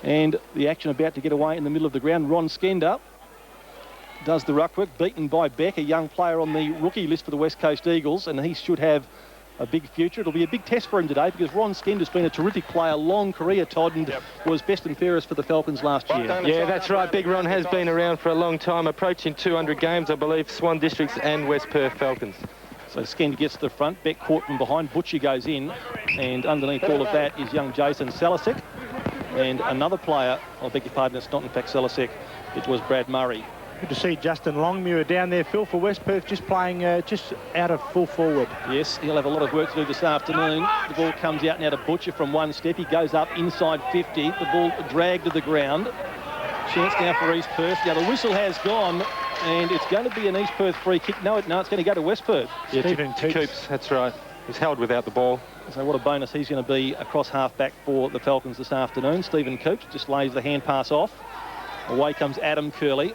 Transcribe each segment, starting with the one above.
And the action about to get away in the middle of the ground. Ron Skender does the ruckwork, beaten by Beck, a young player on the rookie list for the West Coast Eagles, and he should have a big future. It'll be a big test for him today because Ron Skender's been a terrific player, long career, Todd, and was best and fairest for the Falcons last year. Yeah, that's right. Big Ron has been around for a long time, approaching 200 games, I believe, Swan Districts and West Perth Falcons. So Skender gets to the front, Beck caught from behind, Butcher goes in, and underneath all of that is young Jason Salasek. And another player, I beg your pardon, it's not in fact Salasek, it was Brad Murray. Good to see Justin Longmuir down there, Phil, for West Perth, just playing just out of full forward. Yes, he'll have a lot of work to do this afternoon. The ball comes out now to Butcher from one step. He goes up inside 50. The ball dragged to the ground. Chance now for East Perth. Now the whistle has gone, and it's going to be an East Perth free kick. No, it's going to go to West Perth. Yeah, Stephen Coops, that's right. He's held without the ball. So what a bonus he's going to be across half-back for the Falcons this afternoon. Stephen Coops just lays the hand pass off. Away comes Adam Curley.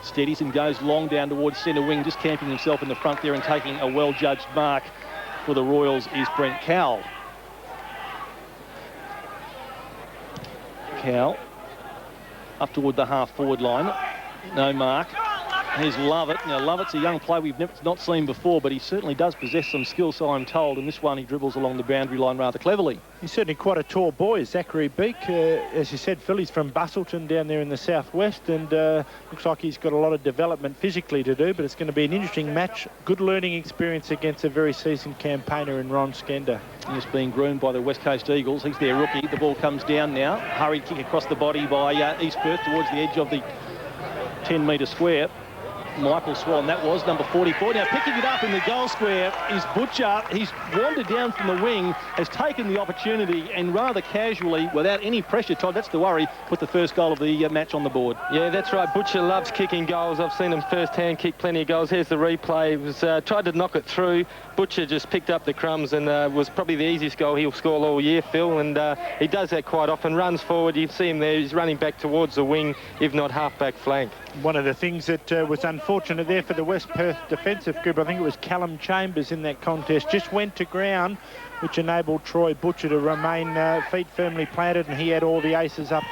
Steadies and goes long down towards centre wing, just camping himself in the front there and taking a well-judged mark for the Royals is Brent Cowell. Cowell up toward the half-forward line. No mark. Here's Lovett. Now, Lovett's a young player we've not seen before, but he certainly does possess some skill, so I'm told. And this one, he dribbles along the boundary line rather cleverly. He's certainly quite a tall boy, Zachary Beek. As you said, Phil, he's from Bustleton down there in the southwest, and looks like he's got a lot of development physically to do, but it's going to be an interesting match. Good learning experience against a very seasoned campaigner in Ron Skender. He's being groomed by the West Coast Eagles. He's their rookie. The ball comes down now. Hurried kick across the body by East Perth towards the edge of the 10-metre square. Michael Swan, that was number 44. Now picking it up in the goal square is Butcher. He's wandered down from the wing, has taken the opportunity and rather casually, without any pressure, Todd, that's the worry, put the first goal of the match on the board. Yeah, that's right. Butcher loves kicking goals. I've seen him first-hand kick plenty of goals. Here's the replay. It was tried to knock it through. Butcher just picked up the crumbs and was probably the easiest goal he'll score all year, Phil, and he does that quite often. Runs forward. You see him there. He's running back towards the wing, if not half-back flank. One of the things that was unfortunate there for the West Perth defensive group, I think it was Callum Chambers in that contest, just went to ground, which enabled Troy Butcher to remain feet firmly planted, and he had all the aces up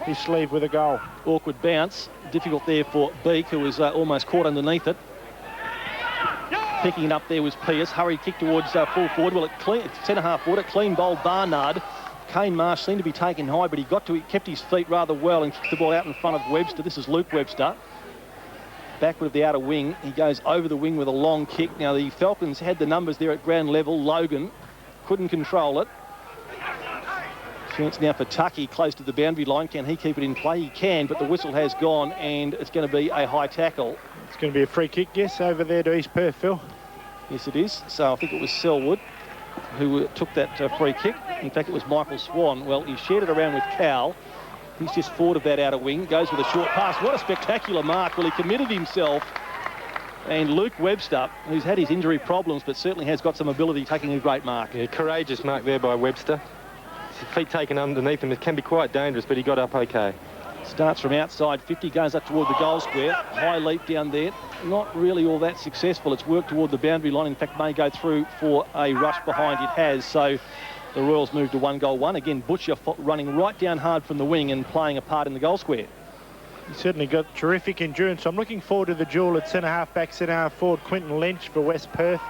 his sleeve with a goal. Awkward bounce. Difficult there for Beek, who was almost caught underneath it. Picking it up there was Pierce. Hurried kick towards full forward. Well, centre-half forward. It clean bowled Barnard. Kane Marsh seemed to be taken high, but he kept his feet rather well and kicked the ball out in front of Webster. This is Luke Webster. Backward of the outer wing. He goes over the wing with a long kick. Now, the Falcons had the numbers there at ground level. Logan couldn't control it. Chance now for Tucky close to the boundary line. Can he keep it in play? He can, but the whistle has gone, and it's going to be a high tackle. It's going to be a free kick, yes, over there to East Perth, Phil. Yes, it is. So I think it was Selwood who took that free kick. In fact, it was Michael Swan. Well, he shared it around with Cowell. He's just forward of that outer wing. Goes with a short pass. What a spectacular mark. Well, he committed himself. And Luke Webster, who's had his injury problems, but certainly has got some ability, taking a great mark. Yeah, courageous mark there by Webster. His feet taken underneath him. It can be quite dangerous, but he got up okay. Starts from outside 50, goes up toward the goal square. High leap down there. Not really all that successful. It's worked toward the boundary line. In fact, may go through for a rush behind. It has. So the Royals move to 1-1. Again, Butcher running right down hard from the wing and playing a part in the goal square. He's certainly got terrific endurance. I'm looking forward to the duel at centre-half back, centre-half forward. Quinton Lynch for West Perth,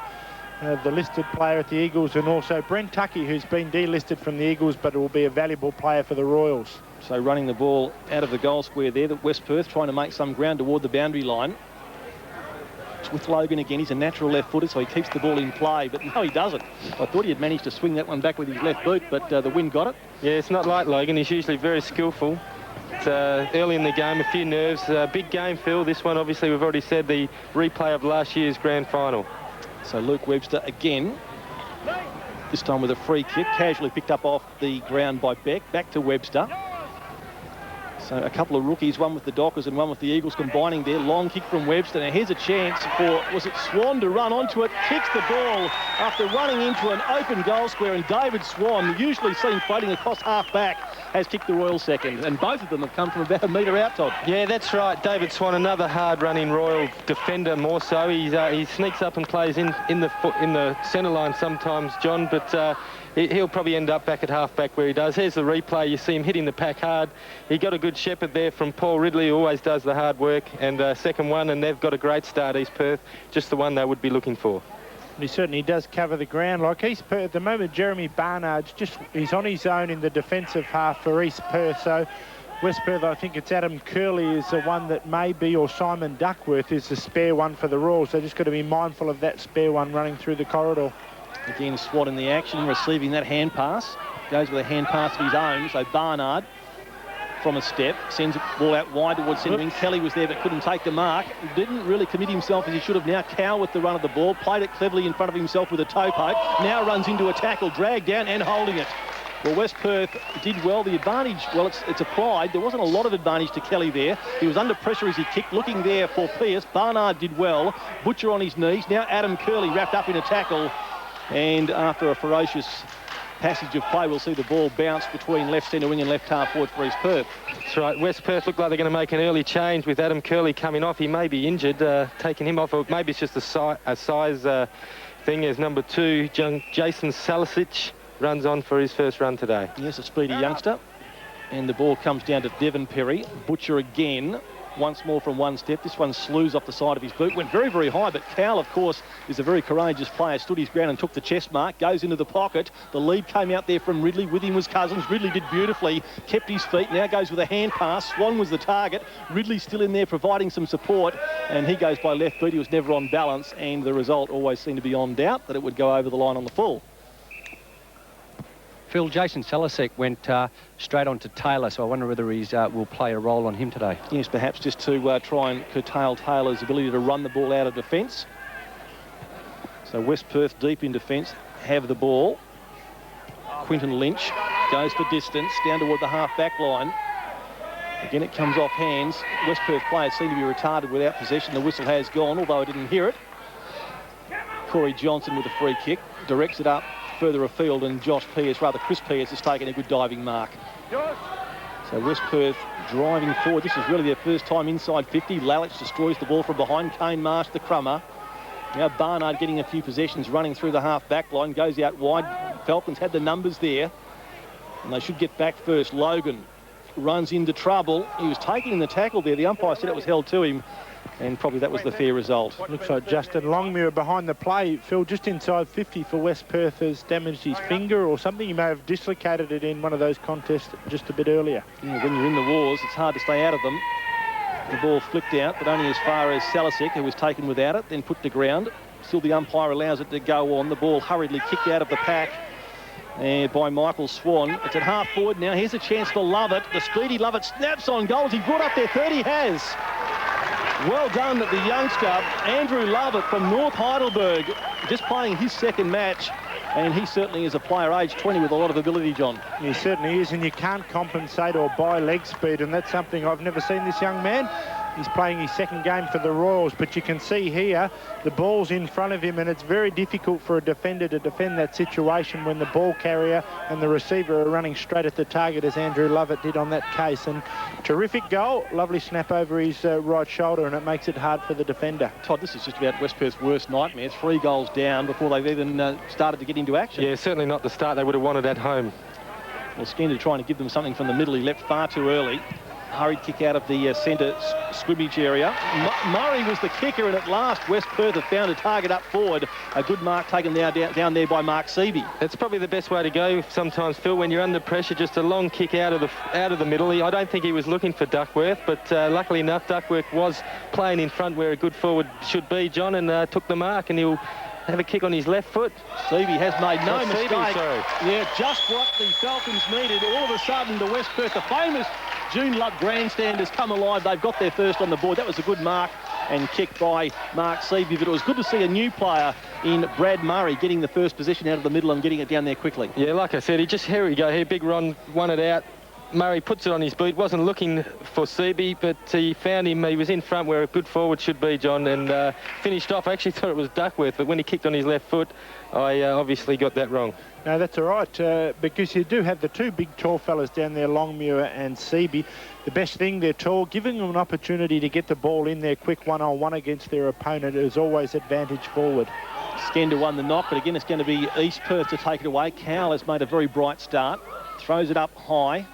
the listed player at the Eagles, and also Brent Tucky, who's been delisted from the Eagles, but will be a valuable player for the Royals. So running the ball out of the goal square there, that West Perth trying to make some ground toward the boundary line. It's with Logan again. He's a natural left footer, so he keeps the ball in play, but no, he doesn't. I thought he had managed to swing that one back with his left boot, but the wind got it. Yeah, it's not like Logan. He's usually very skillful. It's early in the game, a few nerves. Big game, Phil. This one, obviously, we've already said the replay of last year's grand final. So Luke Webster again, this time with a free kick, casually picked up off the ground by Beck. Back to Webster. So a couple of rookies, one with the Dockers and one with the Eagles combining there. Long kick from Webster. Now here's a chance for, was it Swan to run onto it? Kicks the ball after running into an open goal square, and David Swan, usually seen floating across half back, has kicked the Royal second. And both of them have come from about a metre out, Todd. Yeah, that's right. David Swan, another hard-running Royal defender more so. He sneaks up and plays in the centre line sometimes, John, but he'll probably end up back at half-back where he does. Here's the replay. You see him hitting the pack hard. He got a good shepherd there from Paul Ridley, who always does the hard work, and second one, and they've got a great start, East Perth. Just the one they would be looking for. And he certainly does cover the ground. Like East Perth, at the moment, Jeremy Barnard's he's on his own in the defensive half for East Perth. So West Perth, I think it's Adam Curley is the one that may be, or Simon Duckworth is the spare one for the Royals. They're just got to be mindful of that spare one running through the corridor. Again, Swat in the action, receiving that hand pass. Goes with a hand pass of his own. So Barnard from a step sends the ball out wide towards centre wing. Kelly was there but couldn't take the mark. Didn't really commit himself as he should have. Now Cow with the run of the ball. Played it cleverly in front of himself with a toe poke. Now runs into a tackle, dragged down and holding it. Well, West Perth did well. The advantage, well, it's applied. There wasn't a lot of advantage to Kelly there. He was under pressure as he kicked, looking there for Pearce. Barnard did well. Butcher on his knees. Now Adam Curley wrapped up in a tackle. And after a ferocious passage of play, we'll see the ball bounce between left centre wing and left half forward for East Perth. That's right. West Perth look like they're going to make an early change with Adam Curley coming off. He may be injured, taking him off. Or maybe it's just a size thing as number 2, Jason Salisic, runs on for his first run today. Yes, a speedy youngster. And the ball comes down to Devon Perry. Butcher again, once more from one step. This one slews off the side of his boot. Went very, very high, but Cowell, of course, is a very courageous player. Stood his ground and took the chest mark. Goes into the pocket. The lead came out there from Ridley. With him was Cousins. Ridley did beautifully. Kept his feet. Now goes with a hand pass. Swan was the target. Ridley still in there providing some support. And he goes by left boot. He was never on balance. And the result always seemed to be on doubt that it would go over the line on the full. Phil, Jason Salisic went straight on to Taylor, so I wonder whether he's will play a role on him today. Yes, perhaps just to try and curtail Taylor's ability to run the ball out of defence. So West Perth deep in defence have the ball. Quinton Lynch goes for distance down toward the half-back line. Again, it comes off hands. West Perth players seem to be retarded without possession. The whistle has gone, although I didn't hear it. Corey Johnson with a free kick, directs it up further afield, and Chris Pearce has taken a good diving mark. So West Perth driving forward. This is really their first time inside 50. Lalich destroys the ball from behind. Kane Marsh, the crummer. Now Barnard getting a few possessions, running through the half-back line, goes out wide. Falcons had the numbers there, and they should get back first. Logan runs into trouble. He was taking the tackle there. The umpire said it was held to him, and probably that was the fair result. Looks like Justin Longmuir behind the play. Phil, just inside 50 for West Perth, has damaged his finger or something. He may have dislocated it in one of those contests just a bit earlier. Yeah, when you're in the wars, it's hard to stay out of them. The ball flicked out, but only as far as Salisic, who was taken without it, then put to ground. Still the umpire allows it to go on. The ball hurriedly kicked out of the pack by Michael Swan. It's at half forward now. Here's a chance for Lovett. The speedy Lovett snaps on goals. He brought up their third. He has. Well done, the youngster, Andrew Lovett from North Heidelberg, just playing his second match. And he certainly is a player aged 20 with a lot of ability, John. He certainly is, and you can't compensate or buy leg speed, and that's something I've never seen this young man. He's playing his second game for the Royals, but you can see here the ball's in front of him, and it's very difficult for a defender to defend that situation when the ball carrier and the receiver are running straight at the target, as Andrew Lovett did on that case. And terrific goal, lovely snap over his right shoulder, and it makes it hard for the defender. Todd, this is just about West Perth's worst nightmare. 3 goals down before they've even started to get into action. Yeah, certainly not the start they would have wanted at home. Well, Skinner trying to give them something from the middle. He left far too early. Hurried kick out of the centre scrimmage area. Murray was the kicker, and at last West Perth have found a target up forward. A good mark taken now down there by Mark Seavey. It's probably the best way to go sometimes, Phil, when you're under pressure. Just a long kick out of the middle. I don't think he was looking for Duckworth, but luckily enough, Duckworth was playing in front where a good forward should be, John, and took the mark, and he'll have a kick on his left foot. Seavey has made no mistake. Sorry. Yeah, just what the Falcons needed. All of a sudden, the West Perth, the famous June Luck grandstand has come alive. They've got their first on the board. That was a good mark and kick by Mark Seavey, but it was good to see a new player in Brad Murray getting the first possession out of the middle and getting it down there quickly. Yeah, like I said, here we go. Here, Big Ron won it out. Murray puts it on his boot. Wasn't looking for Seavey, but he found him. He was in front where a good forward should be, John, and finished off. I actually thought it was Duckworth, but when he kicked on his left foot, I obviously got that wrong. No, that's all right, because you do have the 2 big tall fellas down there, Longmuir and Seavey. The best thing, they're tall. Giving them an opportunity to get the ball in there quick one-on-one against their opponent is always advantage forward. Skender won the knock, but again, it's going to be East Perth to take it away. Cowell has made a very bright start. Throws it up high.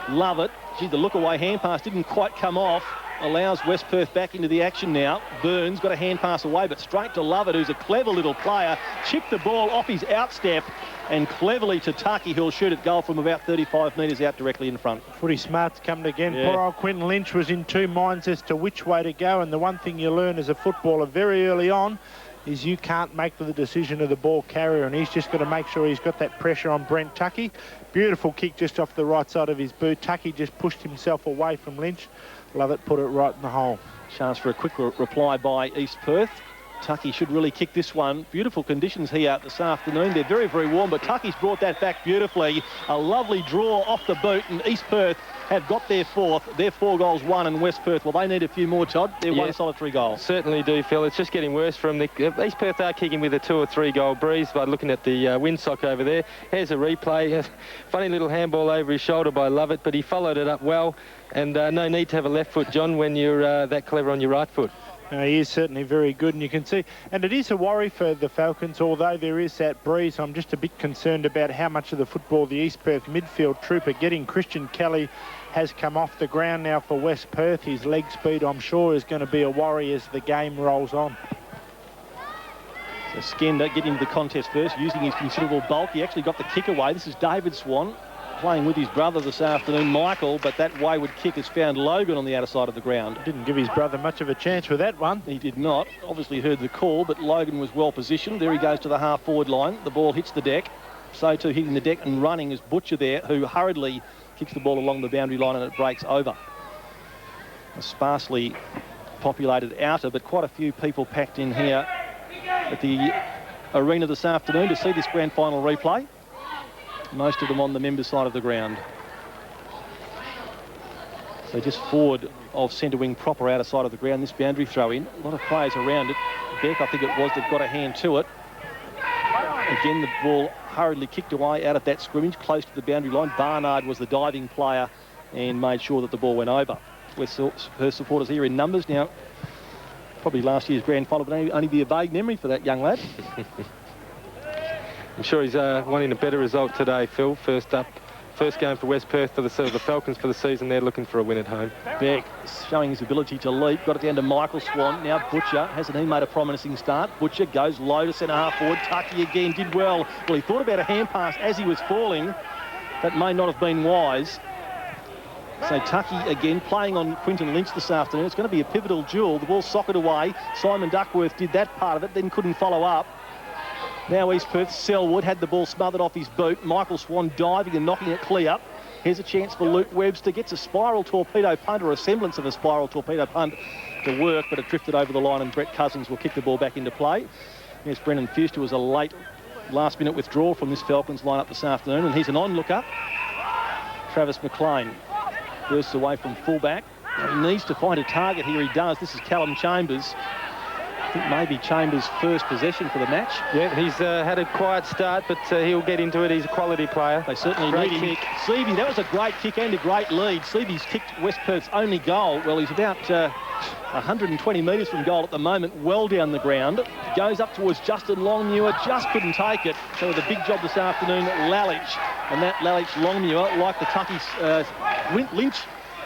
Love it. Gee, the look-away hand pass didn't quite come off. Allows West Perth back into the action now. Burns got a hand pass away, but straight to Lovett, who's a clever little player. Chipped the ball off his outstep and cleverly to Tucky, who'll shoot at goal from about 35 metres out directly in front. Footy smarts coming again. Yeah. Poor old Quinton Lynch was in two minds as to which way to go, and the one thing you learn as a footballer very early on is you can't make the decision of the ball carrier, and he's just got to make sure he's got that pressure on Brent Tucky. Beautiful kick just off the right side of his boot. Tucky just pushed himself away from Lynch. Love it, put it right in the hole. Chance for a quick reply by East Perth. Tucky should really kick this one. Beautiful conditions here this afternoon. They're very, very warm, but Tucky's brought that back beautifully. A lovely draw off the boot, and East Perth have got their fourth. Their 4 goals won, and West Perth, well, they need a few more, Todd. They're one solitary goal. Certainly do, Phil. It's just getting worse from the... East Perth are kicking with a 2 or 3 goal breeze by looking at the windsock over there. Here's a replay. Funny little handball over his shoulder by Lovett, but he followed it up well. And no need to have a left foot, John, when you're that clever on your right foot. He is certainly very good, and you can see, and it is a worry for the Falcons, although there is that breeze. I'm just a bit concerned about how much of the football the East Perth midfield troop are getting. Christian Kelly has come off the ground now for West Perth. His leg speed, I'm sure, is going to be a worry as the game rolls on. So Skender getting into the contest first, using his considerable bulk. He actually got the kick away. This is David Swan, playing with his brother this afternoon, Michael, but that wayward kick has found Logan on the outer side of the ground. Didn't give his brother much of a chance with that one. He did not. Obviously heard the call, but Logan was well positioned. There he goes to the half-forward line. The ball hits the deck. So too hitting the deck and running is Butcher there, who hurriedly kicks the ball along the boundary line and it breaks over. A sparsely populated outer, but quite a few people packed in here at the arena this afternoon to see this grand final replay. Most of them on the members' side of the ground. So just forward of centre wing proper outer side of the ground, this boundary throw in. A lot of players around it. Beck, I think it was, that got a hand to it. Again, the ball hurriedly kicked away out of that scrimmage, close to the boundary line. Barnard was the diving player and made sure that the ball went over. West Perth supporters here in numbers now. Probably last year's grand final, but only be a vague memory for that young lad. I'm sure he's wanting a better result today, Phil. First game for West Perth for the Falcons for the season. They're looking for a win at home. Beck showing his ability to leap. Got it down to Michael Swan. Now Butcher. Hasn't he made a promising start? Butcher goes low to centre half forward. Tucky again did well. Well, he thought about a hand pass as he was falling. That may not have been wise. So Tucky again playing on Quinton Lynch this afternoon. It's going to be a pivotal duel. The ball socked away. Simon Duckworth did that part of it, then couldn't follow up. Now East Perth, Selwood had the ball smothered off his boot. Michael Swan diving and knocking it clear. Here's a chance for Luke Webster. Gets a spiral torpedo punt, or a semblance of a spiral torpedo punt to work, but it drifted over the line and Brett Cousins will kick the ball back into play. Yes, Brendan Fuster was a late last-minute withdrawal from this Falcons lineup this afternoon, and he's an onlooker. Travis McLean bursts away from fullback. He needs to find a target here. He does. This is Callum Chambers. I think maybe Chambers' first possession for the match. Yeah, he's had a quiet start, but he'll get into it. He's a quality player. They certainly need him. Seavey, that was a great kick and a great lead. Seavey's kicked West Perth's only goal. Well, he's about 120 metres from goal at the moment, well down the ground. Goes up towards Justin Longmuir, just couldn't take it. So the big job this afternoon, Lalich. And that Lalich-Longmuir, like the Tucky's Lynch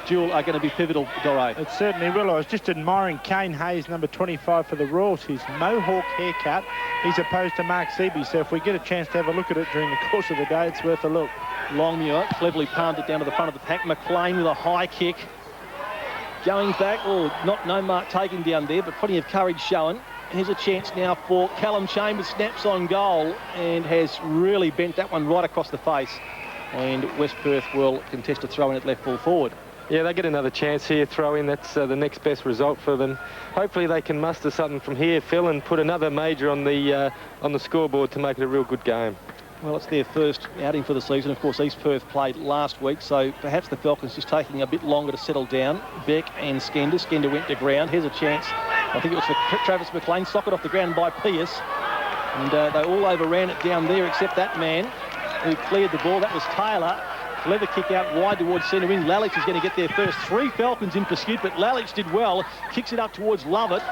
duel, are going to be pivotal, Doré. It certainly will. I was just admiring Kane Hayes, number 25 for the Royals, his mohawk haircut. He's opposed to Mark Seaby, so if we get a chance to have a look at it during the course of the day, it's worth a look. Longmuir cleverly palmed it down to the front of the pack. McLean with a high kick. Going back, no mark taken down there, but plenty of courage shown. Here's a chance now for Callum Chambers, snaps on goal and has really bent that one right across the face. And West Perth will contest a throw in at left full forward. Yeah, they get another chance here, throw in. That's the next best result for them. Hopefully they can muster something from here, Phil, and put another major on the scoreboard to make it a real good game. Well, it's their first outing for the season. Of course, East Perth played last week, so perhaps the Falcons just taking a bit longer to settle down. Beck and Skender. Skender went to ground. Here's a chance. I think it was for Travis McLean. Socket off the ground by Pearce. And they all overran it down there except that man who cleared the ball. That was Taylor. Clever kick out wide towards centre wing. Lalich is going to get there first. 3 Falcons in pursuit, but Lalich did well. Kicks it up towards Lovett.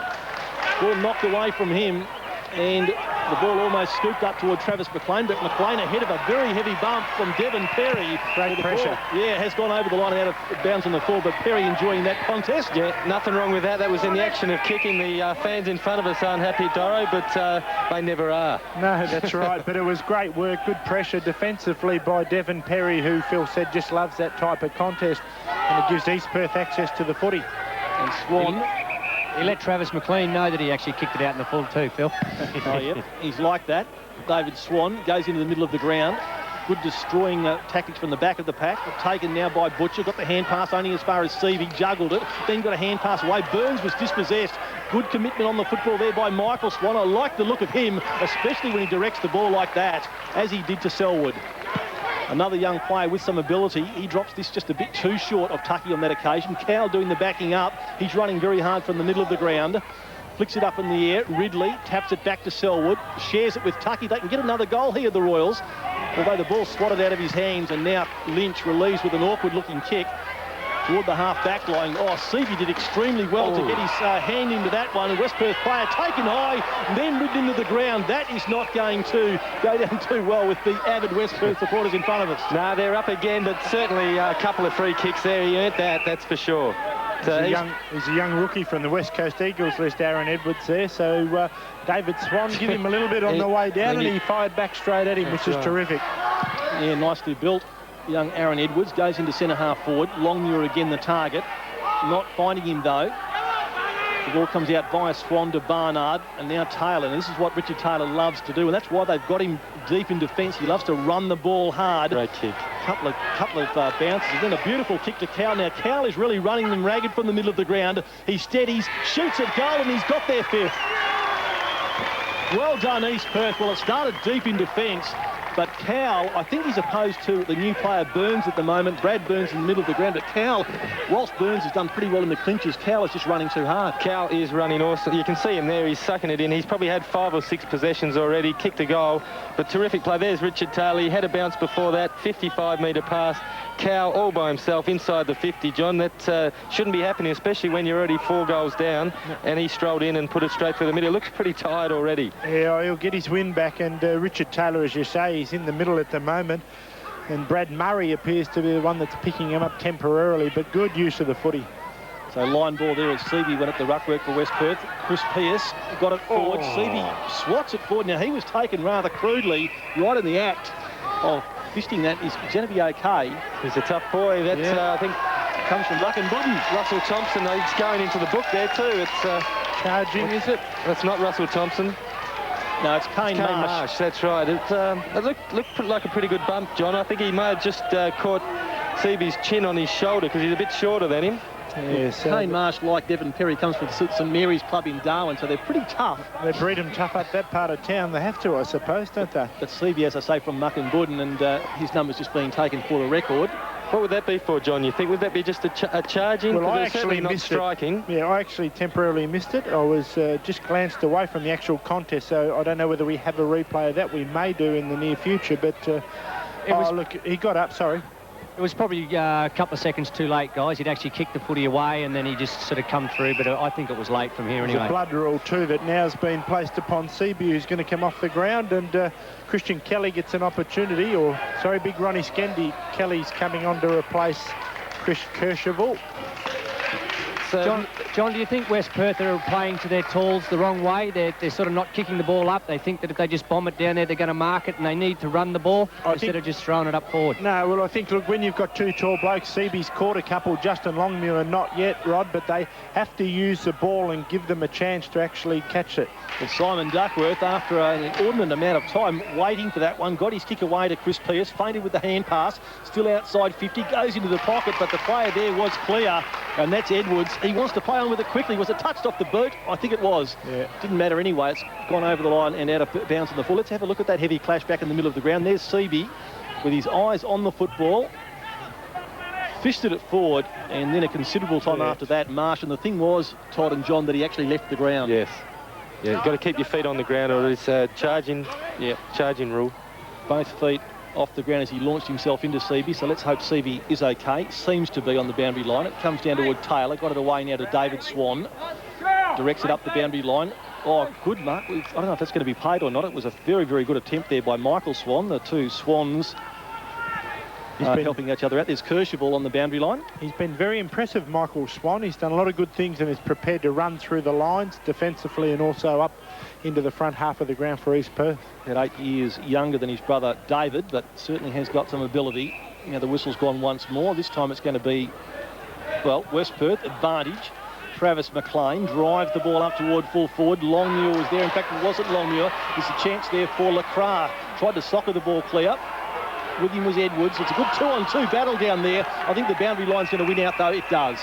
Ball knocked away from him. And the ball almost scooped up toward Travis McLean, but McLean ahead of a very heavy bump from Devon Perry. Great pressure. Has gone over the line and out of bounds on the floor, but Perry enjoying that contest. Yeah, nothing wrong with that. That was in the action of kicking. The fans in front of us aren't happy, Doro, but they never are. No, that's right. But it was great work, good pressure defensively by Devon Perry, who Phil said just loves that type of contest, and it gives East Perth access to the footy. And Swan... He let Travis McLean know that he actually kicked it out in the full too, Phil. Oh, yep. He's like that. David Swan goes into the middle of the ground. Good destroying tactics from the back of the pack. Taken now by Butcher. Got the hand pass only as far as Seavey. Juggled it. Then got a hand pass away. Burns was dispossessed. Good commitment on the football there by Michael Swan. I like the look of him, especially when he directs the ball like that, as he did to Selwood. Another young player with some ability. He drops this just a bit too short of Tucky on that occasion. Cowell doing the backing up. He's running very hard from the middle of the ground. Flicks it up in the air. Ridley taps it back to Selwood. Shares it with Tucky. They can get another goal here, the Royals. Although the ball swatted out of his hands, and now Lynch relieves with an awkward-looking kick toward the half-back line. Oh, Seavey did extremely well to get his hand into that one. A West Perth player taken high, and then ripped into the ground. That is not going to go down too well with the avid West Perth supporters in front of us. No, they're up again, but certainly a couple of free kicks there. He earned that, that's for sure. He's a young rookie from the West Coast Eagles list, Aaron Edwards there. So David Swan give him a little bit on the way down, and he fired back straight at him, which is terrific. Yeah, nicely built. Young Aaron Edwards goes into centre-half forward. Longmuir again the target. Not finding him, though. The ball comes out via Swan to Barnard, and now Taylor. And this is what Richard Taylor loves to do, and that's why they've got him deep in defence. He loves to run the ball hard. Great kick. Couple of bounces, and then a beautiful kick to Cowell. Now Cowell is really running them ragged from the middle of the ground. He steadies, shoots at goal, and he's got their fifth. Well done, East Perth. Well, it started deep in defence, but Cowell, I think he's opposed to the new player Burns at the moment. Brad Burns in the middle of the ground, but Cowell, whilst Burns has done pretty well in the clinches, Cowell is just running too hard. Cowell is running awesome. You can see him there. He's sucking it in. He's probably had 5 or 6 possessions already, kicked a goal, but terrific play. There's Richard Taylor. He had a bounce before that, 55-metre pass. Cowell all by himself inside the 50, John. That shouldn't be happening, especially when you're already 4 goals down, and he strolled in and put it straight through the middle. He looks pretty tired already. Yeah, he'll get his win back, and Richard Taylor, as you say, he's in the middle at the moment, and Brad Murray appears to be the one that's picking him up temporarily, but good use of the footy. So line ball there as Seavey went at the ruck work for West Perth. Chris Pearce got it forward. Seavey swats it forward. Now, he was taken rather crudely right in the act of fisting that. Is going to be okay. He's a tough boy. That's, I think, comes from Luck and Budden. Russell Thompson, he's going into the book there too. It's charging, is it? That's not Russell Thompson. No, it's Kane Marsh. That's right. It looked like a pretty good bump, John. I think he may have just caught Seavey's chin on his shoulder because he's a bit shorter than him. Yes, Kane Marsh, like Devon Perry, comes from St Mary's Club in Darwin, so they're pretty tough. They breed them tough up that part of town. They have to, I suppose, don't they? But Seavey, as I say, from Muck and Budden, and his number's just being taken for the record. What would that be for, John, you think? Would that be just a charging? Well, I actually not missed striking. Yeah, I actually temporarily missed it. I was just glanced away from the actual contest, so I don't know whether we have a replay of that. We may do in the near future, but... look, he got up, sorry. It was probably a couple of seconds too late, guys. He'd actually kicked the footy away and then he just sort of come through, but I think it was late from here anyway. There's a blood rule too that now's been placed upon Seabu, who's going to come off the ground, and Christian Kelly gets an opportunity, Big Ronnie Skendi. Kelly's coming on to replace Chris Kershavel. So, John, do you think West Perth are playing to their tools the wrong way? They're sort of not kicking the ball up. They think that if they just bomb it down there, they're going to mark it, and they need to run the ball instead of just throwing it up forward. No, well, I think, look, when you've got 2 tall blokes, Seaby's caught a couple, Justin Longmuir not yet, Rod, but they have to use the ball and give them a chance to actually catch it. Well, Simon Duckworth, after an inordinate amount of time waiting for that one, got his kick away to Chris Pearce, fainted with the hand pass, still outside 50, goes into the pocket, but the player there was clear, and that's Edwards. He wants to play on with it quickly. Was it touched off the boot? I think it was. Yeah. Didn't matter anyway. It's gone over the line and out of bounds on the full. Let's have a look at that heavy clash back in the middle of the ground. There's Seaby with his eyes on the football. Fisted it forward, and then a considerable time after that, Marsh. And the thing was, Todd and John, that he actually left the ground. Yes. Yeah, you've got to keep your feet on the ground, or it's charging rule. Both feet off the ground as he launched himself into Seaby, so let's hope Seaby is okay. Seems to be on the boundary line. It comes down toward Taylor, got it away now to David Swan. Directs it up the boundary line. Oh, good mark. I don't know if that's going to be paid or not. It was a very, very good attempt there by Michael Swan. The two Swans helping each other out. There's Kershaw on the boundary line. He's been very impressive, Michael Swan. He's done a lot of good things and is prepared to run through the lines defensively and also up into the front half of the ground for East Perth. At 8 years younger than his brother David, but certainly has got some ability. Now the whistle's gone once more. This time it's going to be, well, West Perth advantage. Travis McLean drives the ball up toward full forward. Longmuir was there. In fact, it wasn't Longmuir. There's a chance there for Lacroix. Tried to soccer the ball clear. With him was Edwards. It's a good 2-on-2 battle down there. I think the boundary line's going to win out, though. It does.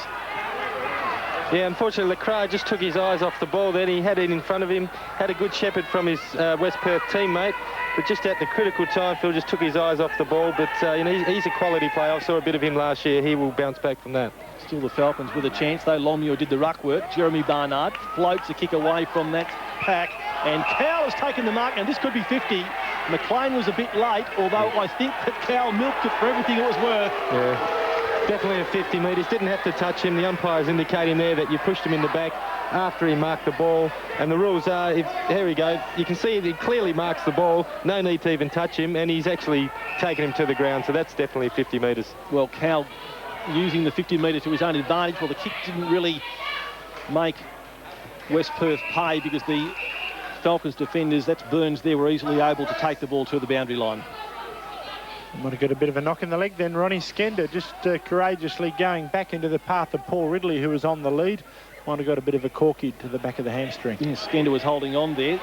Yeah, unfortunately, Lacroix just took his eyes off the ball then. He had it in front of him, had a good shepherd from his West Perth teammate, but just at the critical time, Phil just took his eyes off the ball. But, you know, he's a quality player. I saw a bit of him last year. He will bounce back from that. Still the Falcons with a chance, though. Longmuir did the ruck work. Jeremy Barnard floats a kick away from that pack, and Cowell has taken the mark, and this could be 50. McLean was a bit late, although I think that Cowell milked it for everything it was worth. Yeah, definitely at 50 metres. Didn't have to touch him. The umpire's indicating there that you pushed him in the back after he marked the ball. And the rules are, here we go, you can see he clearly marks the ball. No need to even touch him, and he's actually taken him to the ground. So that's definitely 50 metres. Well, Cowell using the 50 metre to his own advantage. Well, the kick didn't really make West Perth pay because the Falcons defenders, that's Burns there, were easily able to take the ball to the boundary line. Might have got a bit of a knock in the leg then. Ronnie Skender just courageously going back into the path of Paul Ridley, who was on the lead. Might have got a bit of a corky to the back of the hamstring. Yeah, Skender was holding on there.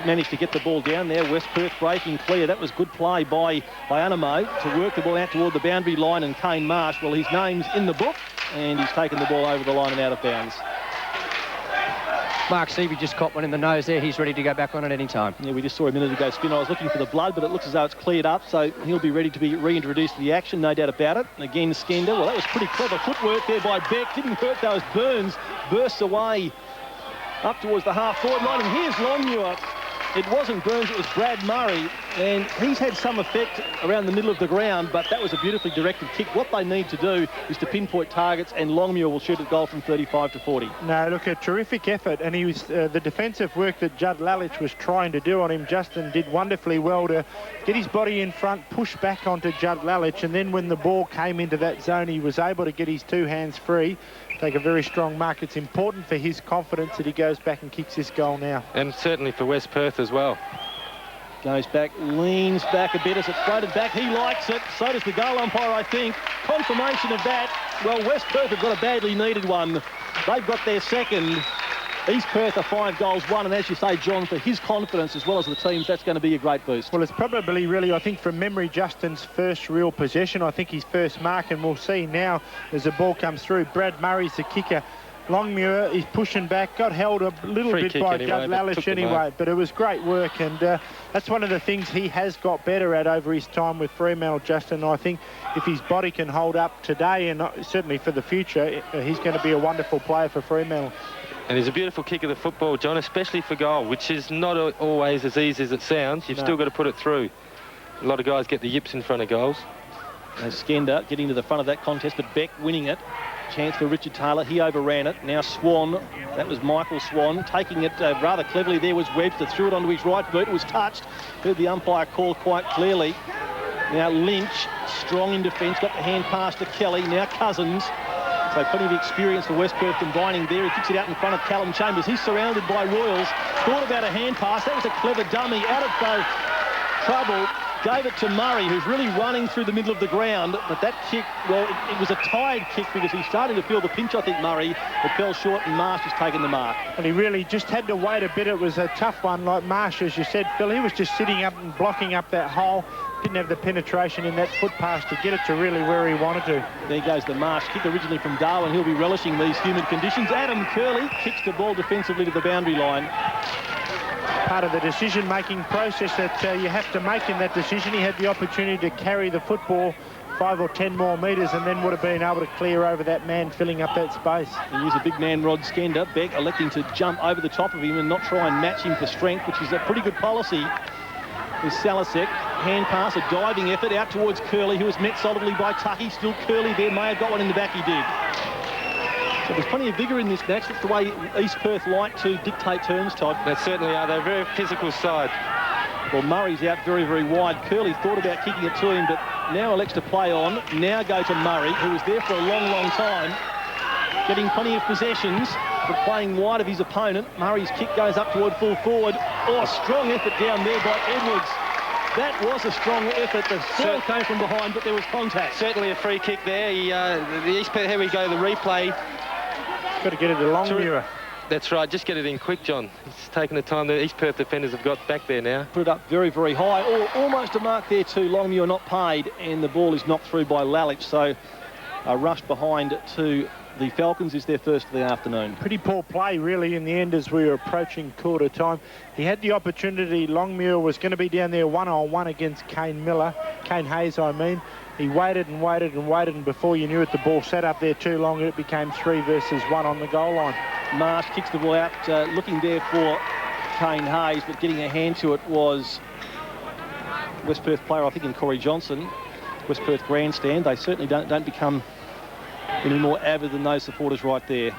Managed to get the ball down there. West Perth breaking clear. That was good play by Animo to work the ball out toward the boundary line, and Kane Marsh, well, his name's in the book, and he's taken the ball over the line and out of bounds. Mark Seavey just caught one in the nose there. He's ready to go back on at any time. Yeah, we just saw a minute ago spin. I was looking for the blood, but it looks as though it's cleared up, so he'll be ready to be reintroduced to the action, no doubt about it. And again, Skender, well, that was pretty clever footwork there by Beck. Didn't hurt those. Burns bursts away up towards the half-forward line, and here's Longmuir. It wasn't Burns, it was Brad Murray, and he's had some effect around the middle of the ground, but that was a beautifully directed kick. What they need to do is to pinpoint targets, and Longmuir will shoot a goal from 35 to 40. No, look, a terrific effort, and he was the defensive work that Judd Lalich was trying to do on him. Justin did wonderfully well to get his body in front, push back onto Judd Lalich, and then when the ball came into that zone, he was able to get his two hands free, take a very strong mark. It's important for his confidence that he goes back and kicks this goal now. And certainly for West Perth as well. Goes back, leans back a bit as it's floated back. He likes it. So does the goal umpire, I think. Confirmation of that. Well, West Perth have got a badly needed one. They've got their second. East Perth are 5 goals, 1. And as you say, John, for his confidence as well as the team's, that's going to be a great boost. Well, it's probably really, I think, from memory, Justin's first real possession. I think his first mark, and we'll see now as the ball comes through. Brad Murray's the kicker. Longmuir is pushing back, got held a little bit by Judd Lalich anyway, but it was great work, and that's one of the things he has got better at over his time with Fremantle, Justin. I think if his body can hold up today, and certainly for the future, he's going to be a wonderful player for Fremantle. And he's a beautiful kick of the football, John, especially for goal, which is not always as easy as it sounds. You've still got to put it through. A lot of guys get the yips in front of goals. Skender getting to the front of that contest, but Beck winning it. Chance for Richard Taylor. He overran it. Now Swan. That was Michael Swan. Taking it rather cleverly there was Webster. Threw it onto his right boot. It was touched. Heard the umpire call quite clearly. Now Lynch, strong in defence. Got the hand pass to Kelly. Now Cousins. So plenty of experience for West Perth combining there. He kicks it out in front of Callum Chambers. He's surrounded by Royals. Thought about a hand pass. That was a clever dummy. Out of trouble. Gave it to Murray, who's really running through the middle of the ground. But that kick, well, it was a tired kick because he's starting to feel the pinch, I think, Murray. It fell short, and Marsh has taken the mark. And he really just had to wait a bit. It was a tough one, like Marsh, as you said, Phil. He was just sitting up and blocking up that hole. Didn't have the penetration in that foot pass to get it to really where he wanted to. There goes the Marsh kick, originally from Darwin. He'll be relishing these humid conditions. Adam Curley kicks the ball defensively to the boundary line. Part of the decision-making process that you have to make in that decision. He had the opportunity to carry the football 5 or 10 more metres and then would have been able to clear over that man filling up that space. He used a big man, Rod Skender. Beck electing to jump over the top of him and not try and match him for strength, which is a pretty good policy. With Salasek, hand pass, a diving effort out towards Curley, who was met solidly by Tucky. Still Curley there, may have got one in the back, he did. So there's plenty of vigour in this match. That's the way East Perth like to dictate terms, Todd. They certainly are. They're a very physical side. Well, Murray's out very, very wide. Curley thought about kicking it to him, but now elects to play on. Now go to Murray, who was there for a long, long time, getting plenty of possessions, but playing wide of his opponent. Murray's kick goes up toward full forward. Oh, strong effort down there by Edwards. That was a strong effort. The ball came from behind, but there was contact. Certainly a free kick there. The East Perth, here we go, the replay. Got to get it to Longmuir. That's right, just get it in quick, John. It's taking the time. The East Perth defenders have got back there now. Put it up very, very high. Almost a mark there too. Longmuir not paid, and the ball is knocked through by Lalich. So a rush behind to the Falcons is their first of the afternoon. Pretty poor play, really, in the end as we were approaching quarter time. He had the opportunity. Longmuir was going to be down there one-on-one against Kane Hayes, I mean. He waited and waited and waited, and before you knew it, the ball sat up there too long, and it became 3 versus 1 on the goal line. Marsh kicks the ball out, looking there for Kane Hayes, but getting a hand to it was West Perth player, I think, in Corey Johnson. West Perth grandstand. They certainly don't become any more avid than those supporters right there.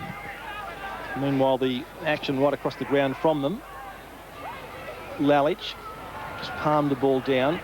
Meanwhile, the action right across the ground from them. Lalich just palmed the ball down.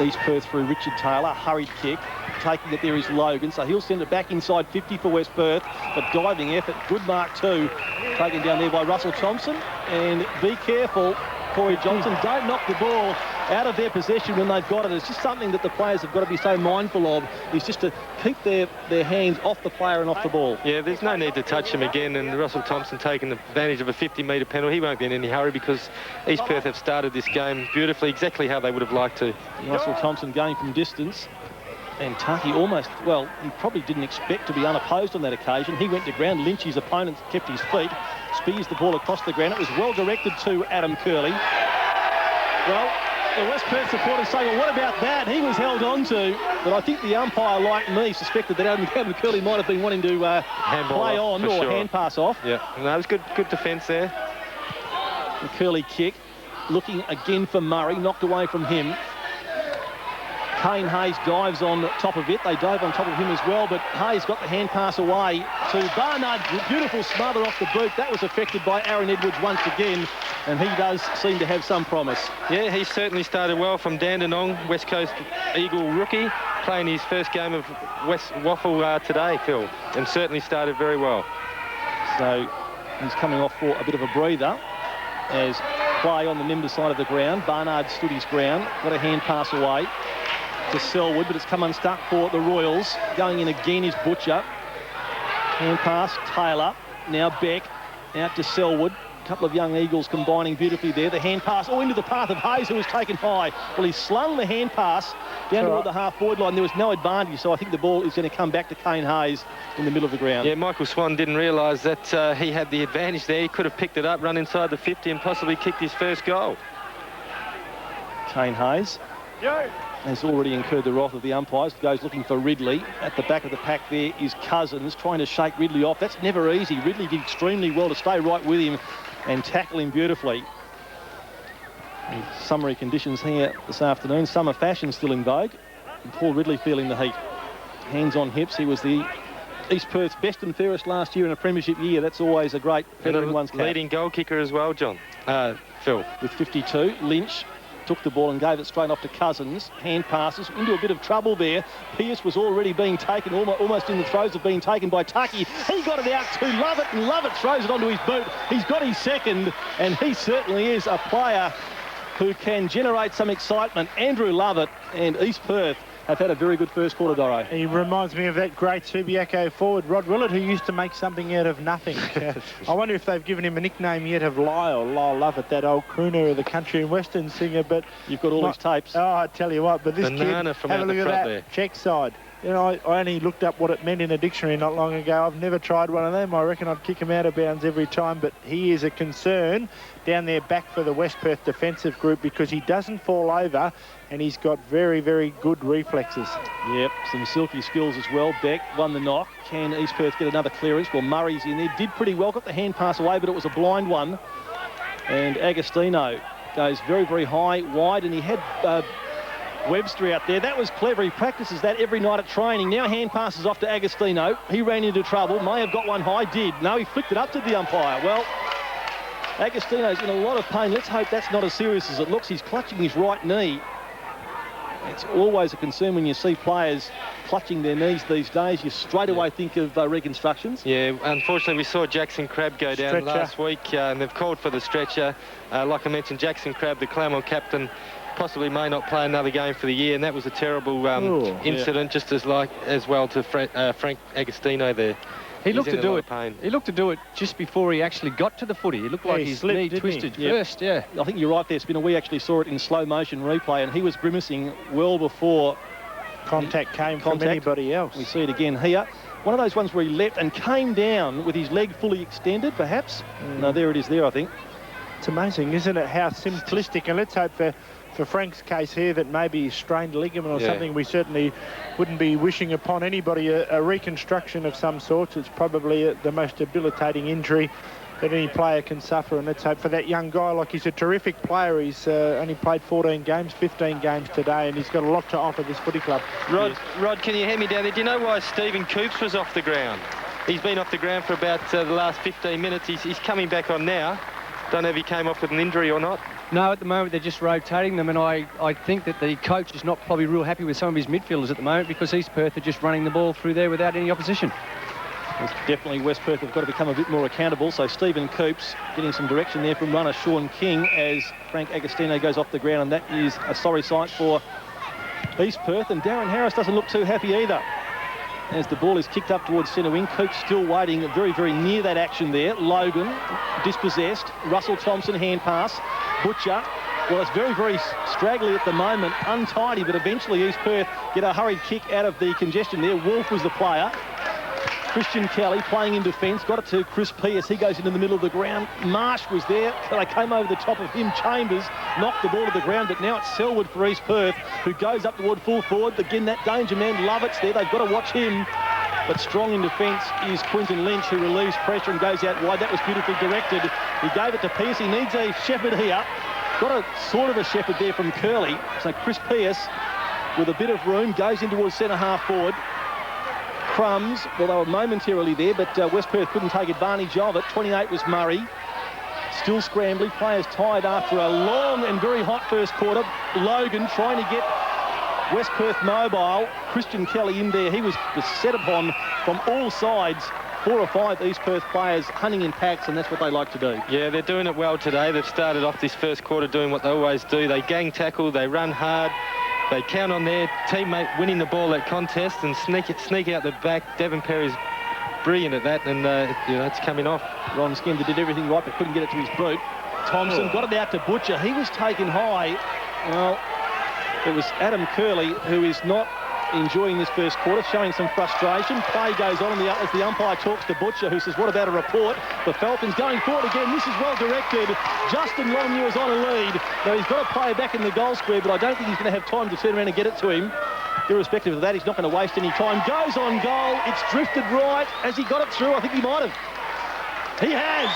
East Perth through Richard Taylor, hurried kick. Taking it there is Logan, so he'll send it back inside 50 for West Perth. But diving effort, good mark too. Taken down there by Russell Thompson. And be careful, Corey Johnson, don't knock the ball out of their possession when they've got it. It's just something that the players have got to be so mindful of, is just to keep their hands off the player and off the ball. Yeah, there's no need to touch him again, and Russell Thompson taking advantage of a 50-metre penalty. He won't be in any hurry because East Perth have started this game beautifully, exactly how they would have liked to. Russell Thompson going from distance. And Tucky almost, well, he probably didn't expect to be unopposed on that occasion. He went to ground. Lynch, his opponent, kept his feet. Spears the ball across the ground. It was well directed to Adam Curley. Well, the West Perth supporters say, well, what about that? He was held on to. But I think the umpire, like me, suspected that Adam Curley might have been wanting to play on or hand pass off. Yeah, no, it was good defence there. The Curley kick. Looking again for Murray. Knocked away from him. Kane Hayes dives on top of it. They dive on top of him as well, but Hayes got the hand pass away to Barnard. Beautiful smother off the boot. That was affected by Aaron Edwards once again, and he does seem to have some promise. Yeah, he certainly started well from Dandenong, West Coast Eagle rookie, playing his first game of West WAFL today, Phil, and certainly started very well. So he's coming off for a bit of a breather as play on the Nimbus side of the ground. Barnard stood his ground, got a hand pass away to Selwood, but it's come unstuck for the Royals. Going in again is Butcher. Hand pass, Taylor. Now Beck out to Selwood. A couple of young Eagles combining beautifully there. The hand pass, into the path of Hayes, who was taken high. Well, he slung the hand pass down toward the half-forward line. There was no advantage, so I think the ball is going to come back to Kane Hayes in the middle of the ground. Yeah, Michael Swan didn't realise that he had the advantage there. He could have picked it up, run inside the 50 and possibly kicked his first goal. Kane Hayes has already incurred the wrath of the umpires. Goes looking for Ridley. At the back of the pack there is Cousins trying to shake Ridley off. That's never easy. Ridley did extremely well to stay right with him and tackle him beautifully. Summery conditions here this afternoon. Summer fashion still in vogue. And Paul Ridley feeling the heat. Hands on hips. He was the East Perth's best and fairest last year in a premiership year. That's always a great feather in one's cap. Leading goal kicker as well, John. Phil. With 52. Lynch took the ball and gave it straight off to Cousins. Hand passes into a bit of trouble there. Pearce was already being taken, almost in the throes of being taken by Tucky. He got it out to Lovett, and Lovett throws it onto his boot. He's got his second, and he certainly is a player who can generate some excitement. Andrew Lovett and East Perth have had a very good first quarter, Doro. He reminds me of that great Subiaco forward, Rod Willett, who used to make something out of nothing. I wonder if they've given him a nickname yet of Lyle Lovett, that old crooner of the country and western singer. But you've got all his tapes. Oh, I tell you what, but this Banana kid, from have a look at that there. check side. You know, I only looked up what it meant in a dictionary not long ago. I've never tried one of them. I reckon I'd kick him out of bounds every time, but he is a concern down there back for the West Perth defensive group because he doesn't fall over and he's got very, very good reflexes. Yep, some silky skills as well. Beck won the knock. Can East Perth get another clearance? Well, Murray's in there. Did pretty well. Got the hand pass away, but it was a blind one. And Agostino goes very, very high, wide, and he had Webster out there. That was clever. He practices that every night at training. Now hand passes off to Agostino. He ran into trouble. May have got one high. Did. No, he flicked it up to the umpire. Well, Agostino's in a lot of pain. Let's hope that's not as serious as it looks. He's clutching his right knee. It's always a concern when you see players clutching their knees these days. You straight away think of reconstructions. Yeah, unfortunately we saw Jackson Crabb go down last week and they've called for the stretcher. Like I mentioned, Jackson Crabb, the Claremont captain, possibly may not play another game for the year, and that was a terrible incident, just as well to Frank Agostino there. He looked to do it. He looked to do it just before he actually got to the footy. He looked like his knee twisted first. Yeah, I think you're right there, Spinner. We actually saw it in slow motion replay, and he was grimacing well before contact came from anybody else. We see it again here. One of those ones where he leapt and came down with his leg fully extended, perhaps. No, there it is there, I think. It's amazing, isn't it, how simplistic. And let's hope for Frank's case here that maybe he strained a ligament or something. We certainly wouldn't be wishing upon anybody a reconstruction of some sort. It's probably the most debilitating injury that any player can suffer, and let's hope for that young guy. Like, he's a terrific player. He's only played 14 games, 15 games today, and he's got a lot to offer this footy club. Rod, can you hear me down there? Do you know why Stephen Coops was off the ground? He's been off the ground for about the last 15 minutes. He's coming back on now. Don't know if he came off with an injury or not. No, at the moment they're just rotating them, and I think that the coach is not probably real happy with some of his midfielders at the moment, because East Perth are just running the ball through there without any opposition. It's definitely West Perth have got to become a bit more accountable. So Stephen Coops getting some direction there from runner Sean King as Frank Agostino goes off the ground, and that is a sorry sight for East Perth. And Darren Harris doesn't look too happy either, as the ball is kicked up towards centre wing. Coops still waiting very, very near that action there. Logan dispossessed. Russell Thompson hand pass. Butcher. Well, it's very, very straggly at the moment, untidy, but eventually East Perth get a hurried kick out of the congestion there. Wolf was the player. Christian Kelly playing in defence, got it to Chris Pearce. He goes into the middle of the ground. Marsh was there. They came over the top of him. Chambers knocked the ball to the ground, but now it's Selwood for East Perth, who goes up toward full forward. Again, that danger man, Lovett's there. They've got to watch him. But strong in defence is Quinton Lynch, who relieves pressure and goes out wide. That was beautifully directed. He gave it to Pearce. He needs a shepherd here. Got a sort of a shepherd there from Curley. So Chris Pearce, with a bit of room, goes in towards centre half forward. Crumbs, well, they were momentarily there, but West Perth couldn't take advantage of it. 28 was Murray. Still scrambling. Players tired after a long and very hot first quarter. Logan trying to get West Perth mobile. Christian Kelly in there. He was set upon from all sides. 4 or 5 East Perth players hunting in packs, and that's what they like to do. Yeah, they're doing it well today. They've started off this first quarter doing what they always do. They gang tackle, they run hard. They count on their teammate winning the ball at contest and sneak out the back. Devon Perry's brilliant at that, and it's coming off. Ron Skender did everything right, but couldn't get it to his boot. Thompson got it out to Butcher. He was taken high. Well, it was Adam Curley, who is not enjoying this first quarter, showing some frustration. Play goes on as the umpire talks to Butcher, who says, what about a report? The Falcons going forward again. This is well directed. Justin Longmuir is on a lead. Now, he's got a player back in the goal square, but I don't think he's going to have time to turn around and get it to him. Irrespective of that, he's not going to waste any time. Goes on goal. It's drifted right. Has he got it through? I think he might have. He has.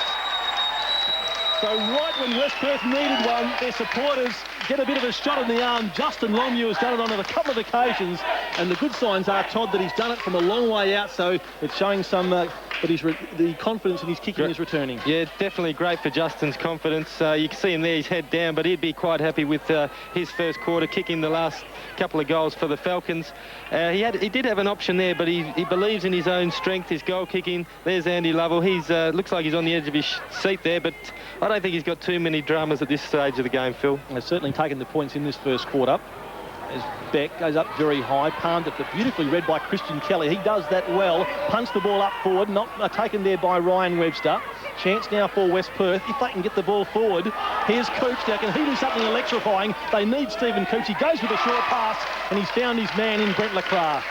So right when West Perth needed one, their supporters get a bit of a shot in the arm. Justin Longmuir has done it on a couple of occasions, and the good signs are, Todd, that he's done it from a long way out, so it's showing some that the confidence in his kicking is returning. Yeah, definitely great for Justin's confidence. You can see him there, his head down, but he'd be quite happy with his first quarter, kicking the last couple of goals for the Falcons. He did have an option there, but he believes in his own strength, his goal kicking. There's Andy Lovell. He's looks like he's on the edge of his seat there, but I don't think he's got too many dramas at this stage of the game, Phil. They've certainly taken the points in this first quarter. As Beck goes up very high, palmed it, but beautifully read by Christian Kelly. He does that well. Punts the ball up forward, not taken there by Ryan Webster. Chance now for West Perth, if they can get the ball forward. Here's Coops. Now, can he do something electrifying? They need Stephen Coops. He goes with a short pass, and he's found his man in Brent Lacroix.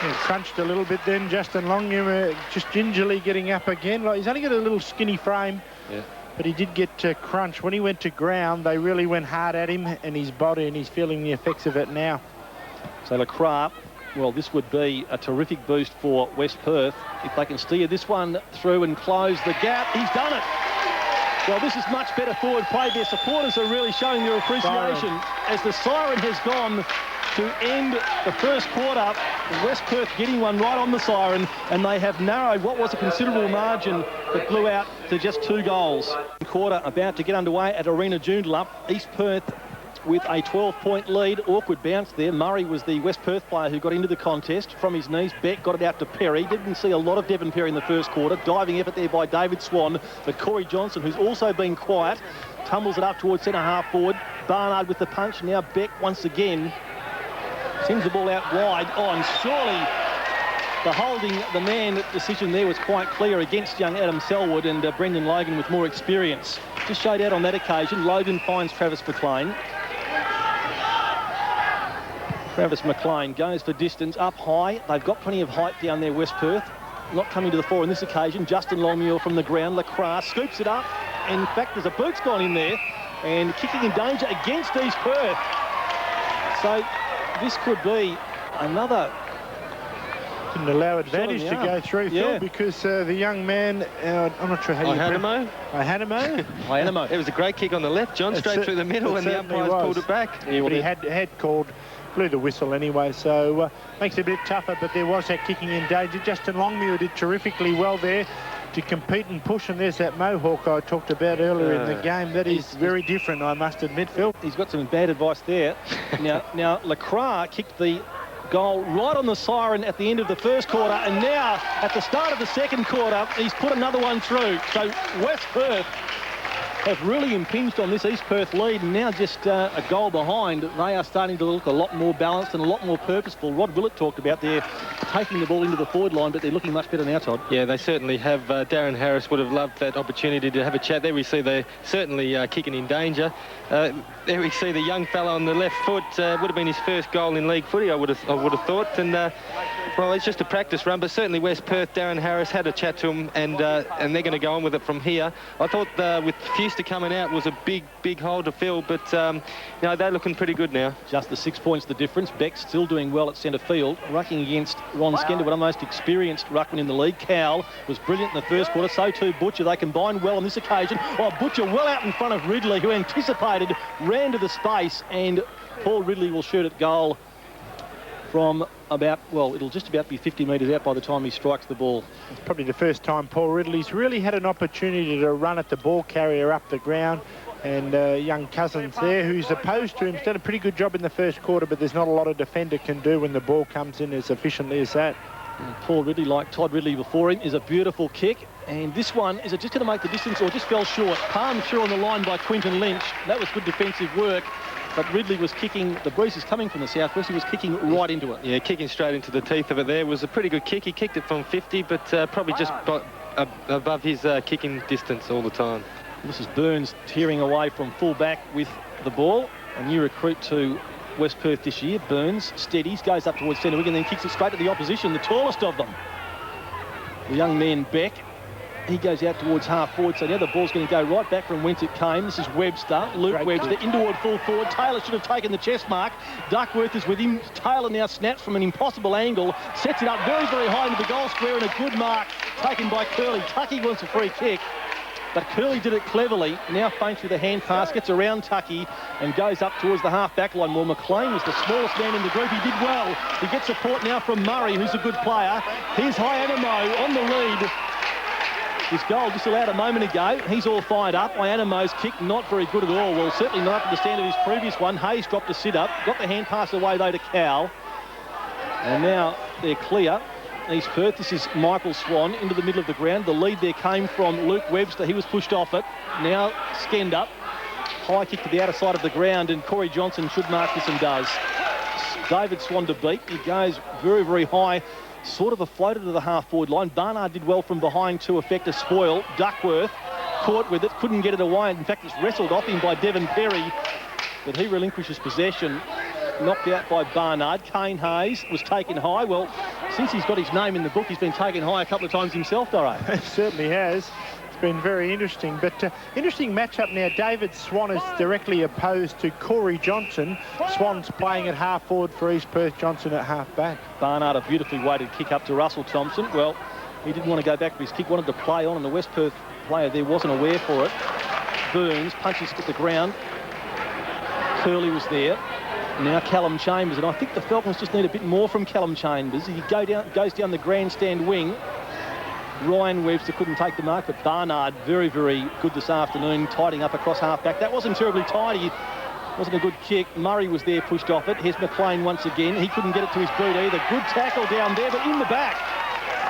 He crunched a little bit then. Justin Longmuir just gingerly getting up again. Like, he's only got a little skinny frame. Yeah. But he did get crunch. When he went to ground, they really went hard at him and his body, and he's feeling the effects of it now. So Lacroix, well, this would be a terrific boost for West Perth if they can steer this one through and close the gap. He's done it. Well, this is much better forward play. Their supporters are really showing their appreciation as the siren has gone to end the first quarter. West Perth getting one right on the siren, and they have narrowed what was a considerable margin that blew out to just 2 goals. Quarter about to get underway at Arena Joondalup. East Perth with a 12-point lead. Awkward bounce there. Murray was the West Perth player who got into the contest from his knees. Beck got it out to Perry. Didn't see a lot of Devon Perry in the first quarter. Diving effort there by David Swan. But Corey Johnson, who's also been quiet, tumbles it up towards centre-half forward. Barnard with the punch. Now Beck once again sends the ball out wide. Oh, and surely the holding the man decision there was quite clear against young Adam Selwood, and Brendan Logan with more experience just showed out on that occasion. Logan finds Travis McLean. Travis McLean goes for distance, up high. They've got plenty of height down there, West Perth. Not coming to the fore on this occasion. Justin Longmuir from the ground. Lacroix scoops it up. In fact, there's a boot's gone in there. And kicking in danger against East Perth. So this could be another... Didn't allow advantage to go through, Phil, because the young man, I'm not sure how you... Ihanimo. It was a great kick on the left, John, straight through the middle, and the umpires pulled it back. Yeah, but he had blew the whistle anyway, so makes it a bit tougher, but there was that kicking in danger. Justin Longmuir did terrifically well there to compete and push, and there's that mohawk I talked about earlier in the game. That is very different, I must admit, Phil. He's got some bad advice there. Now Lacroix kicked the goal right on the siren at the end of the first quarter, and now at the start of the second quarter he's put another one through. So West Perth have really impinged on this East Perth lead, and now just a goal behind. They are starting to look a lot more balanced and a lot more purposeful. Rod Willett talked about they're taking the ball into the forward line, but they're looking much better now, Todd. Yeah, they certainly have. Darren Harris would have loved that opportunity to have a chat. There we see they're certainly kicking in danger. There we see the young fellow on the left foot. Would have been his first goal in league footy, I would have thought. And well, it's just a practice run, but certainly West Perth, Darren Harris had a chat to him, and they're going to go on with it from here. I thought with Fuster coming out was a big hole to fill, but no, they're looking pretty good now. Just the 6 points the difference. Beck still doing well at centre field, rucking against Ron Skender, one of the most experienced ruckman in the league. Cowell was brilliant in the first quarter, so too Butcher. They combined well on this occasion. Oh, Butcher well out in front of Ridley, who anticipated, ran to the space, and Paul Ridley will shoot at goal from about, well, it'll just about be 50 metres out by the time he strikes the ball. It's probably the first time Paul Ridley's really had an opportunity to run at the ball carrier up the ground. And young Cousins there, who's opposed to him, has done a pretty good job in the first quarter, but there's not a lot a defender can do when the ball comes in as efficiently as that. And Paul Ridley, like Todd Ridley before him, is a beautiful kick. And this one, is it just going to make the distance or just fell short? Palm through on the line by Quinton Lynch. That was good defensive work. But Ridley was kicking, the breeze is coming from the southwest, he was kicking right into it. Yeah, kicking straight into the teeth of it there. It was a pretty good kick. He kicked it from 50, but probably just above his kicking distance all the time. This is Burns tearing away from full back with the ball. A new recruit to West Perth this year. Burns steadies, goes up towards centre wing and then kicks it straight to the opposition, the tallest of them. The young man Beck. He goes out towards half forward, so now the ball's going to go right back from whence it came. This is Webster, Luke Webster, in toward full forward. Taylor should have taken the chest mark. Duckworth is with him. Taylor now snaps from an impossible angle, sets it up very, very high into the goal square, and a good mark taken by Curley. Tucky wants a free kick, but Curley did it cleverly. Now feints with a hand pass, gets around Tucky and goes up towards the half-back line. Well, McLean was the smallest man in the group. He did well. He gets support now from Murray, who's a good player. Here's Ihanimo on the lead. His goal just allowed a moment ago. He's all fired up. Ihanimo's kick not very good at all. Well, certainly not up to the standard of his previous one. Hayes dropped a sit-up. Got the hand pass away, though, to Cowell. And now they're clear. East Perth, this is Michael Swan into the middle of the ground. The lead there came from Luke Webster. He was pushed off it. Now Skender. High kick to the outer side of the ground, and Corey Johnson should mark this and does. David Swan to beat. He goes very, very high. Sort of a floater to the half-forward line. Barnard did well from behind to effect a spoil. Duckworth caught with it, couldn't get it away. In fact, it's wrestled off him by Devon Perry, but he relinquishes possession. Knocked out by Barnard. Kane Hayes was taken high. Well, since he's got his name in the book, he's been taken high a couple of times himself, Doro. He certainly has. It's been very interesting, but interesting matchup now. David Swan is directly opposed to Corey Johnson. Swan's playing at half forward for East Perth, Johnson at half back. Barnard, a beautifully weighted kick up to Russell Thompson. Well, he didn't want to go back for his kick, wanted to play on, and the West Perth player there wasn't aware for it. Burns. Punches at the ground. Curley was there. Now Callum Chambers, and I think the Falcons just need a bit more from Callum Chambers. He goes down the grandstand wing. Ryan Webster couldn't take the mark, but Barnard very, very good this afternoon, tidying up across half-back. That wasn't terribly tidy. Wasn't a good kick. Murray was there, pushed off it. Here's McLean once again. He couldn't get it to his boot either. Good tackle down there, but in the back.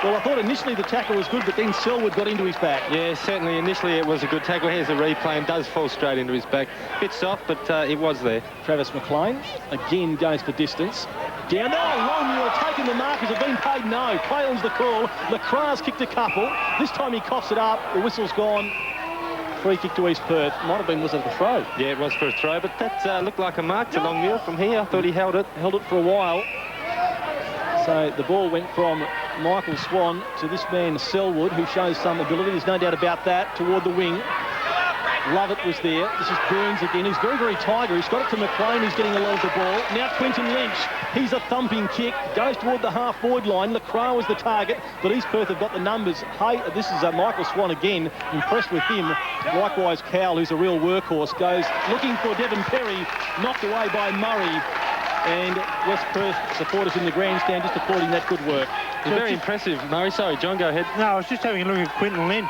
Well, I thought initially the tackle was good, but then Selwood got into his back. Yeah, certainly initially it was a good tackle. Here's the replay and does fall straight into his back. Bit soft, but it was there. Travis McLean again goes for distance. Down. Oh, Longmuir taking the markers have been paid. No. Quayle's the call. Lacroix's kicked a couple. This time he coughs it up. The whistle's gone. Free kick to East Perth. Might have been, was it a throw? Yeah, it was for a throw, but that looked like a mark to Longmuir from here. I thought he held it. Held it for a while. So the ball went from Michael Swan to this man Selwood, who shows some ability. There's no doubt about that. Toward the wing. Lovett was there. This is Burns again. He's very, very tiger. He's got it to McLean, who's getting a lot of the ball. Now Quentin Lynch. He's a thumping kick. Goes toward the half-forward line. Lacroix was the target, but East Perth have got the numbers. Hey, this is Michael Swan again. Impressed with him. Likewise, Cowell, who's a real workhorse, goes looking for Devon Perry. Knocked away by Murray. And West Perth supporters in the grandstand just applauding that good work. Very impressive, Murray. Sorry, John, go ahead. No, I was just having a look at Quentin Lynch.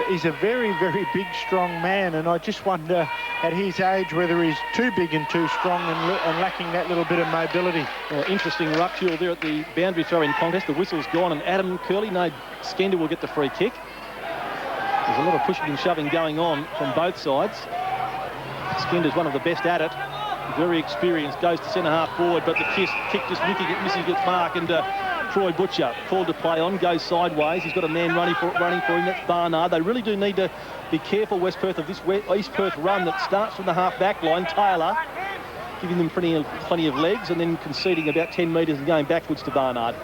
He's a very, very big, strong man, and I just wonder at his age whether he's too big and too strong and lacking that little bit of mobility. Well, interesting ruck duel there at the boundary throw-in contest. The whistle's gone, and Adam Curley, no, Skender will get the free kick. There's a lot of pushing and shoving going on from both sides. Skender's one of the best at it. Very experienced, goes to centre-half forward, but the kick just misses its mark, and Troy Butcher called to play on, goes sideways. He's got a man running for him. That's Barnard. They really do need to be careful, West Perth, of this East Perth run that starts from the half-back line. Taylor giving them plenty of legs and then conceding about 10 metres and going backwards to Barnard.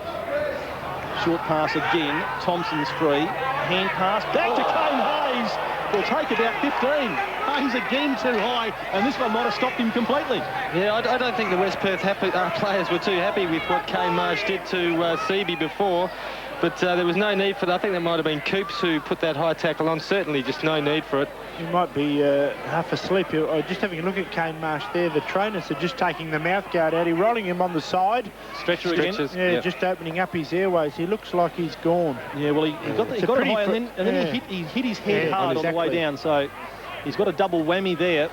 Short pass again. Thompson's free. Hand pass back to Kane Hayes. Will take about 15. Hayes again too high, and this one might have stopped him completely. Yeah, I don't think the West Perth players were too happy with what Kane Marsh did to Seaby before, but there was no need for that. I think that might have been Coops who put that high tackle on. Certainly just no need for it. He might be half asleep. Just having a look at Kane Marsh there. The trainers are just taking the mouth guard out. He's rolling him on the side. Stretchers again. Yeah, yep. Just opening up his airways. He looks like he's gone. Yeah, well, he got it high, and then he hit his head hard on the way down. So he's got a double whammy there.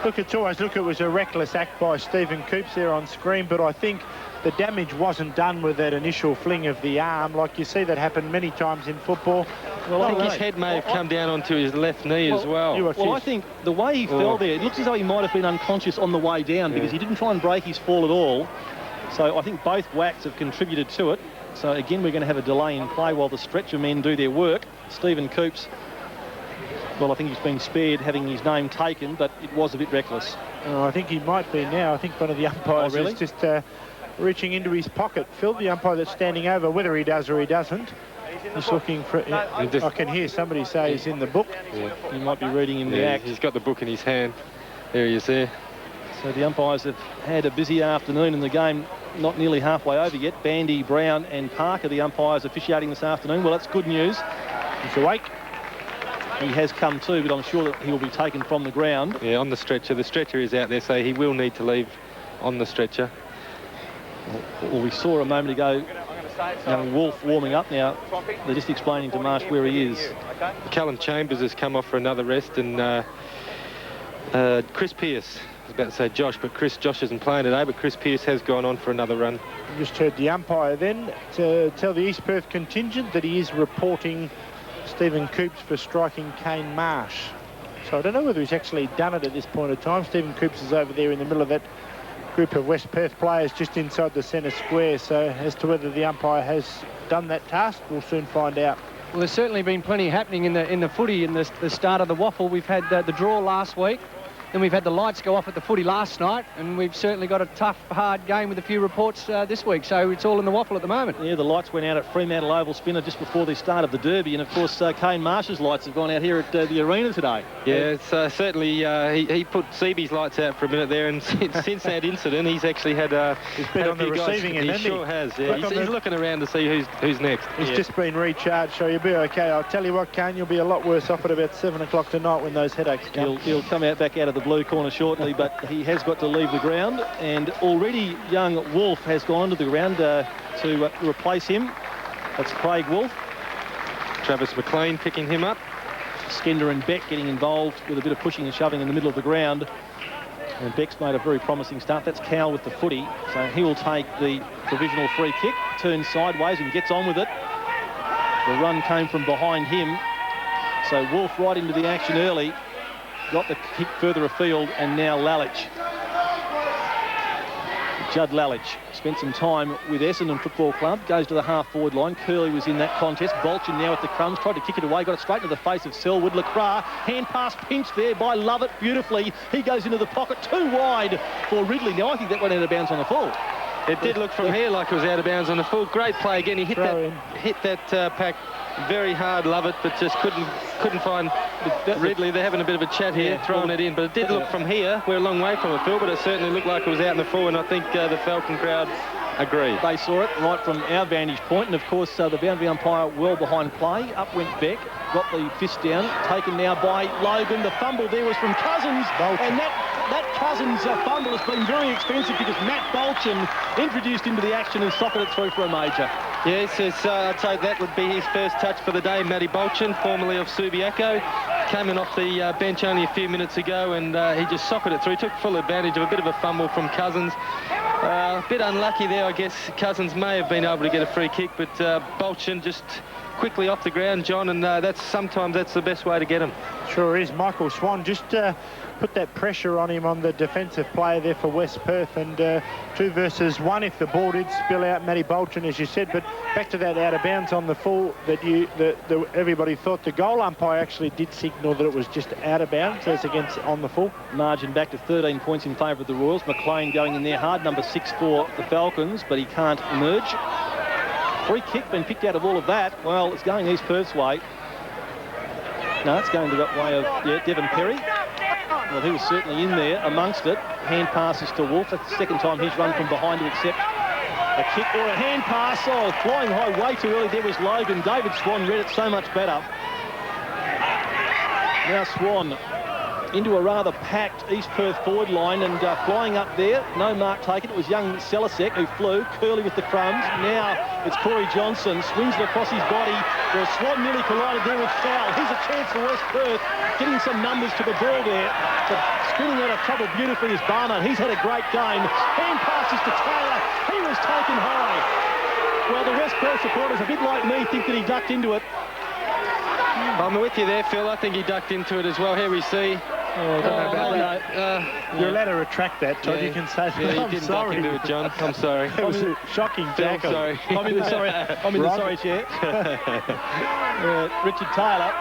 Look, it was a reckless act by Stephen Coops there on screen, but I think the damage wasn't done with that initial fling of the arm. Like you see that happen many times in football. Well, I think his head may have come down onto his left knee as well. Well, I think the way he fell there, it looks as though he might have been unconscious on the way down because he didn't try and break his fall at all. So I think both whacks have contributed to it. So again, we're going to have a delay in play while the stretcher men do their work. Stephen Coops, well, I think he's been spared having his name taken, but it was a bit reckless. I think he might be now. I think one of the umpires is just reaching into his pocket. Phil, the umpire that's standing over, whether he does or he doesn't, he's looking for... I can hear somebody say he's in the book. Yeah. He might be reading him the act. He's got the book in his hand. There he is there. So the umpires have had a busy afternoon in the game, not nearly halfway over yet. Bandy, Brown and Parker, the umpires officiating this afternoon. Well, that's good news. He's awake. He has come to, but I'm sure that he will be taken from the ground. Yeah, on the stretcher. The stretcher is out there, so he will need to leave on the stretcher. Well, we saw a moment ago young Wolf warming up now. They're just explaining to Marsh where he is. Callum Chambers has come off for another rest, and Chris Pearce, I was about to say Josh, but Josh isn't playing today, but Chris Pearce has gone on for another run. We just heard the umpire then to tell the East Perth contingent that he is reporting Stephen Coops for striking Kane Marsh. So I don't know whether he's actually done it at this point of time. Stephen Coops is over there in the middle of that group of West Perth players just inside the centre square. So as to whether the umpire has done that task, we'll soon find out. Well, there's certainly been plenty happening in the footy in the start of the WAFL. We've had the draw last week. then we've had the lights go off at the footy last night, and we've certainly got a tough, hard game with a few reports this week. So it's all in the waffle at the moment. Yeah, the lights went out at Fremantle Oval Spinner just before the start of the Derby, and of course Kane Marsh's lights have gone out here at the arena today. Yeah, it's certainly he put Seaby's lights out for a minute there, and since that incident, he's actually had he's been on the receiving end. He sure has. Yeah, he's looking around to see who's next. He's just been recharged, so you'll be okay. I'll tell you what, Kane, you'll be a lot worse off at about 7 o'clock tonight when those headaches come. He'll come back out of the blue corner shortly, but he has got to leave the ground, and already young Wolf has gone to the ground to replace him. That's Craig Wolf. Travis McLean picking him up. Skender and Beck getting involved with a bit of pushing and shoving in the middle of the ground. And Beck's made a very promising start. That's Cowell with the footy. So he will take the provisional free kick, turns sideways and gets on with it. The run came from behind him. So Wolf right into the action early. Got the kick further afield, and now Lalich. Judd Lalich spent some time with Essendon Football Club, goes to the half-forward line. Curley was in that contest. Bolchin now at the crumbs, tried to kick it away, got it straight into the face of Selwood. Lacroix, hand pass pinched there by Lovett beautifully. He goes into the pocket, too wide for Ridley. Now, I think that went out of bounds on the full. It did look from here like it was out of bounds on the full. Great play again. He hit that pack very hard, Lovett, but just couldn't find Ridley. They're having a bit of a chat here, throwing it in. But it did look from here. We're a long way from it, Phil, but it certainly looked like it was out in the full, and I think the Falcon crowd agree. They saw it right from our vantage point, and of course the boundary umpire well behind play. Up went Beck, got the fist down, taken now by Logan. The fumble there was from Cousins, and that Cousins fumble has been very expensive because Matt Bolchin introduced into the action and socketed it through for a major. Yes, I'd say that would be his first touch for the day. Matty Bolchin, formerly of Subiaco, came in off the bench only a few minutes ago, and he just socketed it through. He took full advantage of a bit of a fumble from Cousins. A bit unlucky there, I guess. Cousins may have been able to get a free kick, but Bolchin just quickly off the ground, John, and sometimes that's the best way to get him. Sure is. Michael Swan just put that pressure on him on the defensive player there for West Perth, and 2 versus 1 if the ball did spill out. Matty Bolchin, as you said, but back to that out of bounds on the full that everybody thought. The goal umpire actually did signal that it was just out of bounds as against on the full. Margin back to 13 points in favour of the Royals. McLean going in there hard, number 6 for the Falcons, but he can't emerge. Free kick been picked out of all of that. Well, it's going East Perth's way. No, it's going to the way of Devon Perry. Well, he was certainly in there amongst it. Hand passes to Wolf. That's the second time he's run from behind to accept a kick or a hand pass. Oh, flying high way too early. There was Logan. David Swan read it so much better. Now Swan into a rather packed East Perth forward line, and flying up there, no mark taken. It was young Selasek who flew. Curley with the crumbs. Now it's Corey Johnson, swings it across his body. Well, Swan nearly collided there with foul. Here's a chance for West Perth, getting some numbers to the ball there. But spinning out of trouble beautifully is Barnard. He's had a great game. Hand passes to Taylor. He was taken high. Well, the West Perth supporters, a bit like me, think that he ducked into it. I'm with you there, Phil. I think he ducked into it as well. Here we see. I don't know about that. You're allowed to retract that, Todd. You can say that. Yeah, you didn't duck into it, John. I'm sorry. It was a shocking tackle. Sorry. I'm in the sorry chair. Richard Taylor,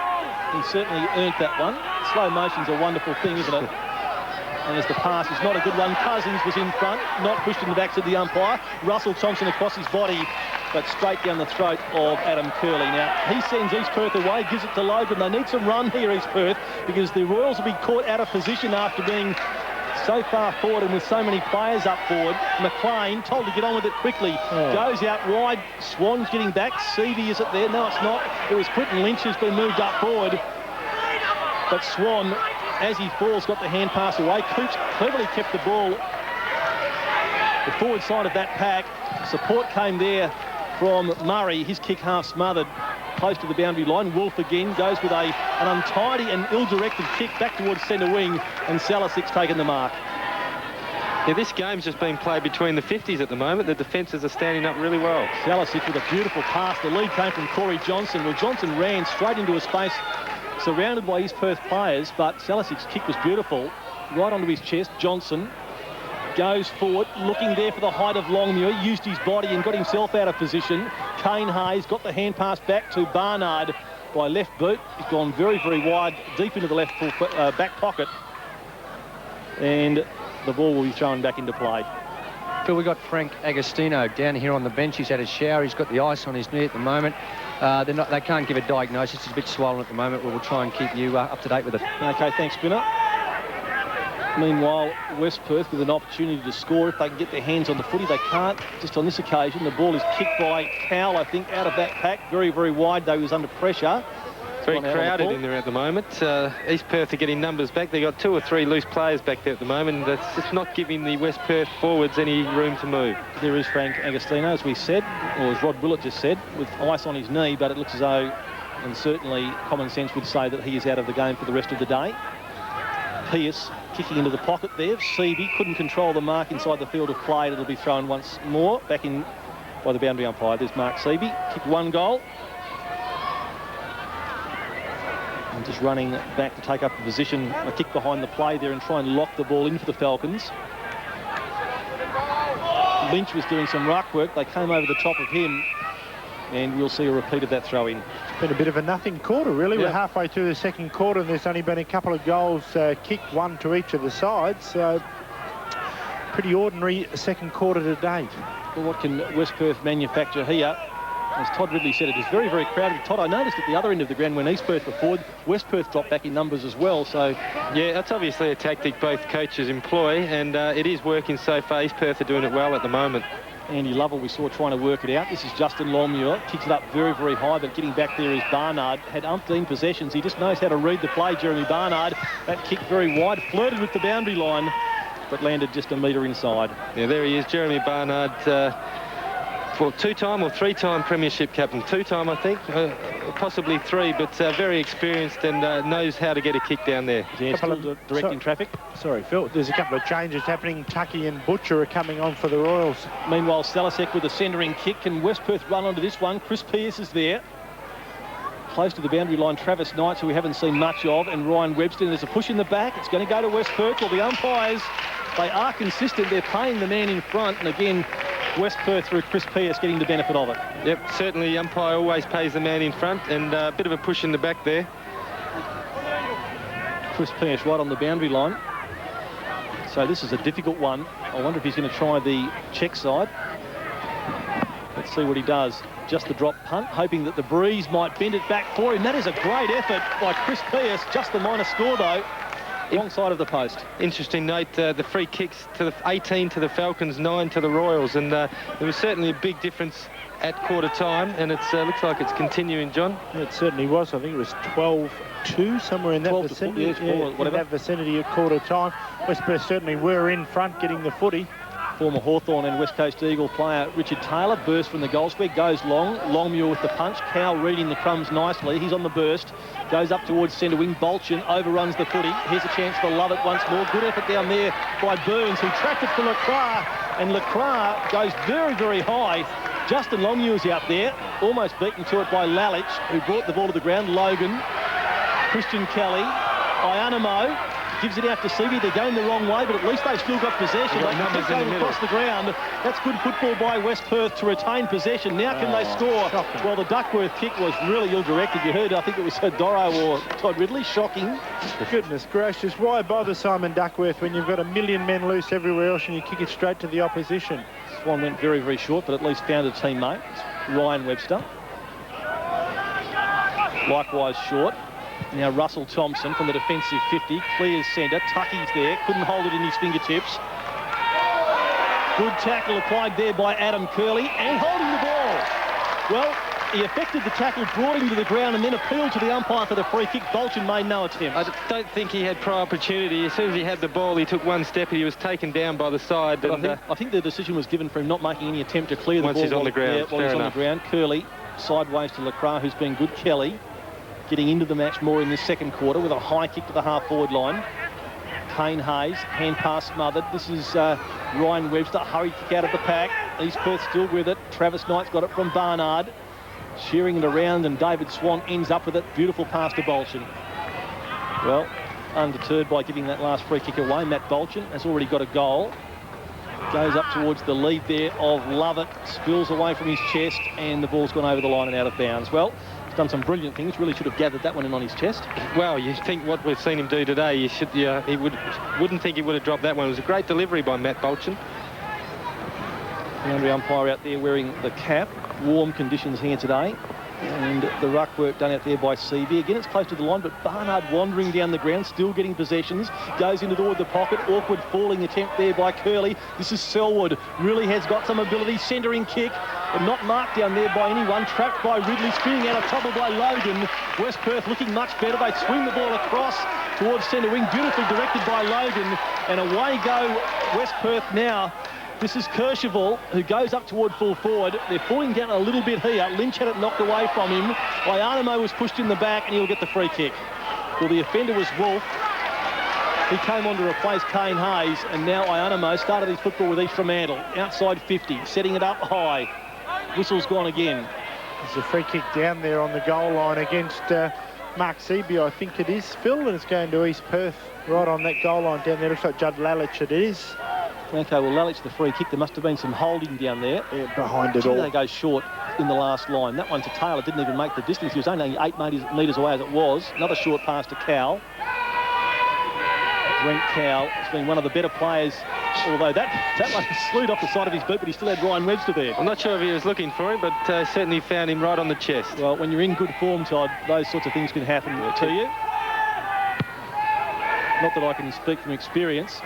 he certainly earned that one. Slow motion's a wonderful thing, isn't it? And as the pass is not a good one, Cousins was in front, not pushed in the back to the umpire. Russell Thompson across his body, but straight down the throat of Adam Curley. Now, he sends East Perth away, gives it to Logan. They need some run here, East Perth, because the Royals will be caught out of position after being so far forward and with so many players up forward. McLean told to get on with it quickly. Goes out wide. Swan's getting back. Seavey, is it there? No, it's not. It was Quinton Lynch who's been moved up forward. But Swan, as he falls, got the hand pass away. Coops cleverly kept the ball the forward side of that pack. Support came there from Murray. His kick half smothered close to the boundary line. Wolf again goes with an untidy and ill-directed kick back towards centre wing, and Salasik's taken the mark. Yeah, this game's just being played between the 50s at the moment. The defences are standing up really well. Salasic with a beautiful pass. The lead came from Corey Johnson. Well, Johnson ran straight into a space surrounded by East Perth players, but Salasic's kick was beautiful. Right onto his chest. Johnson goes forward, looking there for the height of Longmuir. Used his body and got himself out of position. Kane Hayes got the hand pass back to Barnard by left boot. He's gone very, very wide, deep into the left full back pocket. And the ball will be thrown back into play. Phil, we've got Frank Agostino down here on the bench. He's had a shower. He's got the ice on his knee at the moment. They can't give a diagnosis. He's a bit swollen at the moment. We'll try and keep you up to date with it. OK, thanks, Spinner. Meanwhile, West Perth with an opportunity to score if they can get their hands on the footy. They can't. Just on this occasion, the ball is kicked by Cowell, I think, out of that pack. Very, very wide, though. He was under pressure. Very crowded in there at the moment. East Perth are getting numbers back. They've got 2 or 3 loose players back there at the moment. That's just not giving the West Perth forwards any room to move. There is Frank Agostino, as we said, or as Rod Willett just said, with ice on his knee, but it looks as though, and certainly common sense would say that he is out of the game for the rest of the day. Pearce kicking into the pocket there. Seavey couldn't control the mark inside the field of play. It'll be thrown once more back in by the boundary umpire. There's Mark Seavey. Kicked 1 goal. And just running back to take up the position. A kick behind the play there and try and lock the ball in for the Falcons. Lynch was doing some ruck work. They came over the top of him. And we'll see a repeat of that throw-in. It's been a bit of a nothing quarter, really. We're halfway through the second quarter and there's only been a couple of goals kicked, 1 to each of the sides. So pretty ordinary second quarter to date. Well, what can West Perth manufacture here? As Todd Ridley said, it is very, very crowded. Todd, I noticed at the other end of the ground when East Perth were forward, West Perth dropped back in numbers as well. So yeah, that's obviously a tactic both coaches employ, and it is working so far. East Perth are doing it well at the moment. Andy Lovell we saw trying to work it out. This is Justin Longmuir. Kicks it up very, very high, but getting back there is Barnard. Had umpteen possessions. He just knows how to read the play, Jeremy Barnard. That kick very wide, flirted with the boundary line, but landed just a metre inside. Yeah, there he is, Jeremy Barnard, for 2-time or 3-time premiership captain. 2-time, I think, possibly 3, but very experienced and knows how to get a kick down there. Yeah, still directing traffic. Sorry, Phil. There's a couple of changes happening. Tucky and Butcher are coming on for the Royals. Meanwhile, Salasek with a centering kick. Can West Perth run onto this one? Chris Pearce is there. Close to the boundary line, Travis Knights, who we haven't seen much of, and Ryan Webster. There's a push in the back. It's going to go to West Perth. Well, the umpires, they are consistent. They're paying the man in front. And again, West Perth through Chris Pearce getting the benefit of it. Yep, certainly the umpire always pays the man in front, and a bit of a push in the back there. Chris Pearce right on the boundary line. So this is a difficult one. I wonder if he's going to try the check side. Let's see what he does. Just the drop punt, hoping that the breeze might bend it back for him. That is a great effort by Chris Pearce. Just the minor score, though. Wrong side of the post. Interesting note, the free kicks to the 18 to the Falcons, 9 to the Royals, and there was certainly a big difference at quarter time, and it looks like it's continuing, John. It certainly was. I think it was 12-2, somewhere in that vicinity. In that vicinity at quarter time. West Perth certainly were in front getting the footy. Former Hawthorn and West Coast Eagle player Richard Taylor burst from the goal square, goes long. Longmuir with the punch. Cowell reading the crumbs nicely. He's on the burst. Goes up towards centre wing. Bolchin overruns the footy. Here's a chance for Lovett once more. Good effort down there by Burns, who tracked it for Lacroix. And Lacroix goes very, very high. Justin Longmuir's out there. Almost beaten to it by Lalich, who brought the ball to the ground. Logan. Christian Kelly. Ianamo. Gives it out to Seavey. They're going the wrong way, but at least they've still got possession. They can keep going across the ground. That's good football by West Perth to retain possession. Now can they score? Shocking. Well, the Duckworth kick was really ill-directed. You heard, I think it was Doro or Todd Ridley. Shocking. Goodness gracious. Why bother Simon Duckworth when you've got a million men loose everywhere else and you kick it straight to the opposition? This one went very, very short, but at least found a teammate. Ryan Webster. Likewise short. Now Russell Thompson from the defensive 50, clears centre, Tucky's there, couldn't hold it in his fingertips. Good tackle applied there by Adam Curley, and holding the ball. Well, he effected the tackle, brought him to the ground, and then appealed to the umpire for the free kick. Bolchin made no attempt. I don't think he had prior opportunity. As soon as he had the ball, he took one step, and he was taken down by the side. But I think the decision was given for him not making any attempt to clear the ball. Once he's on the ground, while he's on the ground. Curley sideways to Lacroix, who's been good. Kelly getting into the match more in this second quarter with a high kick to the half-forward line. Kane Hayes, hand pass smothered. This is Ryan Webster, hurry kick out of the pack. East Perth still with it. Travis Knight's got it from Barnard. Shearing it around, and David Swan ends up with it. Beautiful pass to Bolchin. Well, undeterred by giving that last free kick away, Matt Bolchin has already got a goal. Goes up towards the lead there of Lovett. Spills away from his chest, and the ball's gone over the line and out of bounds. Well, He's done some brilliant things. Really should have gathered that one in on his chest. Well, you think what we've seen him do today, you should, he wouldn't think he would have dropped that one. It was a great delivery by Matt Bolchin. The under umpire out there wearing the cap. Warm conditions here today. And the ruck work done out there by Seavey. Again, it's close to the line, but Barnard wandering down the ground, still getting possessions. Goes into toward the pocket. Awkward falling attempt there by Curley. This is Selwood. Really has got some ability. Centering kick. But not marked down there by anyone. Trapped by Ridley. Spinning out of trouble by Logan. West Perth looking much better. They swing the ball across towards centre wing. Beautifully directed by Logan. And away go West Perth now. This is Kercheval, who goes up toward full forward. They're falling down a little bit here. Lynch had it knocked away from him. Ianamo was pushed in the back, and he'll get the free kick. Well, the offender was Wolf. He came on to replace Kane Hayes, and now Ianamo started his football with East Fremantle. Outside 50, setting it up high. Whistle's gone again. There's a free kick down there on the goal line against Mark Seaby, I think it is, Phil, and it's going to East Perth right on that goal line down there. Looks like Judd Lalich it is. Okay, well, Lalich the free kick. There must have been some holding down there. Yeah, behind it all. They go short in the last line. That one to Taylor didn't even make the distance. He was only 8 metres away as it was. Another short pass to Cowell. Brent Cowell has been one of the better players, although that one slewed off the side of his boot, but he still had Ryan Webster there. I'm not sure if he was looking for him, but certainly found him right on the chest. Well, when you're in good form, Todd, those sorts of things can happen to you. Not that I can speak from experience.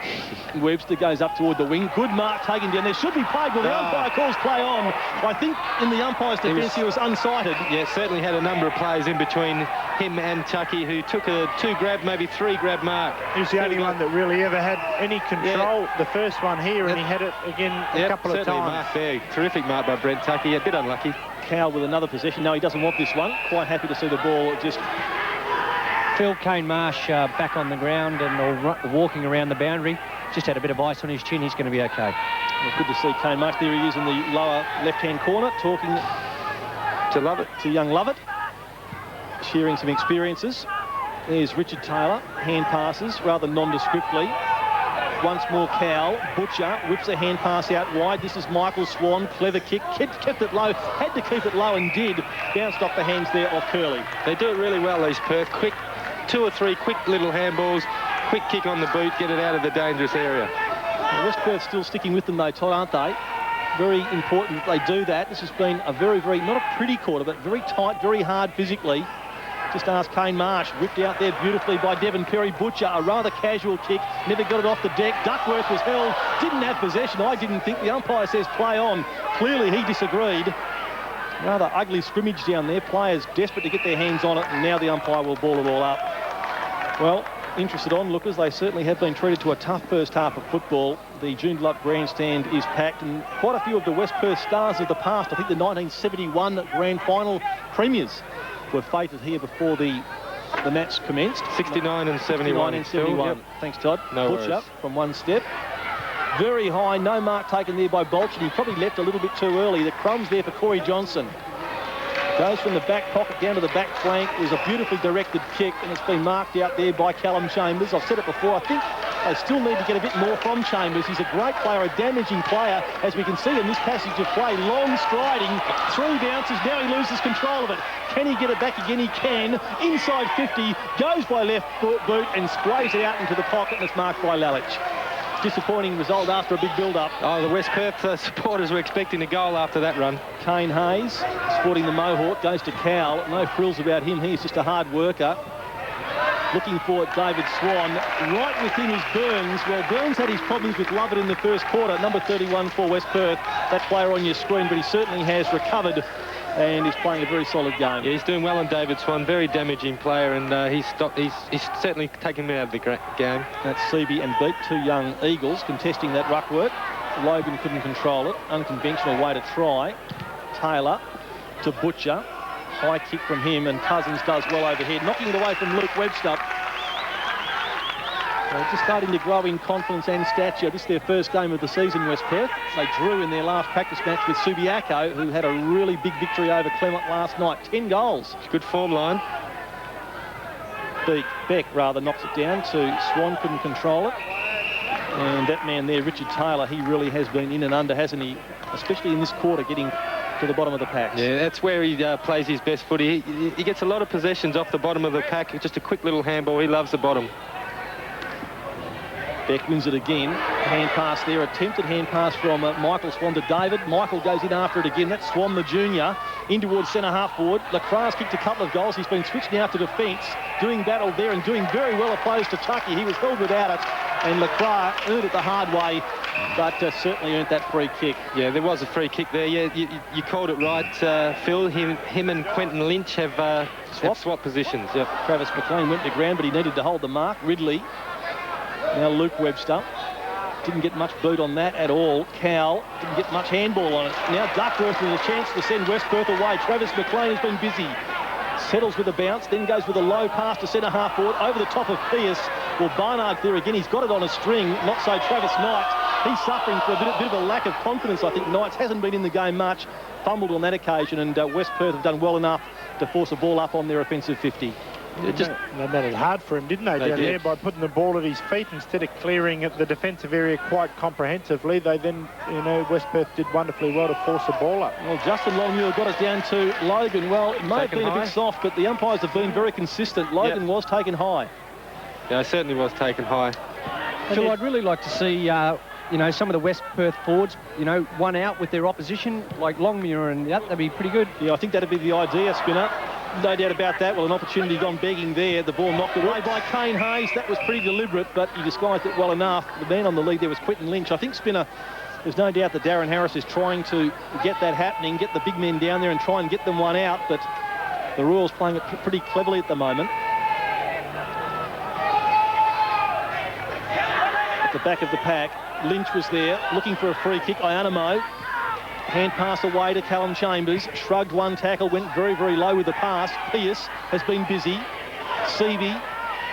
Webster goes up toward the wing. Good mark taken down. There should be play. Well, the umpire calls play on. I think in the umpire's defence he was unsighted. Yeah, certainly had a number of players in between him and Tucky who took a 2-grab, maybe 3-grab mark. He was the only one that really ever had any control. The first one here, and he had it again a couple of times. Mark there. Terrific mark by Brent Tucky. A bit unlucky. Cowell with another possession. No, he doesn't want this one. Quite happy to see the ball just... Phil, Kane Marsh back on the ground and walking around the boundary. Just had a bit of ice on his chin. He's going to be okay. Well, good to see Kane Marsh. There he is in the lower left-hand corner, talking to Lovett, to young Lovett, sharing some experiences. There's Richard Taylor, hand passes rather nondescriptly. Once more Cowell. Butcher whips a hand pass out wide. This is Michael Swan. Clever kick. Kept it low. Had to keep it low and did. Bounced off the hands there of Curley. They do it really well, these Perth. Quick, 2 or 3 quick little handballs. Quick kick on the boot. Get it out of the dangerous area. Well, West Perth still sticking with them though, Todd, aren't they? Very important they do that. This has been a very, very, not a pretty quarter, but very tight, very hard physically. Just ask Kane Marsh, whipped out there beautifully by Devon Perry. Butcher, a rather casual kick, never got it off the deck. Duckworth was held, didn't have possession. I didn't think. The umpire says play on. Clearly he disagreed. Rather ugly scrimmage down there. Players desperate to get their hands on it, and now the umpire will ball it all up. Well, interested onlookers, they certainly have been treated to a tough first half of football. The Joondalup grandstand is packed, and quite a few of the West Perth stars of the past, I think the 1971 grand final premiers, were fated here before the match commenced. 69 and 71. 69 and 71. Yep. Thanks, Todd. No Butcher worries. from one step. Very high, no mark taken there by Bolchin. He probably left a little bit too early. The crumbs there for Corey Johnson. Goes from the back pocket down to the back flank. It was a beautifully directed kick, and it's been marked out there by Callum Chambers. I've said it before, I think they still need to get a bit more from Chambers. He's a great player, a damaging player, as we can see in this passage of play. Long striding, 3 bounces, now he loses control of it. Can he get it back again? He can. Inside 50, goes by left boot and sprays it out into the pocket, and it's marked by Lalich. Disappointing result after a big build-up. Oh, the West Perth supporters were expecting a goal after that run. Kane Hayes, sporting the Mohawk, goes to Cowell. No frills about him. He's just a hard worker. Looking for David Swan. Right with him is Burns. Well, Burns had his problems with Lovett in the first quarter. Number 31 for West Perth. That player on your screen, but he certainly has recovered and is playing a very solid game. Yeah, he's doing well on David Swan. Very damaging player, and he's certainly taken him out of the game. That's Seavey and Beat, 2 young Eagles contesting that ruck work. Logan couldn't control it. Unconventional way to try. Taylor to Butcher. High kick from him, and Cousins does well overhead, knocking it away from Luke Webster. They're just starting to grow in confidence and stature. This is their first game of the season, West Perth. They drew in their last practice match with Subiaco, who had a really big victory over Clement last night. 10 goals. Good form line. Beck rather knocks it down to Swan, couldn't control it. And that man there, Richard Taylor, he really has been in and under, hasn't he? Especially in this quarter, getting to the bottom of the pack. Yeah, that's where he plays his best footy. He gets a lot of possessions off the bottom of the pack. Just a quick little handball. He loves the bottom. Beck wins it again. Hand pass there. Attempted hand pass from Michael Swan to David. Michael goes in after it again. That's Swan, the junior, in towards centre-half forward. Lacroix kicked a couple of goals. He's been switched now to defence, doing battle there and doing very well opposed to Tucky. He was held without it, and Lacroix earned it the hard way, but certainly earned that free kick. Yeah, there was a free kick there. Yeah, you called it right, Phil. Him and Quentin Lynch have swapped positions. Yep. Travis McLean went to ground, but he needed to hold the mark. Ridley. Now Luke Webster. Didn't get much boot on that at all. Cowell didn't get much handball on it. Now Duckworth with a chance to send West Perth away. Travis McLean has been busy. Settles with a bounce, then goes with a low pass to centre-half forward over the top of Pierce. Well, Barnard there again. He's got it on a string. Not so Travis Knight. He's suffering for a bit of a lack of confidence, I think. Knights hasn't been in the game much. Fumbled on that occasion, and West Perth have done well enough to force a ball up on their offensive 50. They made it hard for him, didn't they, down there, by putting the ball at his feet instead of clearing the defensive area quite comprehensively. They then, West Perth did wonderfully well to force the ball up. Well, Justin Longmuir got us down to Logan. Well, it may have been a bit soft, but the umpires have been very consistent. Logan was taken high. Yeah, it certainly was taken high. Phil, I'd really like to see, some of the West Perth forwards, one out with their opposition, like Longmuir, and that'd be pretty good. Yeah, I think that'd be the idea, Spinner. No doubt about that. Well, an opportunity gone begging there. The ball knocked away by Kane Hayes. That was pretty deliberate, but he disguised it well enough. The man on the lead there was Quentin Lynch. I think, Spinner, there's no doubt that Darren Harris is trying to get that happening, get the big men down there and try and get them one out, but the Royals playing it pretty cleverly at the moment. At the back of the pack, Lynch was there, looking for a free kick. Ianamo. Hand pass away to Callum Chambers. Shrugged one tackle, went very, very low with the pass. Pierce has been busy. Seavey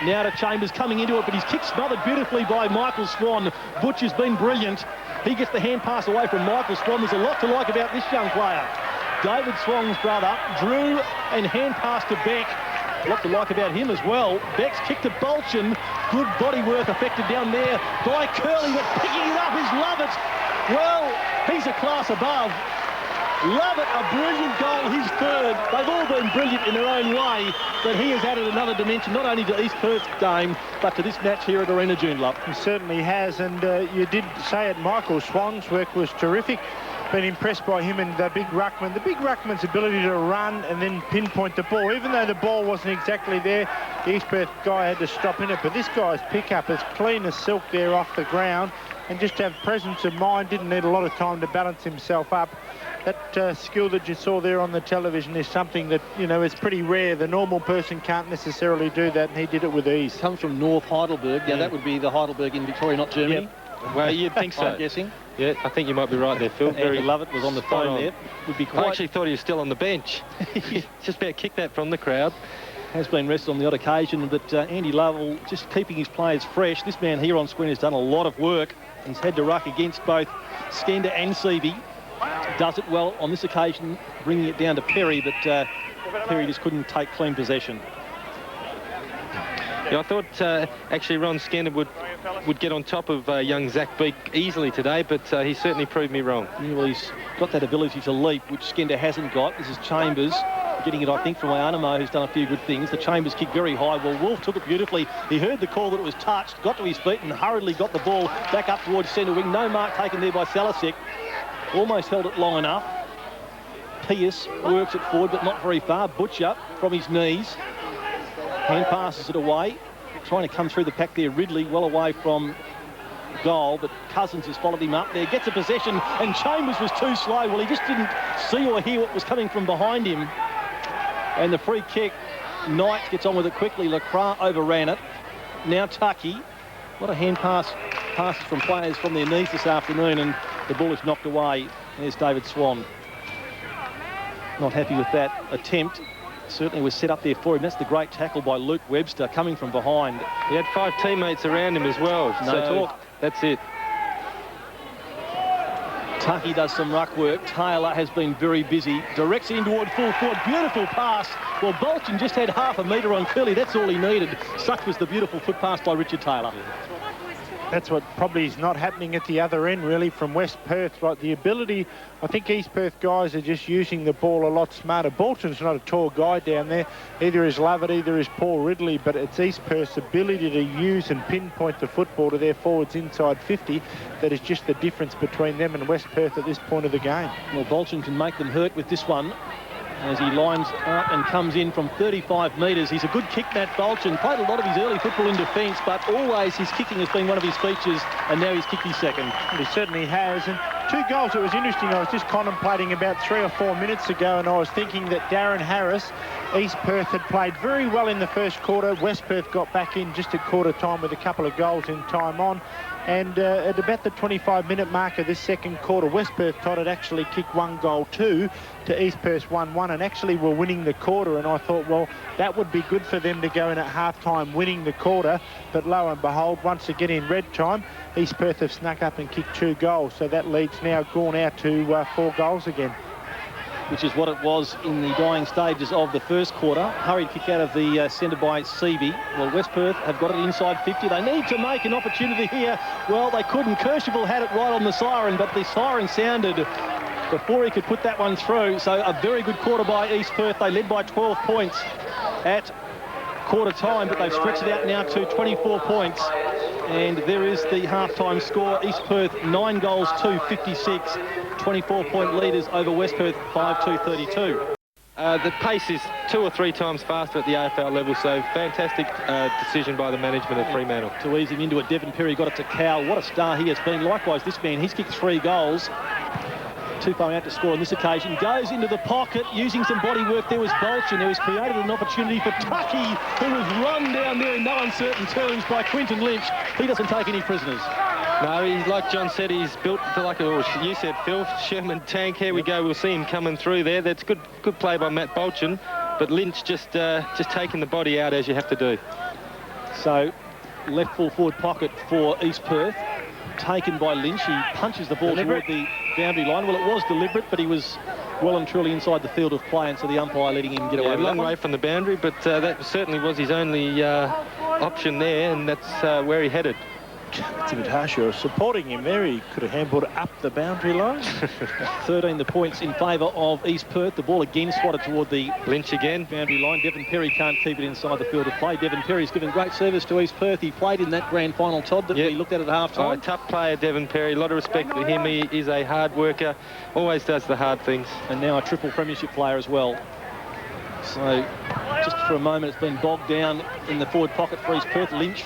now to Chambers coming into it, but his kick smothered beautifully by Michael Swan. Butcher's been brilliant. He gets the hand pass away from Michael Swan. There's a lot to like about this young player. David Swan's brother, Drew, and hand pass to Beck. A lot to like about him as well. Beck's kick to Bolchin. Good body work affected down there by Curley, but picking it up is Lovett. Well, he's a class above. Lovett, a brilliant goal, his third. They've all been brilliant in their own way, but he has added another dimension, not only to East Perth's game, but to this match here at Arena Joondalup. He certainly has, and you did say it, Michael Swan's work was terrific. Been impressed by him and the big ruckman. The big ruckman's ability to run and then pinpoint the ball. Even though the ball wasn't exactly there, the East Perth guy had to stop in it, but this guy's pickup is clean as silk there off the ground, and just to have presence of mind, didn't need a lot of time to balance himself up. That skill that you saw there on the television is something that, is pretty rare. The normal person can't necessarily do that, and he did it with ease. Comes from North Heidelberg. Yeah, that would be the Heidelberg in Victoria, not Germany. Yep. Well, you'd think so. I'm guessing. Yeah, I think you might be right there, Phil. Very Lovett was on the phone there. Would be quite... I actually thought he was still on the bench. Just about kicked that from the crowd. Has been rested on the odd occasion, but Andy Lovell just keeping his players fresh. This man here on screen has done a lot of work. He's had to ruck against both Skender and Seavey. Does it well on this occasion, bringing it down to Perry, but Perry just couldn't take clean possession. Yeah, I thought actually Ron Skender would get on top of young Zach Beak easily today, but he certainly proved me wrong. Yeah, well, he's got that ability to leap, which Skender hasn't got. This is Chambers getting it, I think, from Ianamo, who's done a few good things. The Chambers kick very high. Well, Wolf took it beautifully. He heard the call that it was touched, got to his feet and hurriedly got the ball back up towards centre wing. No mark taken there by Salasek. Almost held it long enough. Pierce works it forward, but not very far. Butcher from his knees. Hand passes it away. Trying to come through the pack there. Ridley well away from goal, but Cousins has followed him up there. Gets a possession, and Chambers was too slow. Well, he just didn't see or hear what was coming from behind him. And the free kick, Knight gets on with it quickly. Lacroix overran it. Now Tucky. A lot of hand passes from players from their knees this afternoon, and the ball is knocked away. There's David Swan. Not happy with that attempt. Certainly was set up there for him. That's the great tackle by Luke Webster coming from behind. He had 5 teammates around him as well. No talk. That's it. Tucky does some ruck work. Taylor has been very busy. Directs it in toward full forward. Beautiful pass. Well, Bolchin just had half a metre on Curley. That's all he needed. Such was the beautiful foot pass by Richard Taylor. That's what probably is not happening at the other end, really, from West Perth. Like the ability, I think East Perth guys are just using the ball a lot smarter. Bolton's not a tall guy down there. Either is Lovett, either is Paul Ridley, but it's East Perth's ability to use and pinpoint the football to their forwards inside 50 that is just the difference between them and West Perth at this point of the game. Well, Bolton can make them hurt with this one, as he lines up and comes in from 35 metres. He's a good kick, Matt Bolton. Played a lot of his early football in defence, but always his kicking has been one of his features, and now he's kicked his second. He certainly has. And 2 goals, it was interesting. I was just contemplating about 3 or 4 minutes ago, and I was thinking that Darren Harris, East Perth, had played very well in the first quarter. West Perth got back in just at quarter time with a couple of goals in time on. And at about the 25-minute mark of this second quarter, West Perth had actually kicked 1 goal 2 to East Perth's 1-1, and actually were winning the quarter. And I thought, well, that would be good for them to go in at half-time winning the quarter. But lo and behold, once again in red time, East Perth have snuck up and kicked 2 goals. So that lead's now gone out to 4 goals again. Which is what it was in the dying stages of the first quarter. Hurried kick out of the centre by Seavey. Well, West Perth have got it inside 50. They need to make an opportunity here. Well, they couldn't. Kercheval had it right on the siren, but the siren sounded before he could put that one through. So a very good quarter by East Perth. They led by 12 points at quarter time, but they've stretched it out now to 24 points. And there is the half-time score. East Perth 9 goals to 56. 24-point leaders over West Perth 5-2-32. The pace is 2 or 3 times faster at the AFL level, so fantastic decision by the management of Fremantle. To ease him into it, Devon Perry got it to Cowell. What a star he has been. Likewise, this man, he's kicked 3 goals. Too far out to score on this occasion. Goes into the pocket, using some body work. There was Bolton, who has created an opportunity for Tucky, who was run down there in no uncertain terms by Quinton Lynch. He doesn't take any prisoners. No, he's like John said, he's built to like you said, Phil, Sherman tank. Here we go. We'll see him coming through there. That's good play by Matt Bolton, but Lynch just taking the body out as you have to do. So left full forward pocket for East Perth, taken by Lynch. He punches the ball toward the boundary line. Well, it was deliberate, but he was well and truly inside the field of play, and so the umpire letting him get away with a long way from the boundary, but that certainly was his only option there, and that's where he headed. It's a bit harsh. You're supporting him there. He could have handballed it up the boundary line. 13 the points in favour of East Perth. The ball again swatted toward the Lynch again boundary line. Devon Perry can't keep it inside the field of play. Devon Perry's given great service to East Perth. He played in that grand final, Todd, that we looked at half-time. Oh, tough player, Devon Perry. A lot of respect for him. He is a hard worker. Always does the hard things. And now a triple premiership player as well. So just for a moment, it's been bogged down in the forward pocket for East Perth. Lynch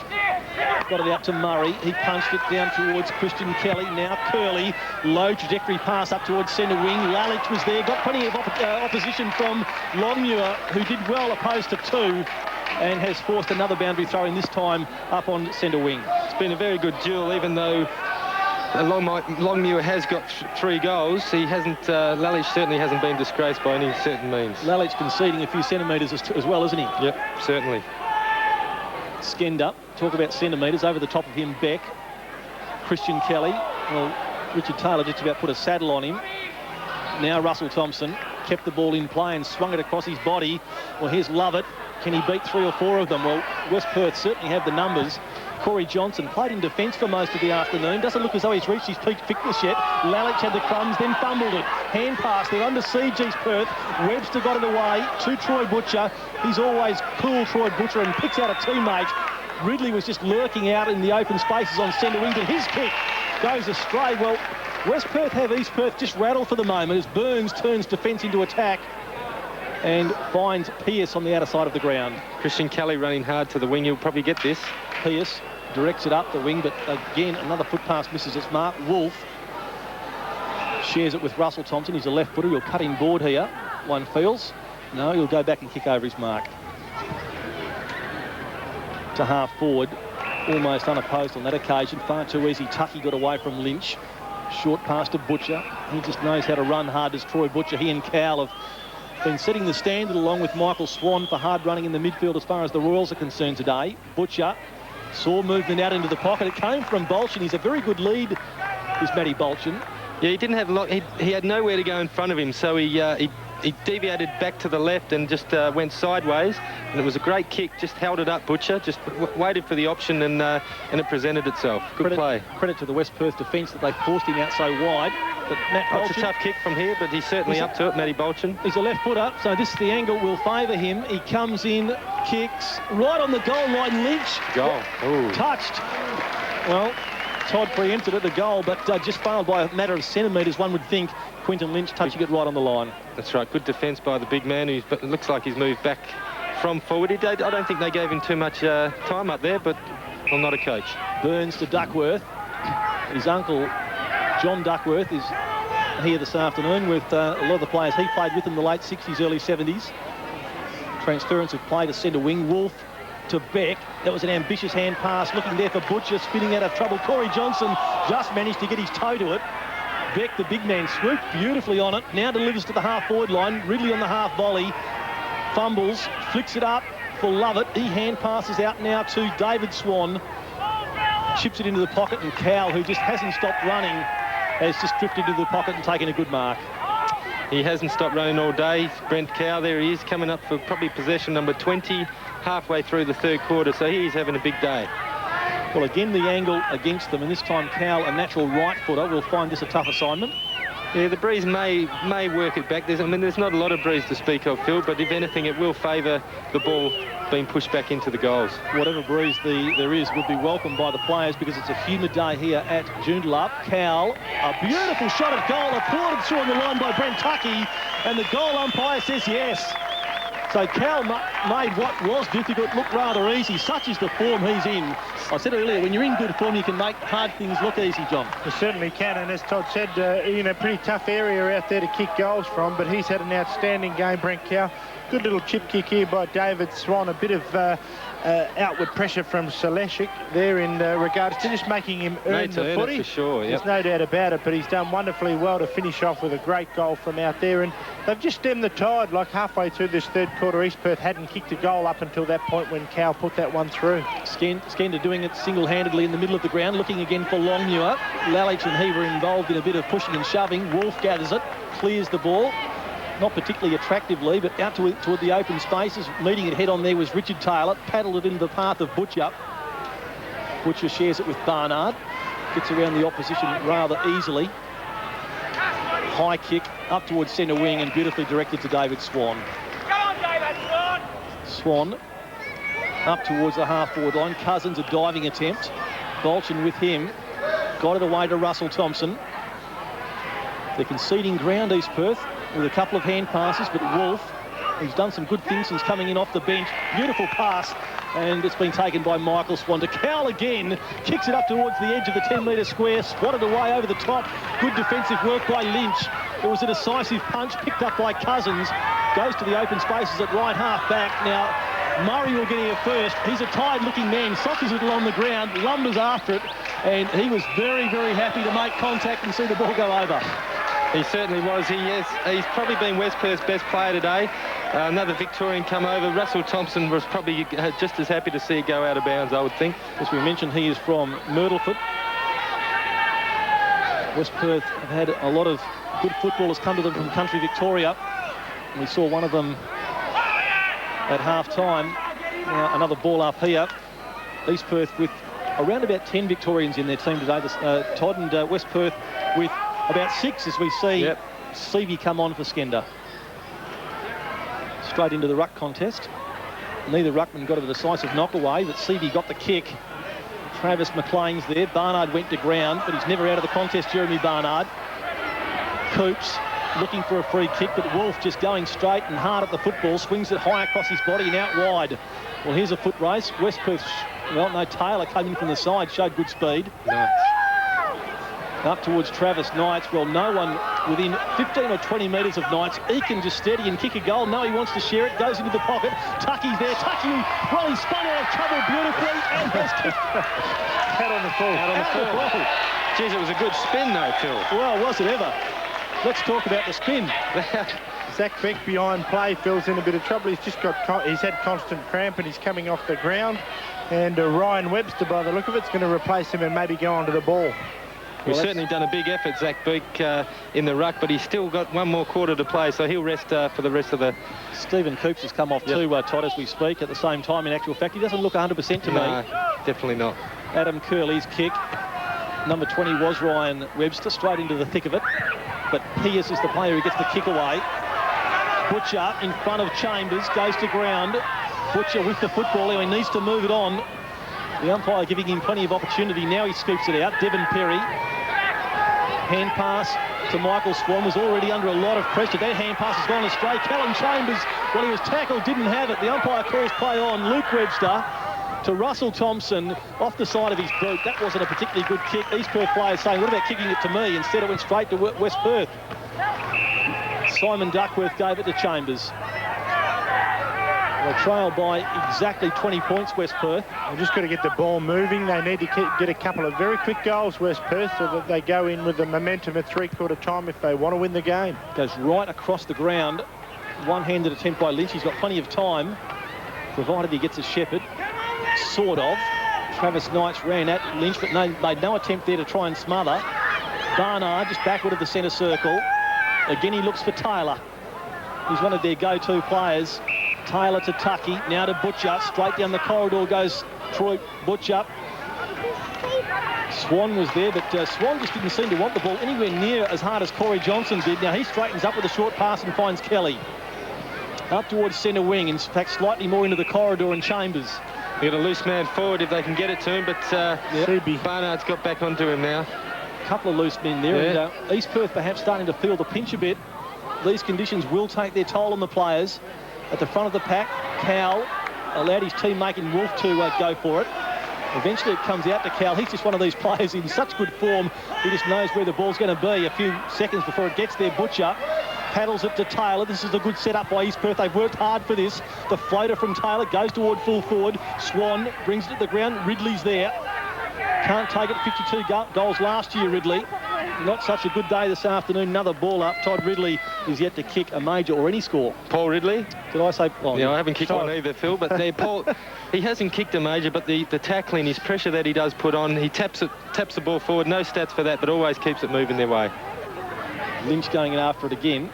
got it out to Murray. He punched it down towards Christian Kelly. Now Curley. Low trajectory pass up towards centre wing. Lalich was there. Got plenty of opposition from Longmuir, who did well opposed to 2, and has forced another boundary throw in, this time up on centre wing. It's been a very good duel, even though Longmuir has got 3 goals. He hasn't. Lalich certainly hasn't been disgraced by any certain means. Lalich conceding a few centimetres as well, isn't he? Yep, certainly. Skinned up. Talk about centimetres. Over the top of him, Beck. Christian Kelly. Well, Richard Taylor just about put a saddle on him. Now Russell Thompson kept the ball in play and swung it across his body. Well, here's Lovett. Can he beat 3 or 4 of them? Well, West Perth certainly have the numbers. Corey Johnson played in defence for most of the afternoon. Doesn't look as though he's reached his peak fitness yet. Lalich had the crumbs, then fumbled it. Hand pass. They're under siege, East Perth. Webster got it away to Troy Butcher. He's always cool, Troy Butcher, and picks out a teammate. Ridley was just lurking out in the open spaces on centre wing, but his kick goes astray. Well, West Perth have East Perth just rattled for the moment as Burns turns defence into attack and finds Pearce on the outer side of the ground. Christian Kelly running hard to the wing. He'll probably get this. Pearce directs it up the wing, but again, another foot pass misses its mark. Wolf shares it with Russell Thompson. He's a left footer. He'll cut in board here. One feels. No, he'll go back and kick over his mark. To half forward, almost unopposed on that occasion. Far too easy. Tucky got away from Lynch. Short pass to Butcher. He just knows how to run hard as Troy Butcher. He and Cowell have been setting the standard along with Michael Swan for hard running in the midfield as far as the Royals are concerned today. Butcher saw movement out into the pocket. It came from Bolton. He's a very good lead, is Matty Bolton. Yeah, he didn't have a lot. He had nowhere to go in front of him, so he he deviated back to the left and just went sideways, and it was a great kick. Just held it up, Butcher. Just waited for the option, and it presented itself. Good play. Credit to the West Perth defence that they forced him out so wide. But Matt Bolchin, it's a tough kick from here, but he's certainly up to it, Matty Bolchin. He's a left foot up, so this the angle will favour him. He comes in, kicks right on the goal line. Lynch. Goal. Ooh. Touched. Well, Todd preempted it, the goal, but just failed by a matter of centimetres, one would think. Quinton Lynch touching it right on the line. That's right. Good defence by the big man. But it looks like he's moved back from forward. I don't think they gave him too much time up there, but I'm not a coach. Burns to Duckworth. His uncle, John Duckworth, is here this afternoon with a lot of the players he played with in the late 60s, early 70s. Transference of play to centre wing. Wolf to Beck. That was an ambitious hand pass, looking there for Butcher, spinning out of trouble. Corey Johnson just managed to get his toe to it. Beck, the big man, swooped beautifully on it. Now delivers to the half-forward line. Ridley on the half volley. Fumbles, flicks it up for Lovett. He hand passes out now to David Swan. Chips it into the pocket, and Cowell, who just hasn't stopped running, has just drifted into the pocket and taken a good mark. He hasn't stopped running all day. Brent Cowell, there he is, coming up for probably possession number 20, halfway through the third quarter, so he's having a big day. Well, again, the angle against them, and this time Cowell, a natural right footer, will find this a tough assignment. Yeah, the breeze may work it back. There's not a lot of breeze to speak of, Phil, but if anything, it will favour the ball being pushed back into the goals. Whatever breeze there is would be welcomed by the players, because it's a humid day here at Joondalup. Cowell, a beautiful shot at goal, applauded through on the line by Brent Tuckey, and the goal umpire says yes. So Cowell made what was difficult look rather easy. Such is the form he's in. I said earlier, when you're in good form, you can make hard things look easy, John. You certainly can, and as Todd said, in a pretty tough area out there to kick goals from, but he's had an outstanding game, Brent Cowell. Good little chip kick here by David Swan. A bit of outward pressure from Seleshik there in regards to just making him earn the footy. For sure, There's no doubt about it, but he's done wonderfully well to finish off with a great goal from out there, and they've just stemmed the tide. Like halfway through this third quarter, East Perth hadn't kicked a goal up until that point when Cowell put that one through. Skender doing it single-handedly in the middle of the ground, looking again for Longmuir. Lalich and he were involved in a bit of pushing and shoving. Wolf gathers it, clears the ball. Not particularly attractively, but out toward the open spaces. Meeting it head on there was Richard Taylor. Paddled it into the path of Butcher. Butcher shares it with Barnard. Gets around the opposition rather easily. High kick up towards centre wing and beautifully directed to David Swan. Come on, David Swan! Swan up towards the half-forward line. Cousins, a diving attempt. Bolchin with him. Got it away to Russell Thompson. They're conceding ground, East Perth, with a couple of hand passes, but Wolf, who's done some good things since coming in off the bench, beautiful pass, and it's been taken by Michael Swan. To Cowell again, kicks it up towards the edge of the 10-metre square, swatted away over the top. Good defensive work by Lynch. It was a decisive punch picked up by Cousins. Goes to the open spaces at right half back. Now, Murray will get here first. He's a tired-looking man, sockers it along the ground, lumbers after it, and he was very, very happy to make contact and see the ball go over. He certainly was. He's probably been West Perth's best player today. Another Victorian come over. Russell Thompson was probably just as happy to see it go out of bounds, I would think. As we mentioned, he is from Myrtleford. West Perth have had a lot of good footballers come to them from country Victoria. We saw one of them at half-time. Now another ball up here. East Perth with around about 10 Victorians in their team today. Todd, and West Perth with about 6 as we see Seavey come on for Skender. Straight into the ruck contest. Neither ruckman got a decisive knock away, but Seavey got the kick. Travis McLean's there. Barnard went to ground, but he's never out of the contest, Jeremy Barnard. Coops looking for a free kick, but Wolf just going straight and hard at the football, swings it high across his body and out wide. Well, here's a foot race. West Perth, well, no, Taylor came in from the side, showed good speed. Nice. Up towards Travis Knights. Well, no one within 15 or 20 metres of Knights. He can just steady and kick a goal. No, he wants to share it. Goes into the pocket. Tuckey's there. Tuckey, well, he spun out of trouble beautifully and has kicked. Out on the full. Out on the full. Jeez, it was a good spin, though, Phil. Well, was it ever? Let's talk about the spin. Zach Beck behind play, Phil's in a bit of trouble. He's had constant cramp and he's coming off the ground. And Ryan Webster, by the look of it, is going to replace him and maybe go onto the ball. We've certainly done a big effort, Zach Beek, in the ruck, but he's still got one more quarter to play, so he'll rest for the rest of the... Stephen Coops has come off too, Todd, as we speak. At the same time, in actual fact, he doesn't look 100% to me. Definitely not. Adam Curley's kick. Number 20 was Ryan Webster, straight into the thick of it. But Pierce is the player who gets the kick away. Butcher in front of Chambers, goes to ground. Butcher with the football, he needs to move it on. The umpire giving him plenty of opportunity. Now he scoops it out. Devon Perry. Hand pass to Michael Swan, was already under a lot of pressure. That hand pass has gone astray. Callum Chambers, when he was tackled, didn't have it. The umpire calls play on. Luke Webster to Russell Thompson off the side of his boot. That wasn't a particularly good kick. East Perth players saying, what about kicking it to me? Instead it went straight to West Perth. Simon Duckworth gave it to Chambers. They trail by exactly 20 points, West Perth. They've just got to get the ball moving. They need to get a couple of very quick goals, West Perth, so that they go in with the momentum at three-quarter time if they want to win the game. Goes right across the ground. One-handed attempt by Lynch. He's got plenty of time, provided he gets a shepherd. Sort of. Travis Knights ran at Lynch, but made no attempt there to try and smother. Barnard just backward of the centre circle. Again, he looks for Taylor. He's one of their go-to players. Taylor to Tucky, now to Butcher. Straight down the corridor goes Troy Butcher. Swan was there, but Swan just didn't seem to want the ball anywhere near as hard as Corey Johnson did. Now he straightens up with a short pass and finds Kelly. Up towards centre wing, in fact slightly more into the corridor and Chambers. They got a loose man forward if they can get it to him, but Barnard's got back onto him now. A couple of loose men there, and East Perth perhaps starting to feel the pinch a bit. These conditions will take their toll on the players. At the front of the pack, Cowell allowed his teammate in Wolf to go for it. Eventually it comes out to Cowell. He's just one of these players in such good form. He just knows where the ball's going to be a few seconds before it gets there. Butcher paddles it to Taylor. This is a good setup by East Perth. They've worked hard for this. The floater from Taylor goes toward full forward. Swan brings it to the ground. Ridley's there. Can't take it. 52 goals last year, Ridley. Not such a good day this afternoon. Another ball up. Todd Ridley is yet to kick a major or any score. Paul Ridley? Did I say? Oh, yeah, I haven't kicked one either, Phil. But Paul, he hasn't kicked a major, but the tackling, his pressure that he does put on, he taps the ball forward. No stats for that, but always keeps it moving their way. Lynch going in after it again.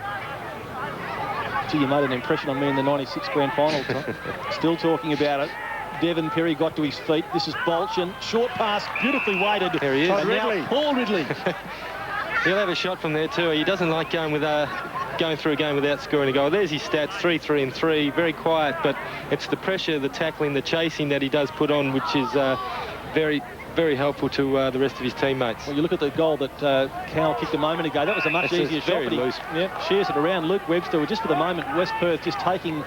Gee, you made an impression on me in the 96 grand final, Tom. Still talking about it. Devon Perry got to his feet. This is Bolchin. Short pass, beautifully weighted. There he is. And now Paul Ridley. He'll have a shot from there too. He doesn't like going through a game without scoring a goal. There's his stats, 3, 3 and 3. Very quiet, but it's the pressure, the tackling, the chasing that he does put on, which is very, very helpful to the rest of his teammates. Well, you look at the goal that Cowell kicked a moment ago. That was a much easier shot. Very loose. Yep, shares it around. Luke Webster, just for the moment, West Perth just taking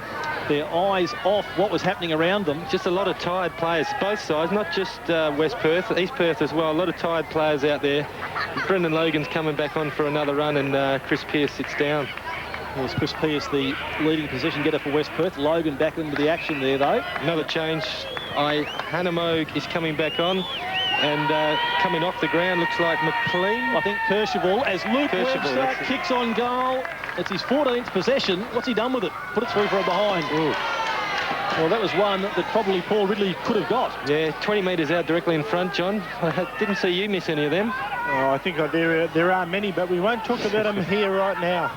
their eyes off what was happening around them. Just a lot of tired players, both sides, not just West Perth, East Perth as well. A lot of tired players out there. Brendan Logan's coming back on for another run, and Chris Pearce sits down. Well, it's Chris Pearce, the leading possession getter for West Perth. Logan back into the action there, though. Another change. Hannemoge is coming back on. And coming off the ground looks like McLean. I think Percival, as Luke Webster kicks on goal. It's his 14th possession. What's he done with it? Put it through for a behind. Ooh. Well, that was one that probably Paul Ridley could have got. Yeah, 20 metres out directly in front, John. I didn't see you miss any of them. Oh, I think there are many, but we won't talk about them here right now.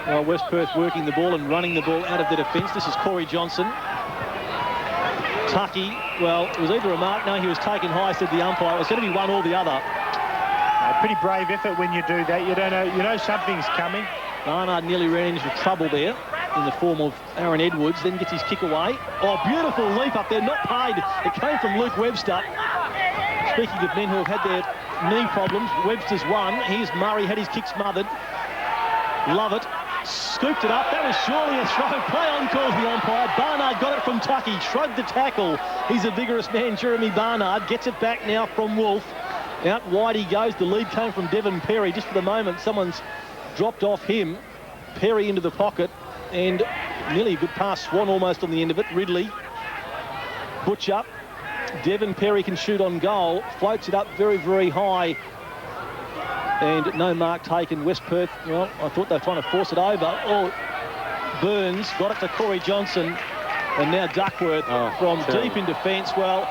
Well, West Perth working the ball and running the ball out of the defence. This is Corey Johnson. Tucky, well, it was either a mark. No, he was taken high, said the umpire. It was going to be one or the other. A pretty brave effort when you do that. You don't know, you know something's coming. Barnard nearly ran into trouble there in the form of Aaron Edwards, then gets his kick away. Oh, beautiful leap up there, not paid. It came from Luke Webster. Speaking of men who have had their knee problems, Webster's one. Here's Murray, had his kick smothered. Love it. Scooped it up. That was surely a throw. Play on, calls the umpire. Barnard got it from Tucky. Shrugged the tackle. He's a vigorous man, Jeremy Barnard. Gets it back now from Wolf. Out wide he goes. The lead came from Devon Perry. Just for the moment, someone's dropped off him. Perry into the pocket. And nearly a good pass. Swan almost on the end of it. Ridley. Butcher. Devon Perry can shoot on goal. Floats it up very, very high. And no mark taken. West Perth, well, I thought they were trying to force it over. Oh, Burns got it to Corey Johnson. And now Duckworth from deep in defence. Well,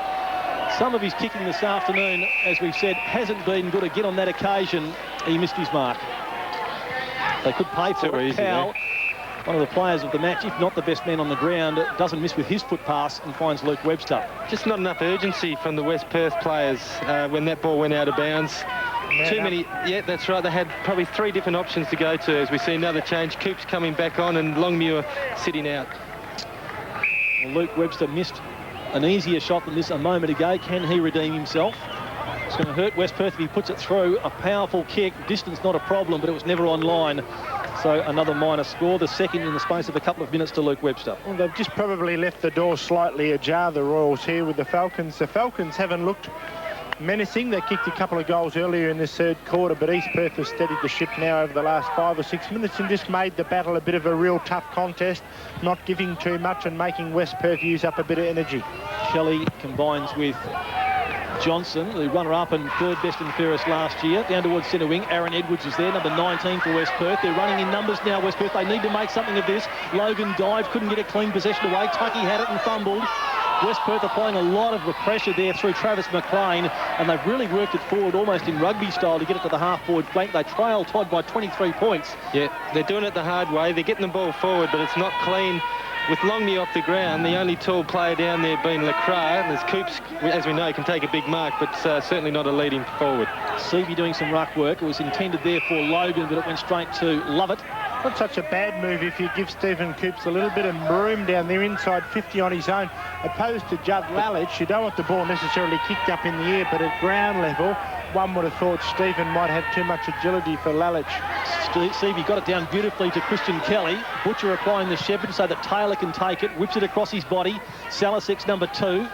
Some of his kicking this afternoon, as we've said, hasn't been good. Again, on that occasion, he missed his mark. They could pay for it. Cowell, one of the players of the match, if not the best man on the ground, doesn't miss with his foot pass and finds Luke Webster. Just not enough urgency from the West Perth players when that ball went out of bounds. Too many, yeah, that's right. They had probably 3 different options to go to as we see another change. Coops coming back on and Longmuir sitting out. Well, Luke Webster missed an easier shot than this a moment ago. Can he redeem himself? It's going to hurt West Perth if he puts it through. A powerful kick. Distance not a problem, but it was never on line. So another minor score, the second in the space of a couple of minutes to Luke Webster. Well, they've just probably left the door slightly ajar, the Royals, here with the Falcons. The Falcons haven't looked menacing. They kicked a couple of goals earlier in this third quarter, but East Perth has steadied the ship now over the last 5 or 6 minutes and just made the battle a bit of a real tough contest, not giving too much and making West Perth use up a bit of energy. Kelly combines with Johnson, the runner-up and third best and fairest last year. Down towards centre wing, Aaron Edwards is there, number 19 for West Perth. They're running in numbers now, West Perth. They need to make something of this. Logan dived, couldn't get a clean possession away. Tucky had it and fumbled. West Perth applying a lot of pressure there through Travis McLean, and they've really worked it forward almost in rugby style to get it to the half-forward flank. They trail Todd by 23 points. Yeah, they're doing it the hard way. They're getting the ball forward, but it's not clean. With Longmuir off the ground, the only tall player down there being Lacroix. There's Coops, as we know, can take a big mark, but certainly not a leading forward. Seavey doing some ruck work. It was intended there for Logan, but it went straight to Lovett. Not such a bad move if you give Stephen Coops a little bit of room down there inside 50 on his own, opposed to Judd Lalich. You don't want the ball necessarily kicked up in the air, but at ground level, one would have thought Stephen might have too much agility for Lalich. Seavey got it down beautifully to Christian Kelly. Butcher applying the shepherd so that Taylor can take it. Whips it across his body. Salisek's number 2.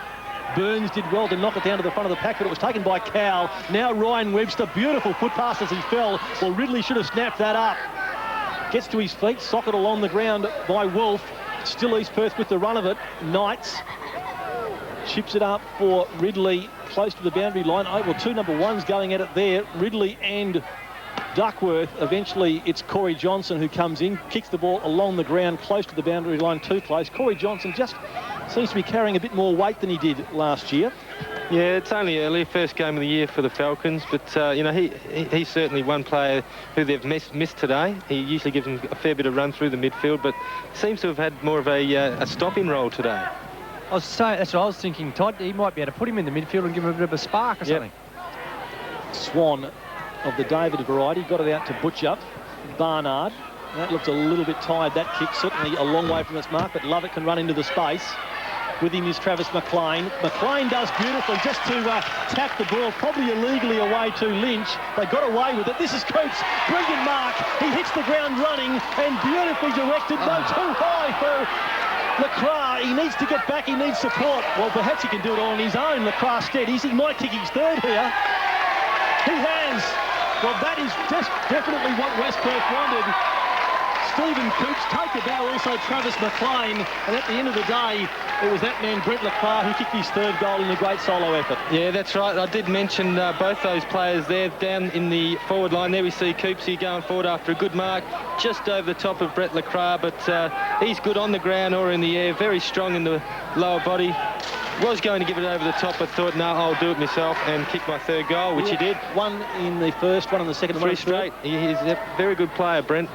Burns did well to knock it down to the front of the pack, but it was taken by Cowell. Now Ryan Webster, beautiful foot pass as he fell. Well, Ridley should have snapped that up. Gets to his feet, socket along the ground by Wolf. Still East Perth with the run of it. Knights chips it up for Ridley close to the boundary line. Oh, well, 2 number 1s going at it there. Ridley and Duckworth. Eventually it's Corey Johnson who comes in, kicks the ball along the ground close to the boundary line, too close. Corey Johnson just seems to be carrying a bit more weight than he did last year. Yeah, it's only early, first game of the year for the Falcons, but you know, he's certainly one player who they've missed today. He usually gives them a fair bit of run through the midfield, but seems to have had more of a stopping role today. I was saying, that's what I was thinking, Todd. He might be able to put him in the midfield and give him a bit of a spark or something. Swan of the David variety got it out to Butcher. Barnard. That looked a little bit tired, that kick, certainly a long way from its mark, but Lovett can run into the space. With him is Travis McLean. McLean does beautifully just to tap the ball, probably illegally away to Lynch. They got away with it. This is Coops. Brilliant mark. He hits the ground running and beautifully directed. No, too high for Lacroix. He needs to get back. He needs support. Well, perhaps he can do it all on his own. Lacroix steadies. He might kick his third here. He has. Well, that is just definitely what West Perth wanted. Stephen Coops, take the bow, also Travis McLean, and at the end of the day, it was that man, Brent Lacroix, who kicked his third goal in a great solo effort. Yeah, that's right. I did mention both those players there down in the forward line. There we see Coopsy going forward after a good mark, just over the top of Brett Lacroix, but he's good on the ground or in the air, very strong in the lower body. Was going to give it over the top, but thought, no, I'll do it myself and kick my third goal, which he did. One in the first, one in the second. 3 straight. He's a very good player, Brent.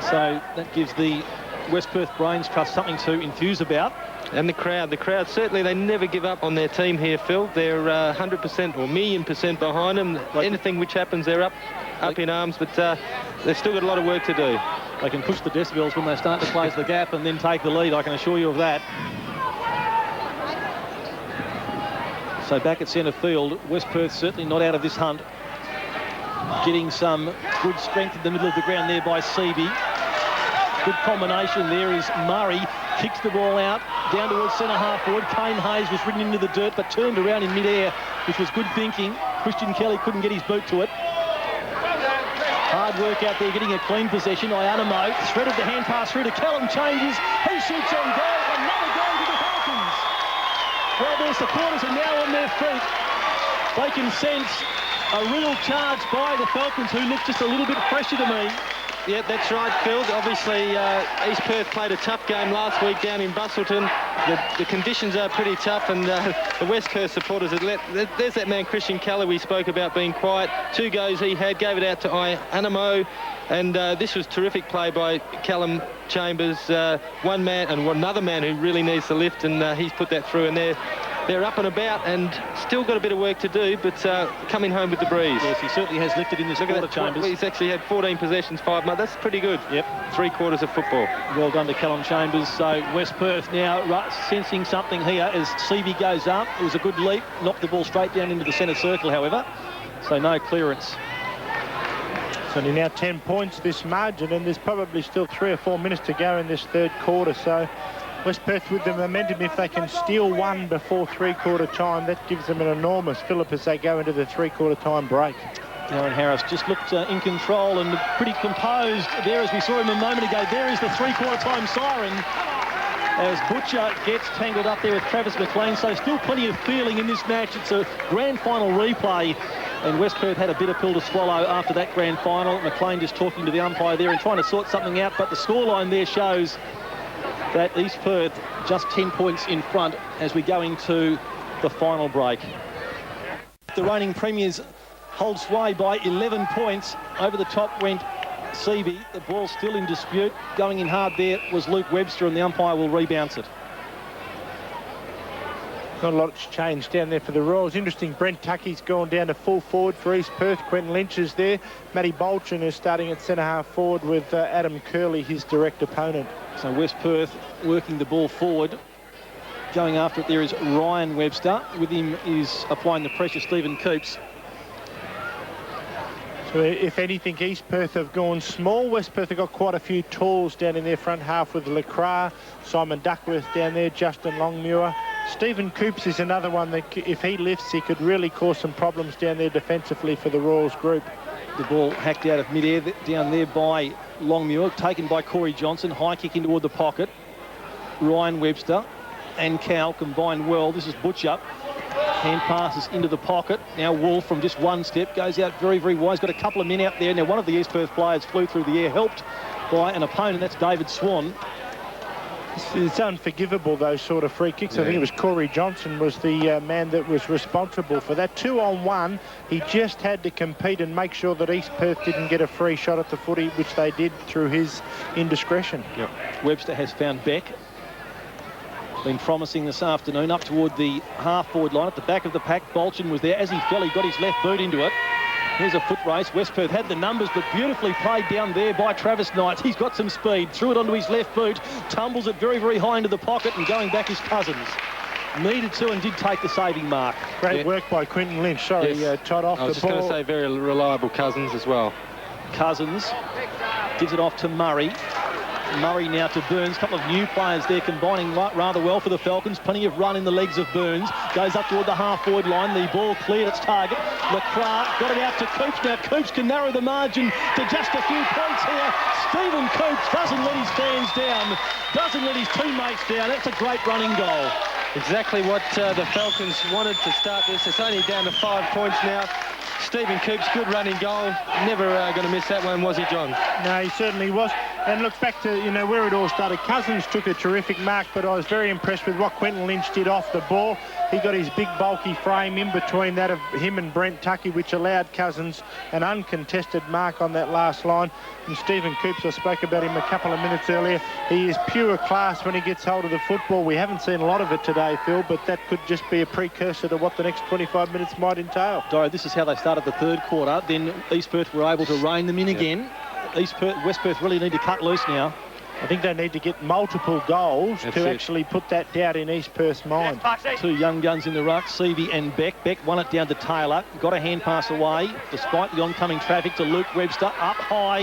So that gives the West Perth Brains Trust something to enthuse about. And the crowd certainly, they never give up on their team here, Phil. They're 100% or million% behind them. Anything which happens, they're up in arms, but they've still got a lot of work to do. They can push the decibels when they start to close the gap and then take the lead, I can assure you of that. So back at centre field, West Perth certainly not out of this hunt. Getting some good strength in the middle of the ground there by Seavey. Good combination there is Murray. Kicks the ball out, down towards centre half forward. Kane Hayes was ridden into the dirt, but turned around in mid-air, which was good thinking. Christian Kelly couldn't get his boot to it. Hard work out there, getting a clean possession. Ianamo threaded the hand pass through to Callum, changes. He shoots on goal. Another goal to the Falcons. Well, their supporters are now on their feet. They can sense a real charge by the Falcons, who look just a little bit fresher to me. Yeah, that's right, Phil. Obviously, East Perth played a tough game last week down in Bustleton. The conditions are pretty tough, and the West Perth supporters had there's that man, Christian Keller, we spoke about being quiet. 2 goes he had, gave it out to Animo, and this was terrific play by Callum Chambers. One man and another man who really needs the lift, and he's put that through, and they're up and about and still got a bit of work to do, but coming home with the breeze. Yes, he certainly has lifted in this quarter, Chambers. He's actually had 14 possessions, 5 marks. That's pretty good. Yep. 3/4 of football. Well done to Callum Chambers. So West Perth now sensing something here as Seavey goes up. It was a good leap, knocked the ball straight down into the centre circle, however. So no clearance. So now 10 points this margin, and there's probably still 3 or 4 minutes to go in this third quarter. So West Perth with the momentum, if they can steal one before 3/4 time, that gives them an enormous fillip as they go into the 3/4 time break. Darren Harris just looked in control and pretty composed there as we saw him a moment ago. There is the 3/4 time siren as Butcher gets tangled up there with Travis McLean. So still plenty of feeling in this match. It's a grand final replay, and West Perth had a bitter pill to swallow after that grand final. McLean just talking to the umpire there and trying to sort something out, but the scoreline there shows that East Perth just 10 points in front as we go into the final break. The reigning premiers hold sway by 11 points. Over the top went Seavey. The ball still in dispute. Going in hard there was Luke Webster, and the umpire will rebounce it. Not a lot's changed down there for the Royals. Interesting, Brent Tuckey's gone down to full forward for East Perth. Quentin Lynch is there. Matty Bolchin is starting at centre-half forward with Adam Curley, his direct opponent. So West Perth working the ball forward. Going after it there is Ryan Webster. With him is applying the pressure Stephen Coops. So if anything, East Perth have gone small. West Perth have got quite a few talls down in their front half with Lacroix, Simon Duckworth down there, Justin Longmuir. Stephen Coops is another one that if he lifts, he could really cause some problems down there defensively for the Royals group. The ball hacked out of mid-air down there by Longmuir, taken by Corey Johnson. High kick in toward the pocket. Ryan Webster and Cow combine well. This is Butcher. Hand passes into the pocket. Now Wolf from just one step goes out very, very wide. He's got a couple of men out there. Now one of the East Perth players flew through the air, helped by an opponent. That's David Swan. It's unforgivable, those sort of free kicks. Yeah. I think it was Corey Johnson was the man that was responsible for that. 2-on-1, he just had to compete and make sure that East Perth didn't get a free shot at the footy, which they did through his indiscretion. Yep. Webster has found Beck. Been promising this afternoon up toward the half-forward line at the back of the pack. Bolchin was there. As he fell, he got his left boot into it. Here's a foot race. West Perth had the numbers, but beautifully played down there by Travis Knight. He's got some speed. Threw it onto his left boot. Tumbles it very, very high into the pocket, and going back is Cousins. Needed to and did take the saving mark. Great work by Quentin Lynch. Sorry, yes. Tied off the ball. I was just going to say very reliable Cousins as well. Cousins gives it off to Murray. Murray now to Burns. A couple of new players there combining rather well for the Falcons. Plenty of run in the legs of Burns. Goes up toward the half-forward line. The ball cleared its target. Lacroix got it out to Coops. Now Coops can narrow the margin to just a few points here. Stephen Coops doesn't let his fans down. Doesn't let his teammates down. That's a great running goal. Exactly what the Falcons wanted to start this. It's only down to 5 points now. Stephen Coops, good running goal. Never going to miss that one, was he, John? No, he certainly was. And look back to, where it all started. Cousins took a terrific mark, but I was very impressed with what Quentin Lynch did off the ball. He got his big, bulky frame in between that of him and Brent Tuckey, which allowed Cousins an uncontested mark on that last line. And Stephen Coops, I spoke about him a couple of minutes earlier. He is pure class when he gets hold of the football. We haven't seen a lot of it today, Phil, but that could just be a precursor to what the next 25 minutes might entail. Doro, this is how they started the third quarter. Then East Perth were able to rein them in again. West Perth really need to cut loose now. I think they need to get multiple goals to actually put that doubt in East Perth's mind. Two young guns in the ruck, Seavey and Beck. Beck won it down to Taylor. Got a hand pass away, despite the oncoming traffic to Luke Webster. Up high.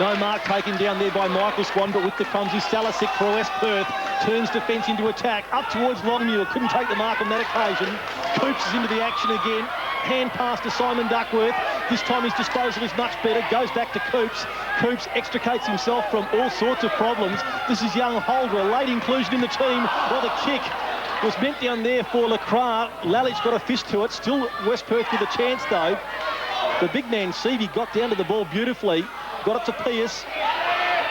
No mark taken down there by Michael Swan, but with the clumsy Salasic for West Perth. Turns defence into attack. Up towards Longmuir. Couldn't take the mark on that occasion. Coops is into the action again. Hand pass to Simon Duckworth. This time his disposal is much better. Goes back to Coops. Coops extricates himself from all sorts of problems. This is young Holder, a late inclusion in the team. Well, the kick was meant down there for Lacroix. Lalich got a fist to it. Still West Perth with a chance, though. The big man, Seavey, got down to the ball beautifully. got it to Pierce.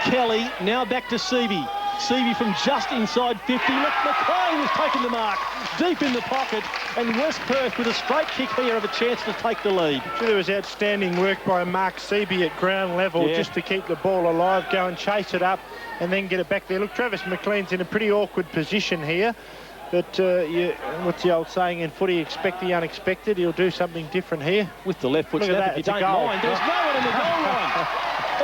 Kelly, now back to Seavey. Seavey from just inside 50. McLean has taken the mark, deep in the pocket, and West Perth with a straight kick here have a chance to take the lead. There was outstanding work by Mark Seavey at ground level just to keep the ball alive, go and chase it up and then get it back there. Look, Travis McLean's in a pretty awkward position here. But what's the old saying in footy, expect the unexpected. He'll do something different here. With the left foot snap, if you don't mind. There's no one in the goal line.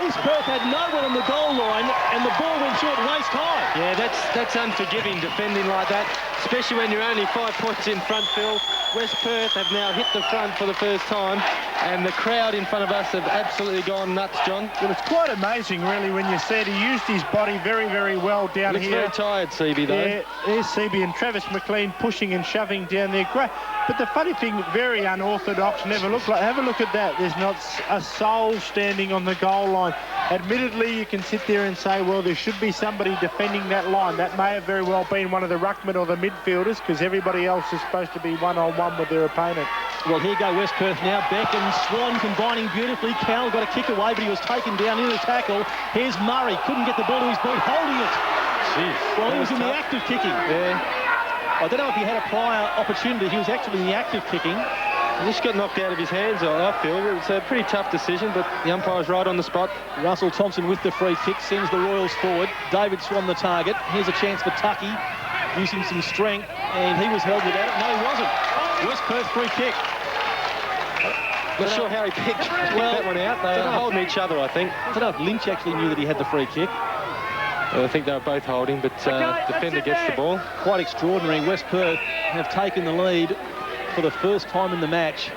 East Perth had no one on the goal line, and the ball went short waist high. Yeah, that's unforgiving defending like that, especially when you're only 5 points in front, Phil. West Perth have now hit the front for the first time, and the crowd in front of us have absolutely gone nuts, John. Well, it's quite amazing, really, when you see it. He used his body very, very well down Looks here. very tired, Seavey, though. Yeah, there's Seavey and Travis McLean pushing and shoving down there. Great. But the funny thing, very unorthodox, never looked like. Have a look at that. There's not a soul standing on the goal line. Admittedly, you can sit there and say, well, there should be somebody defending that line. That may have very well been one of the ruckmen or the midfielders, because everybody else is supposed to be one-on-one with their opponent. Well, here go West Perth now. Beck and Swan combining beautifully. Cal got a kick away, but he was taken down in the tackle. Here's Murray. Couldn't get the ball to his boot, holding it. Jeez. Well, he was in the act of kicking. Yeah. I don't know if he had a prior opportunity. He was actually in the act of kicking. He just got knocked out of his hands, I feel. It was a pretty tough decision, but the umpire's right on the spot. Russell Thompson with the free kick sends the Royals forward. David Swan the target. Here's a chance for Tucky, using some strength, and he was held without it. No, he wasn't. West Perth free kick. Not sure how he picked that one out. They were holding each other, I think. I don't know if Lynch actually knew that he had the free kick. I think they were both holding, but defender gets the ball. Quite extraordinary. West Perth have taken the lead for the first time in the match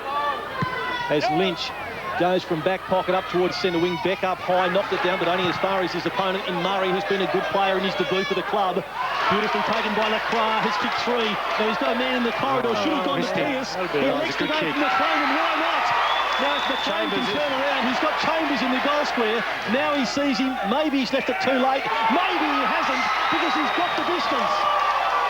as Lynch goes from back pocket up towards centre wing. Beck up high, knocked it down, but only as far as his opponent in Murray, who's been a good player in his debut for the club. Beautifully taken by Lacroix, has kicked 3. Now he's got a man in the corridor, should have gone to Pierce. He elects to go from McLean, and why not? Now it's McLean can turn around. He's got Chambers in the goal square. Now he sees him. Maybe he's left it too late. Maybe he hasn't, because he's got the distance.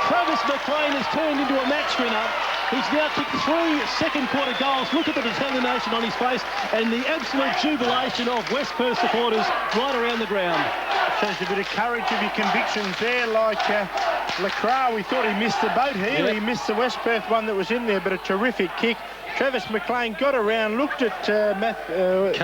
Travis McLean has turned into a match winner. He's now kicked 3 second-quarter goals. Look at the determination on his face and the absolute jubilation of West Perth supporters right around the ground. Shows a bit of courage of your convictions there, like Lacroix. We thought he missed the boat here. He missed the West Perth one that was in there, but a terrific kick. Travis McLean got around, looked at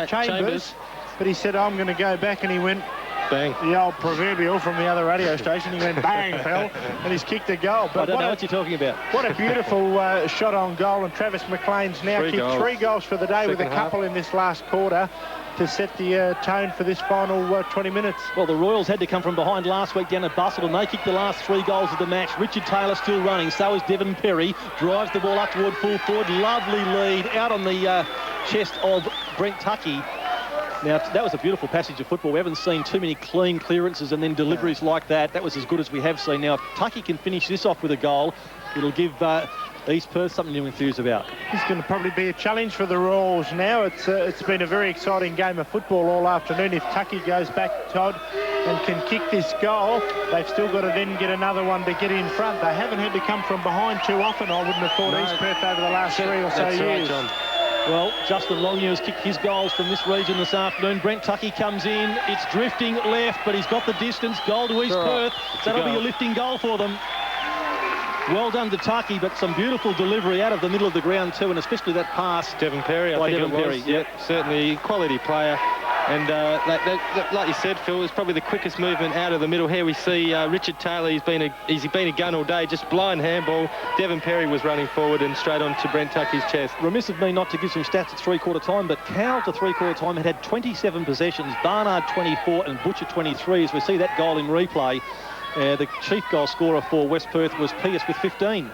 Chambers, but he said, I'm going to go back, and he went, bang. The old proverbial from the other radio station. He went bang, fell, and he's kicked a goal. But I don't know what you're talking about. What a beautiful shot on goal, and Travis McLean's now kicked 3 goals for the day, with a couple in this last quarter to set the tone for this final 20 minutes. Well, the Royals had to come from behind last week down at Busselton. They kicked the last 3 goals of the match. Richard Taylor still running. So is Devon Perry. Drives the ball up toward full forward. Lovely lead out on the chest of Brent Tucky. Now, that was a beautiful passage of football. We haven't seen too many clean clearances and then deliveries like that. That was as good as we have seen. Now, if Tucky can finish this off with a goal, it'll give East Perth something to enthuse about. It's going to probably be a challenge for the Royals now. It's been a very exciting game of football all afternoon. If Tucky goes back, Todd, and can kick this goal, they've still got to then get another one to get in front. They haven't had to come from behind too often, I wouldn't have thought, East Perth over the last 3 or so years. Right, John. Well, Justin Longyear has kicked his goals from this region this afternoon. Brent Tucky comes in. It's drifting left, but he's got the distance. Goal to East Perth. That'll be a lifting goal for them. Well done to Tucky, but some beautiful delivery out of the middle of the ground too, and especially that pass. Devon Perry, I think Devon Perry. Yep, certainly quality player. And like you said, Phil, it's probably the quickest movement out of the middle. Here we see Richard Taylor. He's been a gun all day, just blind handball. Devon Perry was running forward and straight on to Brent Tucky's chest. Remiss of me not to give some stats at 3/4 time, but Cowell to 3/4 time had 27 possessions, Barnard 24 and Butcher 23. As we see that goal in replay, the chief goal scorer for West Perth was Pierce with 15.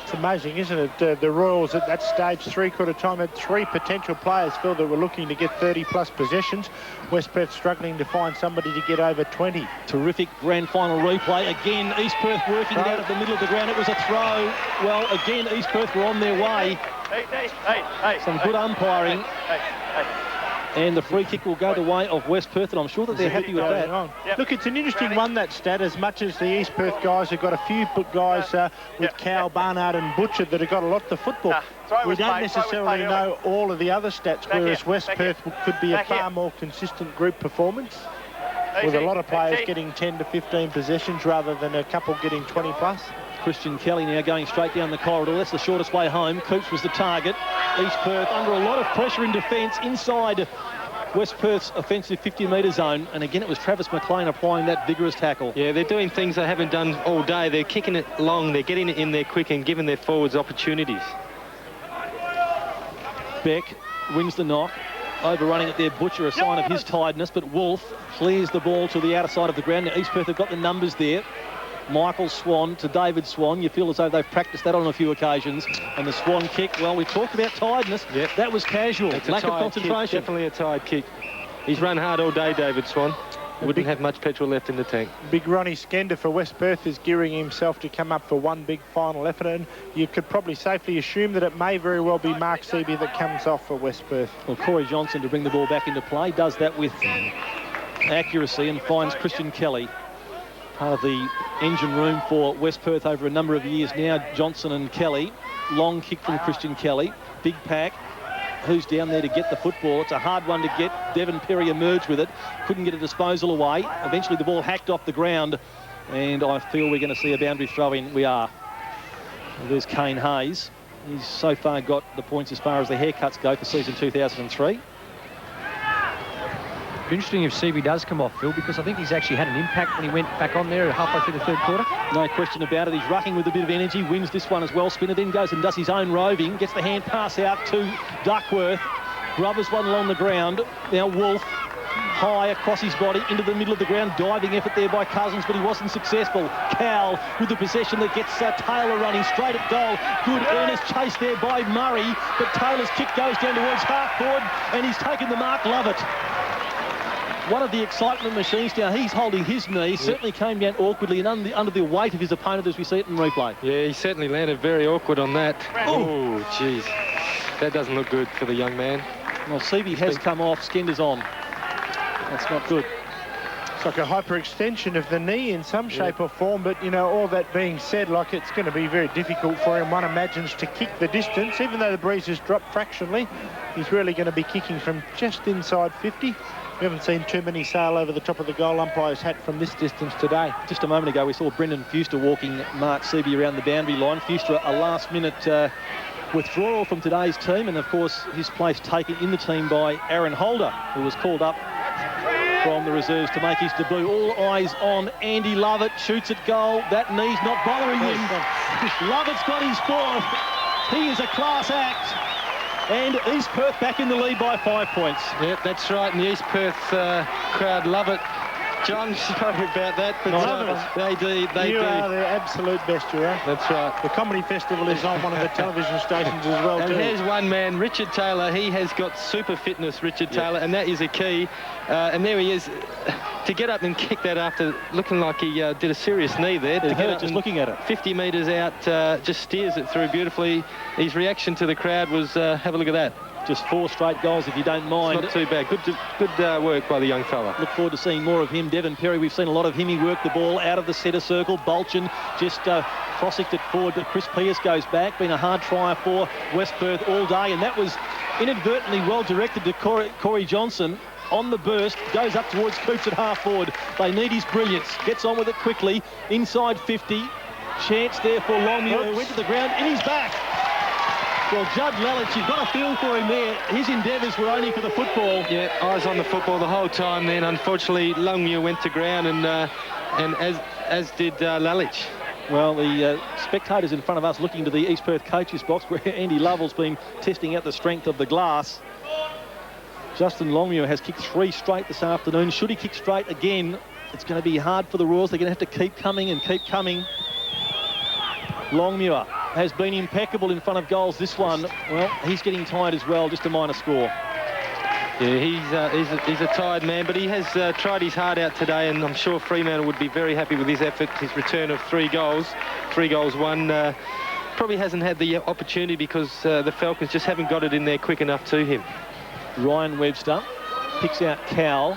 It's amazing, isn't it? The Royals at that stage, 3/4 time, had 3 potential players, Phil, that were looking to get 30-plus possessions. West Perth struggling to find somebody to get over 20. Terrific grand final replay. Again, East Perth working it out of the middle of the ground. It was a throw. Well, again, East Perth were on their way. Some good umpiring. And the free kick will go the way of West Perth, and I'm sure that they're happy with that. Yep. Look, it's an interesting one, that stat, as much as the East Perth guys have got a few guys with Cowell, Barnard and Butcher that have got a lot to football. We don't necessarily know all of the other stats, whereas West Perth could be a far more consistent group performance, with a lot of players getting 10 to 15 possessions rather than a couple getting 20 plus. Christian Kelly now going straight down the corridor. That's the shortest way home. Coops was the target. East Perth under a lot of pressure in defence inside West Perth's offensive 50-metre zone. And again, it was Travis McLean applying that vigorous tackle. Yeah, they're doing things they haven't done all day. They're kicking it long. They're getting it in there quick and giving their forwards opportunities. Beck wins the knock. Overrunning it there, Butcher, a sign of his tiredness. But Wolf clears the ball to the outer side of the ground. Now, East Perth have got the numbers there. Michael Swan to David Swan. You feel as though they've practiced that on a few occasions. And the Swan kick, well, we talked about tiredness. Yep. That was casual. Lack of concentration. Kick, definitely a tired kick. He's run hard all day, David Swan. Wouldn't have much petrol left in the tank. Big Ronnie Skender for West Perth is gearing himself to come up for one big final effort, and you could probably safely assume that it may very well be Mark Seaby that comes off for West Perth. Well, Corey Johnson to bring the ball back into play, does that with accuracy and finds Christian Kelly. Part of the engine room for West Perth over a number of years now, Johnson and Kelly. Long kick from Christian Kelly. Big pack. Who's down there to get the football? It's a hard one to get. Devon Perry emerged with it. Couldn't get a disposal away. Eventually the ball hacked off the ground. And I feel we're going to see a boundary throw in. We are. There's Kane Hayes. He's so far got the points as far as the haircuts go for season 2003. Interesting if Seaby does come off, Phil, because I think he's actually had an impact when he went back on there halfway through the third quarter. No question about it. He's rucking with a bit of energy, wins this one as well. Spinner then goes and does his own roving, gets the hand pass out to Duckworth. Grubbers one along the ground. Now Wolf high across his body into the middle of the ground. Diving effort there by Cousins, but he wasn't successful. Cowell with the possession that gets Taylor running straight at goal. Good earnest chase there by Murray, but Taylor's kick goes down towards half forward and he's taken the mark. Love it. One of the excitement machines now. He's holding his knee. Certainly came down awkwardly and under the weight of his opponent as we see it in replay. Yeah, he certainly landed very awkward on that. Oh, jeez. That doesn't look good for the young man. Well, Seaby has come off. Skender's on. That's not good. It's like a hyperextension of the knee in some shape or form, but, you know, all that being said, like, it's going to be very difficult for him, one imagines, to kick the distance. Even though the breeze has dropped fractionally, he's really going to be kicking from just inside 50. We haven't seen too many sail over the top of the goal umpire's hat from this distance today. Just a moment ago, we saw Brendan Fuster walking Mark Seaby around the boundary line. Fuster, a last-minute withdrawal from today's team, and, of course, his place taken in the team by Aaron Holder, who was called up from the reserves to make his debut. All eyes on Andy Lovett. Shoots at goal. That knee's not bothering him. Lovett's got his fourth. He is a class act. And East Perth back in the lead by 5 points. Yep, that's right. And the East Perth crowd love it. John, sorry about that, but they do. You are the absolute best, you are. That's right. The Comedy Festival is on one of the television stations as well, and too. here's one man, Richard Taylor. He has got super fitness, Richard Taylor, and that is a key. And there he is. To get up and kick that after looking like he did a serious knee there. To get up just looking at it. 50 metres out, just steers it through beautifully. His reaction to the crowd was, have a look at that. Just 4 straight goals, if you don't mind. It's not too bad. Good work by the young fella. Look forward to seeing more of him. Devon Perry, we've seen a lot of him. He worked the ball out of the centre circle. Bolchin just crossed it forward, but Chris Pearce goes back. Been a hard try for West Perth all day, and that was inadvertently well directed to Corey Johnson. On the burst, goes up towards Coops at half forward. They need his brilliance. Gets on with it quickly. Inside 50. Chance there for Longmuir, who went to the ground, and he's back. Well, Judd Lelich, you've got a feel for him there. His endeavours were only for the football. Yeah, eyes on the football the whole time then. Unfortunately, Longmuir went to ground, and as did Lelich. Well, the spectators in front of us looking to the East Perth coaches box where Andy Lovell's been testing out the strength of the glass. Justin Longmuir has kicked 3 straight this afternoon. Should he kick straight again, it's going to be hard for the Royals. They're going to have to keep coming and keep coming. Longmuir has been impeccable in front of goals this one. Well, he's getting tired as well, just a minor score. Yeah, he's a tired man, but he has tried his heart out today, and I'm sure Fremantle would be very happy with his effort. His return of 3 goals, 3 goals won. Probably hasn't had the opportunity because the Falcons just haven't got it in there quick enough to him. Ryan Webster picks out Cowell.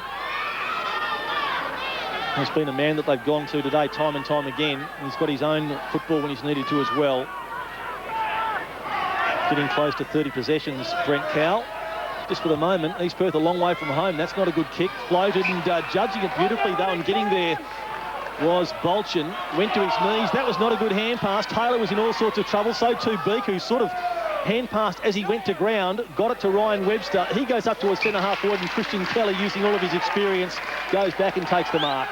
He's been a man that they've gone to today time and time again. He's got his own football when he's needed to as well. Getting close to 30 possessions, Brent Cowell. Just for the moment, East Perth a long way from home. That's not a good kick. Floated and judging it beautifully, though, and getting there was Bolchin. Went to his knees. That was not a good hand pass. Taylor was in all sorts of trouble. So too Beak, who sort of hand passed as he went to ground. Got it to Ryan Webster. He goes up towards centre-half forward, and Christian Kelly, using all of his experience, goes back and takes the mark.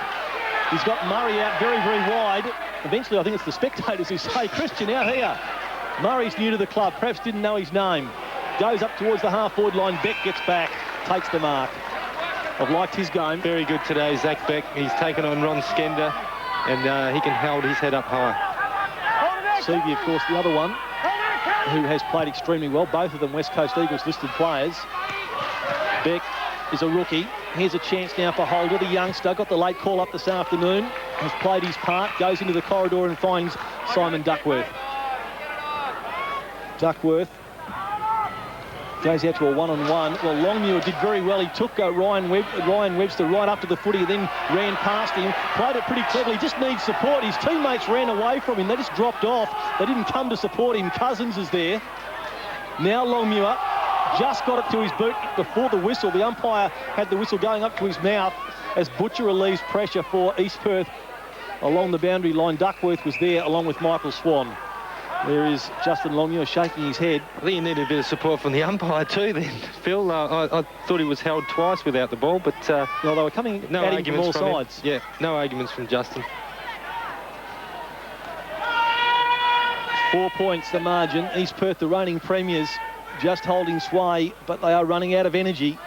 He's got Murray out very, very wide. Eventually, I think it's the spectators who say, Christian, out here. Murray's new to the club. Perhaps didn't know his name. Goes up towards the half-forward line. Beck gets back, takes the mark. I've liked his game. Very good today, Zach Beck. He's taken on Ron Skender, and he can hold his head up high. Seavey, of course, the other one, who has played extremely well. Both of them West Coast Eagles listed players. Beck is a rookie. Here's a chance now for Holder, the youngster. Got the late call up this afternoon. Has played his part. Goes into the corridor and finds Simon Duckworth. Duckworth goes out to a one-on-one. Well, Longmuir did very well. He took Ryan Webster right up to the footy, then ran past him. Played it pretty cleverly. Just needs support. His teammates ran away from him. They just dropped off. They didn't come to support him. Cousins is there. Now Longmuir just got it to his boot before the whistle. The umpire had the whistle going up to his mouth as Butcher relieves pressure for East Perth along the boundary line. Duckworth was there along with Michael Swan. There is Justin Longmuir shaking his head. I think you need a bit of support from the umpire too then, Phil. I thought he was held twice without the ball, but... well, they were coming at him from all sides. Yeah, no arguments from Justin. 4 points the margin. East Perth, the reigning premiers, just holding sway, but they are running out of energy.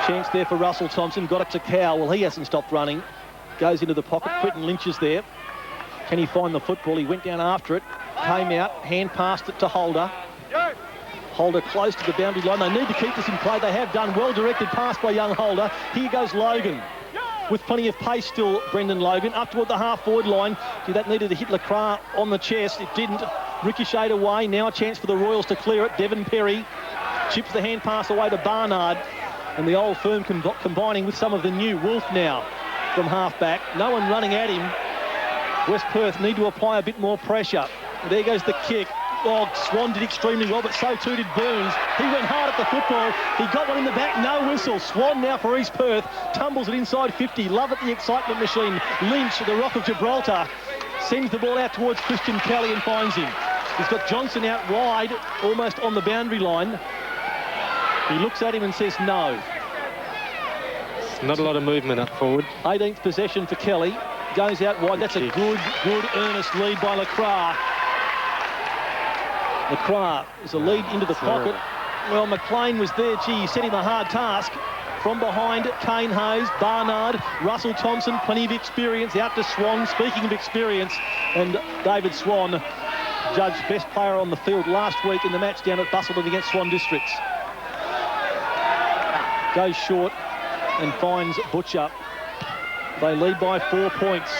Chance there for Russell Thompson. Got it to Cowell. Well, he hasn't stopped running. Goes into the pocket. Quinton Lynch is there. Can he find the football? He went down after it, came out, hand passed it to Holder. Holder close to the boundary line. They need to keep this in play. They have done. Well-directed pass by young Holder. Here goes Logan. With plenty of pace still, Brendan Logan. Up toward the half-forward line. Gee, that needed to hit Lacroix on the chest. It didn't. Ricocheted away. Now a chance for the Royals to clear it. Devon Perry chips the hand pass away to Barnard. And the old firm combining with some of the new. Wolf now from half-back. No one running at him. West Perth need to apply a bit more pressure. There goes the kick. Oh, Swan did extremely well, but so too did Burns. He went hard at the football. He got one in the back, no whistle. Swan now for East Perth. Tumbles it inside 50. Love it, the excitement machine. Lynch, the Rock of Gibraltar, sends the ball out towards Christian Kelly and finds him. He's got Johnson out wide, almost on the boundary line. He looks at him and says no. Not a lot of movement up forward. 18th possession for Kelly. Goes out wide. That's a good earnest lead by Lacroix. Lacroix is a lead into the pocket. Well, McLean was there. Gee, he set him a hard task. From behind, Kane Hayes, Barnard, Russell Thompson, plenty of experience. Out to Swan, speaking of experience. And David Swan, judged best player on the field last week in the match down at Busselton against Swan Districts. Goes short and finds Butcher. They lead by 4 points.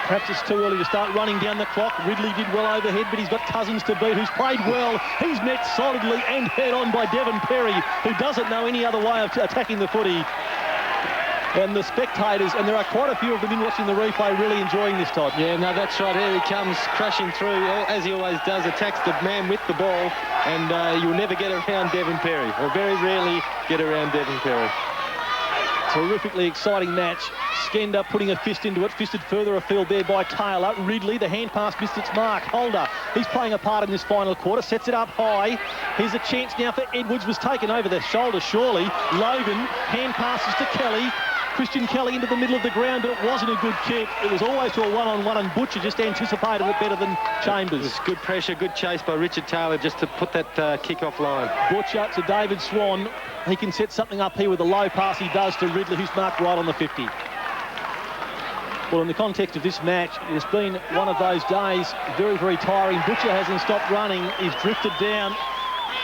Perhaps it's too early to start running down the clock. Ridley did well overhead, but he's got Cousins to beat, who's played well. He's met solidly and head on by Devon Perry, who doesn't know any other way of attacking the footy. And the spectators, and there are quite a few of them in watching the replay, really enjoying this, Todd. Yeah, no, that's right. Here he comes crashing through, as he always does, attacks the man with the ball, and you'll never get around Devon Perry, or very rarely get around Devon Perry. Terrifically exciting match. Skender putting a fist into it, fisted further afield there by Taylor. Ridley, the hand pass missed its mark. Holder, he's playing a part in this final quarter, sets it up high. Here's a chance now for Edwards, was taken over the shoulder surely. Logan, hand passes to Kelly. Christian Kelly into the middle of the ground, but it wasn't a good kick. It was always to a one-on-one, and Butcher just anticipated it better than Chambers. It was good pressure, good chase by Richard Taylor just to put that kick-off line. Butcher to David Swan. He can set something up here with a low pass he does to Ridley, who's marked right on the 50. Well, in the context of this match, it's been one of those days, very, very tiring. Butcher hasn't stopped running. He's drifted down.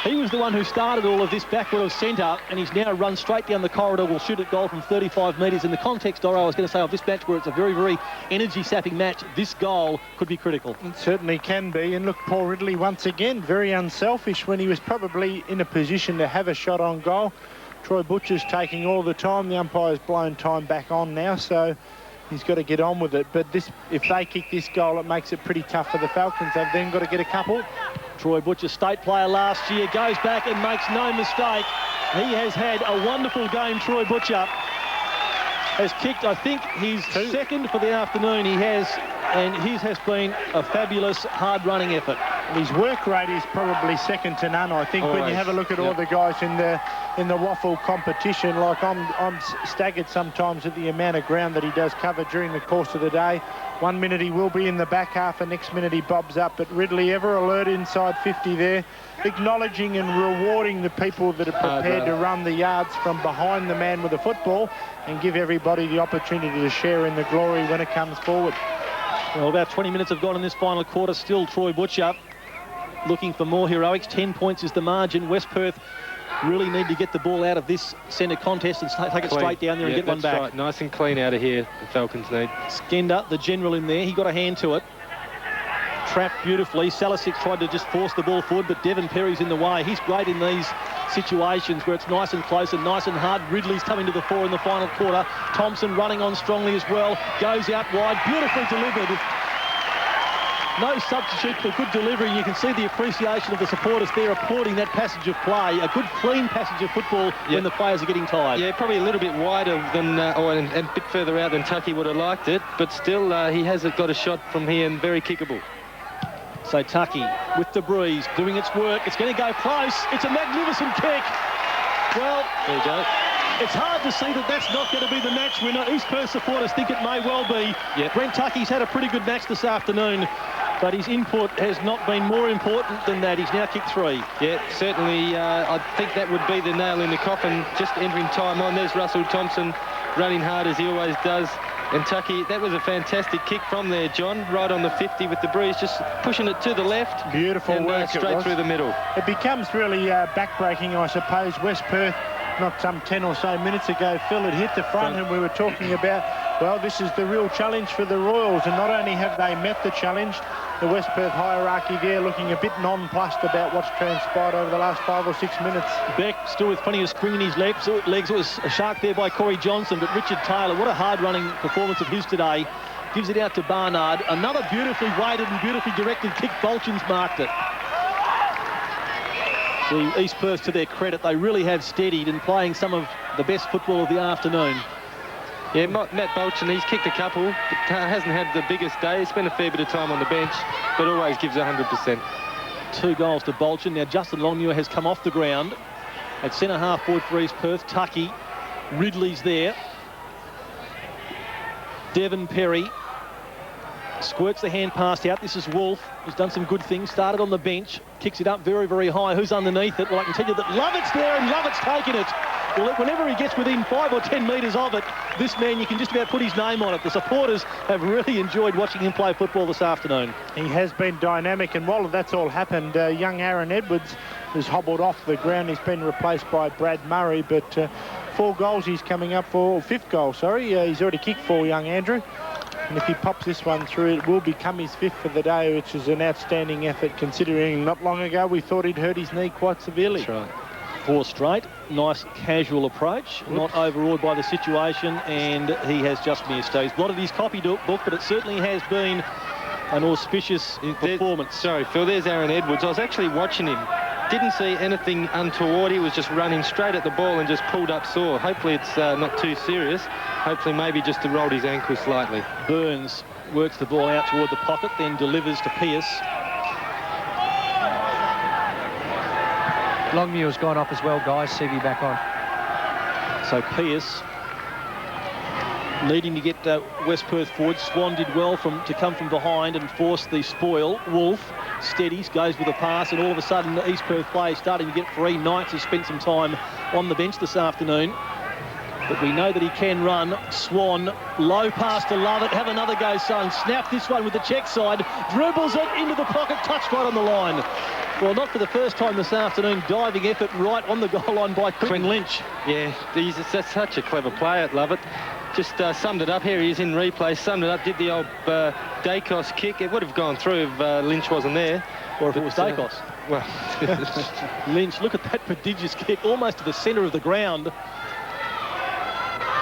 He was the one who started all of this backward of centre, and he's now run straight down the corridor. Will shoot at goal from 35 metres. In the context, Doro, I was going to say, of this match where it's a very, very energy-sapping match, this goal could be critical. It certainly can be. And look, Paul Ridley, once again, very unselfish when he was probably in a position to have a shot on goal. Troy Butcher's taking all the time. The umpire's blown time back on now, so he's got to get on with it. But if they kick this goal, it makes it pretty tough for the Falcons. They've then got to get a couple. Troy Butcher, state player last year, goes back and makes no mistake. He has had a wonderful game, Troy Butcher. Has kicked, I think, his second for the afternoon. He has, and his has been a fabulous, hard-running effort. His work rate is probably second to none, I think, when you have a look at all the guys in the WAFL competition. Like, I'm staggered sometimes at the amount of ground that he does cover during the course of the day. 1 minute he will be in the back half, the next minute he bobs up. But Ridley, ever alert inside 50 there, acknowledging and rewarding the people that are prepared to run the yards from behind the man with the football and give everybody the opportunity to share in the glory when it comes forward. Well, about 20 minutes have gone in this final quarter. Still Troy Butcher looking for more heroics. 10 points is the margin. West Perth really need to get the ball out of this centre contest and take it straight down there and get one back. Right. Nice and clean out of here, the Falcons need. Skender, the general in there, he got a hand to it. Trapped beautifully. Salisic tried to just force the ball forward, but Devon Perry's in the way. He's great in these situations where it's nice and close and nice and hard. Ridley's coming to the fore in the final quarter. Thompson running on strongly as well. Goes out wide. Beautifully delivered. No substitute for good delivery. You can see the appreciation of the supporters there applauding that passage of play. A good, clean passage of football when the players are getting tired. Yeah, probably a little bit wider than, and a bit further out than Tucky would have liked it, but still he has got a shot from here and very kickable. So Tucky with the breeze doing its work. It's going to go close. It's a magnificent kick. Well, there you go. It's hard to see that that's not going to be the match winner. East Perth supporters think it may well be. Yep. Brent Tucky's had a pretty good match this afternoon, but his input has not been more important than that. He's now kicked 3. Yeah, certainly. I think that would be the nail in the coffin. Just entering time on. There's Russell Thompson running hard as he always does. And Tucky, that was a fantastic kick from there, John, right on the 50 with the breeze, just pushing it to the left. Beautiful and, work. Straight through the middle. It becomes really back-breaking, I suppose. West Perth, not some 10 or so minutes ago, Phil had hit the front and we were talking about, well, this is the real challenge for the Royals. And not only have they met the challenge, the West Perth hierarchy there looking a bit nonplussed about what's transpired over the last 5 or 6 minutes. Beck still with plenty of spring in his legs. It was a shark there by Corey Johnson, but Richard Taylor, what a hard-running performance of his today. Gives it out to Barnard. Another beautifully weighted and beautifully directed kick. Bolton's marked it. The East Perth, to their credit, they really have steadied and playing some of the best football of the afternoon. Yeah, Matt Bolton, he's kicked a couple, but hasn't had the biggest day. He spent a fair bit of time on the bench, but always gives 100%. 2 goals to Bolton. Now Justin Longmuir has come off the ground at centre half forward for East Perth. Tucky, Ridley's there. Devon Perry squirts the hand pass out. This is Wolf, who's done some good things. Started on the bench, kicks it up very, very high. Who's underneath it? Well, I can tell you that Lovett's there and Lovett's taken it. Well, whenever he gets within 5 or 10 metres of it, this man, you can just about put his name on it. The supporters have really enjoyed watching him play football this afternoon. He has been dynamic, and while that's all happened, young Aaron Edwards has hobbled off the ground. He's been replaced by Brad Murray, but 4 goals he's coming up for, 5th goal, sorry. He's already kicked 4, young Andrew. And if he pops this one through, it will become his 5th for the day, which is an outstanding effort, considering not long ago we thought he'd hurt his knee quite severely. That's right. 4 straight. Nice casual approach. Not overawed by the situation, and he has just missed. So he's blotted his copy book, but it certainly has been an auspicious performance. Sorry, Phil, there's Aaron Edwards. I was actually watching him. Didn't see anything untoward. He was just running straight at the ball and just pulled up sore. Hopefully it's not too serious. Hopefully maybe just rolled his ankle slightly. Burns works the ball out toward the pocket, then delivers to Pearce. Longmuir's gone off as well, guys. CV back on. So Pearce needing to get West Perth forward. Swan did well to come from behind and force the spoil. Wolf steadies, goes with a pass, and all of a sudden the East Perth players starting to get free. Knights has spent some time on the bench this afternoon, but we know that he can run. Swan, low pass to Lovett. Have another go, son. Snap this one with the check side. Dribbles it into the pocket. Touch right on the line. Well, not for the first time this afternoon. Diving effort right on the goal line by Quinn Lynch. Yeah, he's such a clever player at Lovett. Just summed it up. Here he is in replay. Summed it up. Did the old Dacos kick. It would have gone through if Lynch wasn't there. Or if it was Dacos. Well, Lynch, look at that prodigious kick, almost to the centre of the ground.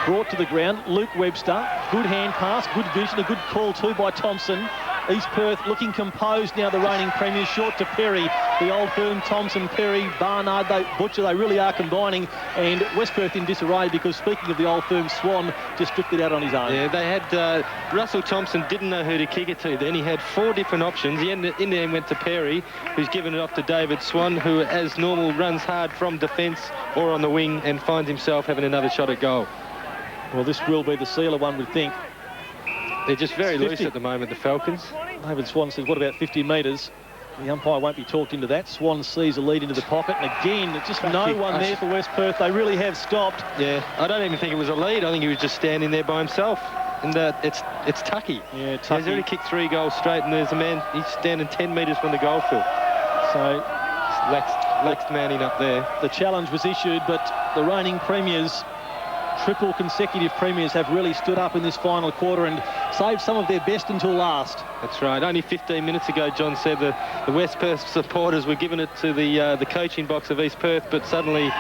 Brought to the ground, Luke Webster. Good hand pass, good vision, a good call too by Thompson. East Perth looking composed now, the reigning premiers, short to Perry. The old firm, Thompson, Perry, Barnard, Butcher, they really are combining. And West Perth in disarray because, speaking of the old firm, Swan just stripped it out on his own. Yeah, they had Russell Thompson didn't know who to kick it to then. He had 4 different options. He in the end went to Perry, who's given it off to David Swan, who, as normal, runs hard from defence or on the wing and finds himself having another shot at goal. Well, this will be the sealer, one would think. They're just very loose at the moment, the Falcons. David Swan says, what about 50 metres? The umpire won't be talked into that. Swan sees a lead into the pocket, and again, just no one there for West Perth. They really have stopped. Yeah, I don't even think it was a lead. I think he was just standing there by himself. And it's Tucky. Yeah, Tucky. He's already kicked 3 goals straight, and there's a man, he's standing 10 metres from the goal field. So, laxed manning up there. The challenge was issued, but the reigning premiers, triple consecutive premiers, have really stood up in this final quarter and saved some of their best until last. That's right. Only 15 minutes ago, John said the West Perth supporters were giving it to the coaching box of East Perth, but suddenly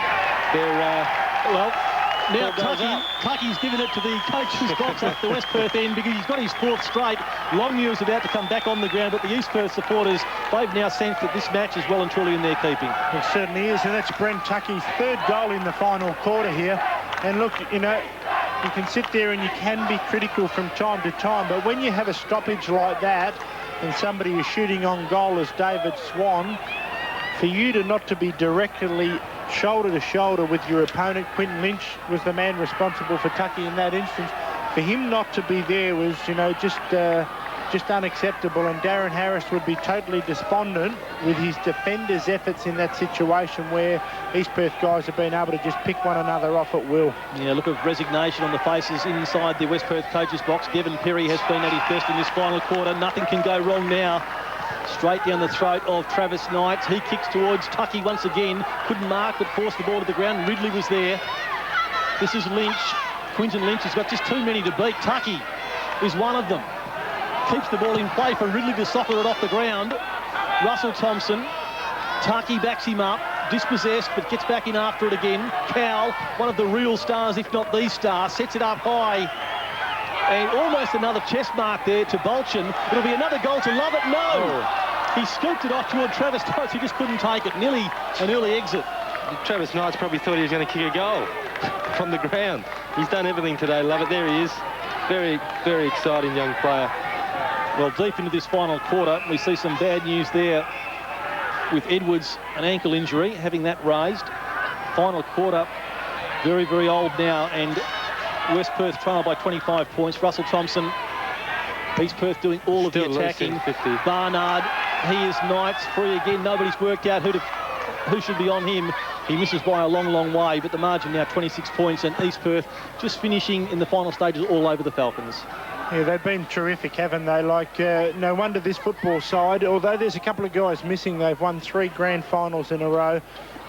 they're... well, now Tucky's given it to the coach's box at the West Perth end because he's got his 4th straight. Longmuir is about to come back on the ground, but the East Perth supporters, they've now sensed that this match is well and truly in their keeping. It certainly is, and that's Brent Tucky's 3rd goal in the final quarter here. And look, you know, you can sit there and you can be critical from time to time, but when you have a stoppage like that and somebody is shooting on goal as David Swan, for you to not to be directly shoulder to shoulder with your opponent, Quinton Lynch was the man responsible for Tucky in that instance. For him not to be there was, you know, just unacceptable, and Darren Harris would be totally despondent with his defenders' efforts in that situation where East Perth guys have been able to just pick one another off at will. Yeah, look of resignation on the faces inside the West Perth coach's box. Devon Perry has been at his best in this final quarter. Nothing can go wrong now. Straight down the throat of Travis Knights. He kicks towards Tucky once again. Couldn't mark, but forced the ball to the ground. Ridley was there. This is Lynch. Quinton Lynch has got just too many to beat. Tucky is one of them. Keeps the ball in play for Ridley to soccer it off the ground. Russell Thompson. Tucky backs him up. Dispossessed, but gets back in after it again. Cowell, one of the real stars, if not the star, sets it up high. And almost another chest mark there to Bolchin. It'll be another goal to Lovett. No! He scooped it off toward Travis Knights. He just couldn't take it. Nearly an early exit. Travis Knights probably thought he was going to kick a goal from the ground. He's done everything today, Lovett. There he is. Very, very exciting young player. Well, deep into this final quarter, we see some bad news there with Edwards, an ankle injury, having that raised. Final quarter, very, very old now, and West Perth trail by 25 points. Russell Thompson, East Perth doing all of the attacking. Barnard, he is Knights, free again. Nobody's worked out who should be on him. He misses by a long, long way, but the margin now 26 points, and East Perth just finishing in the final stages all over the Falcons. Yeah, they've been terrific, haven't they? Like, no wonder this football side, although there's a couple of guys missing, they've won 3 grand finals in a row,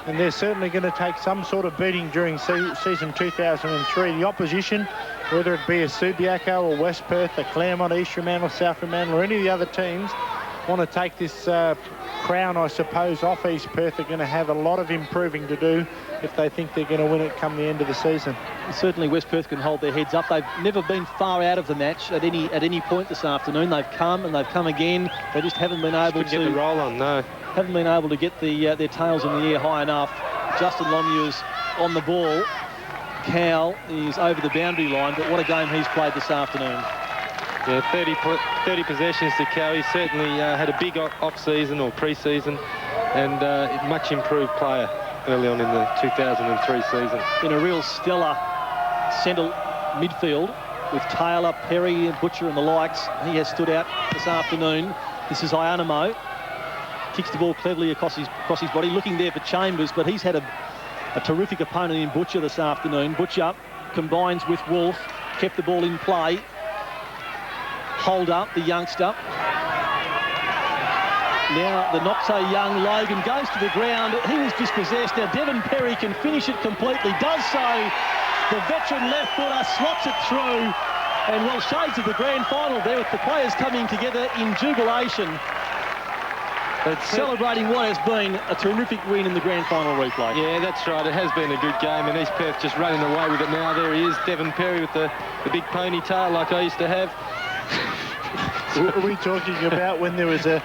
and they're certainly going to take some sort of beating during season 2003. The opposition, whether it be a Subiaco or West Perth, a Claremont, East Fremantle, South Fremantle, or any of the other teams, want to take this crown, I suppose, off East Perth. Are going to have a lot of improving to do if they think they're going to win it come the end of the season. Certainly West Perth can hold their heads up. They've never been far out of the match at any point this afternoon. They've come and they've come again. They just haven't been able to get the roll on. No, haven't been able to get their tails in the air high enough. Justin Longmuir's on the ball. Cowell is over the boundary line, but what a game he's played this afternoon. Yeah, 30 possessions to Cowell. He certainly had a big off-season or pre-season, and much improved player early on in the 2003 season. In a real stellar centre midfield with Taylor, Perry, Butcher and the likes. He has stood out this afternoon. This is Ianamo. Kicks the ball cleverly across his body, looking there for Chambers, but he's had a terrific opponent in Butcher this afternoon. Butcher combines with Wolf, kept the ball in play. Hold up, the youngster. Now the not so young Logan goes to the ground. He was dispossessed. Now Devon Perry can finish it completely. Does so. The veteran left footer slots it through. And well, shades of the grand final there with the players coming together in jubilation. celebrating what has been a terrific win in the grand final replay. Yeah, that's right. It has been a good game, and East Perth just running away with it now. There he is, Devon Perry with the big ponytail like I used to have. Are we talking about when there was a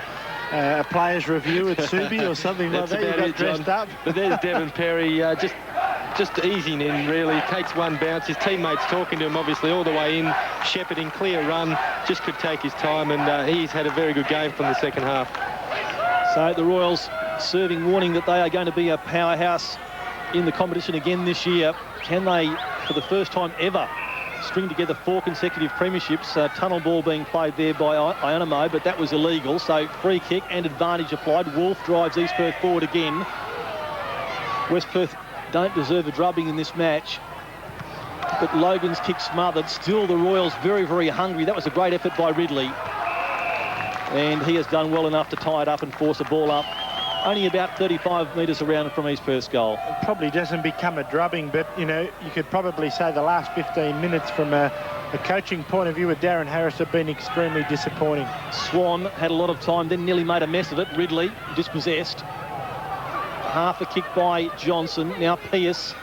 players' review at Subi or something like that? You got dressed up. But there's Devon Perry, just easing in, really. Takes one bounce. His teammates talking to him, obviously, all the way in, shepherding, clear run. Just could take his time, and he's had a very good game from the second half. So the Royals serving warning that they are going to be a powerhouse in the competition again this year. Can they, for the first time ever, string together 4 consecutive premierships? Tunnel ball being played there by Ionamo, but that was illegal. So free kick and advantage applied. Wolf drives East Perth forward again. West Perth don't deserve a drubbing in this match, but Logan's kick smothered. Still the Royals very, very hungry. That was a great effort by Ridley, and he has done well enough to tie it up and force a ball up only about 35 metres around from East Perth's goal. It probably doesn't become a drubbing, but, you know, you could probably say the last 15 minutes from a coaching point of view with Darren Harris have been extremely disappointing. Swan had a lot of time, then nearly made a mess of it. Ridley dispossessed. Half a kick by Johnson. Now Pierce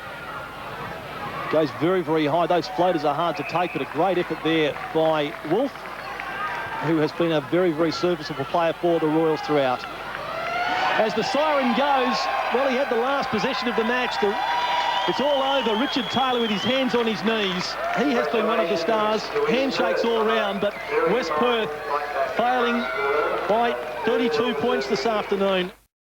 goes very, very high. Those floaters are hard to take, but a great effort there by Wolf, who has been a very, very serviceable player for the Royals throughout. As the siren goes, well, he had the last possession of the match. It's all over. Richard Taylor with his hands on his knees. He has been one of the stars. Handshakes all round, but West Perth failing by 32 points this afternoon.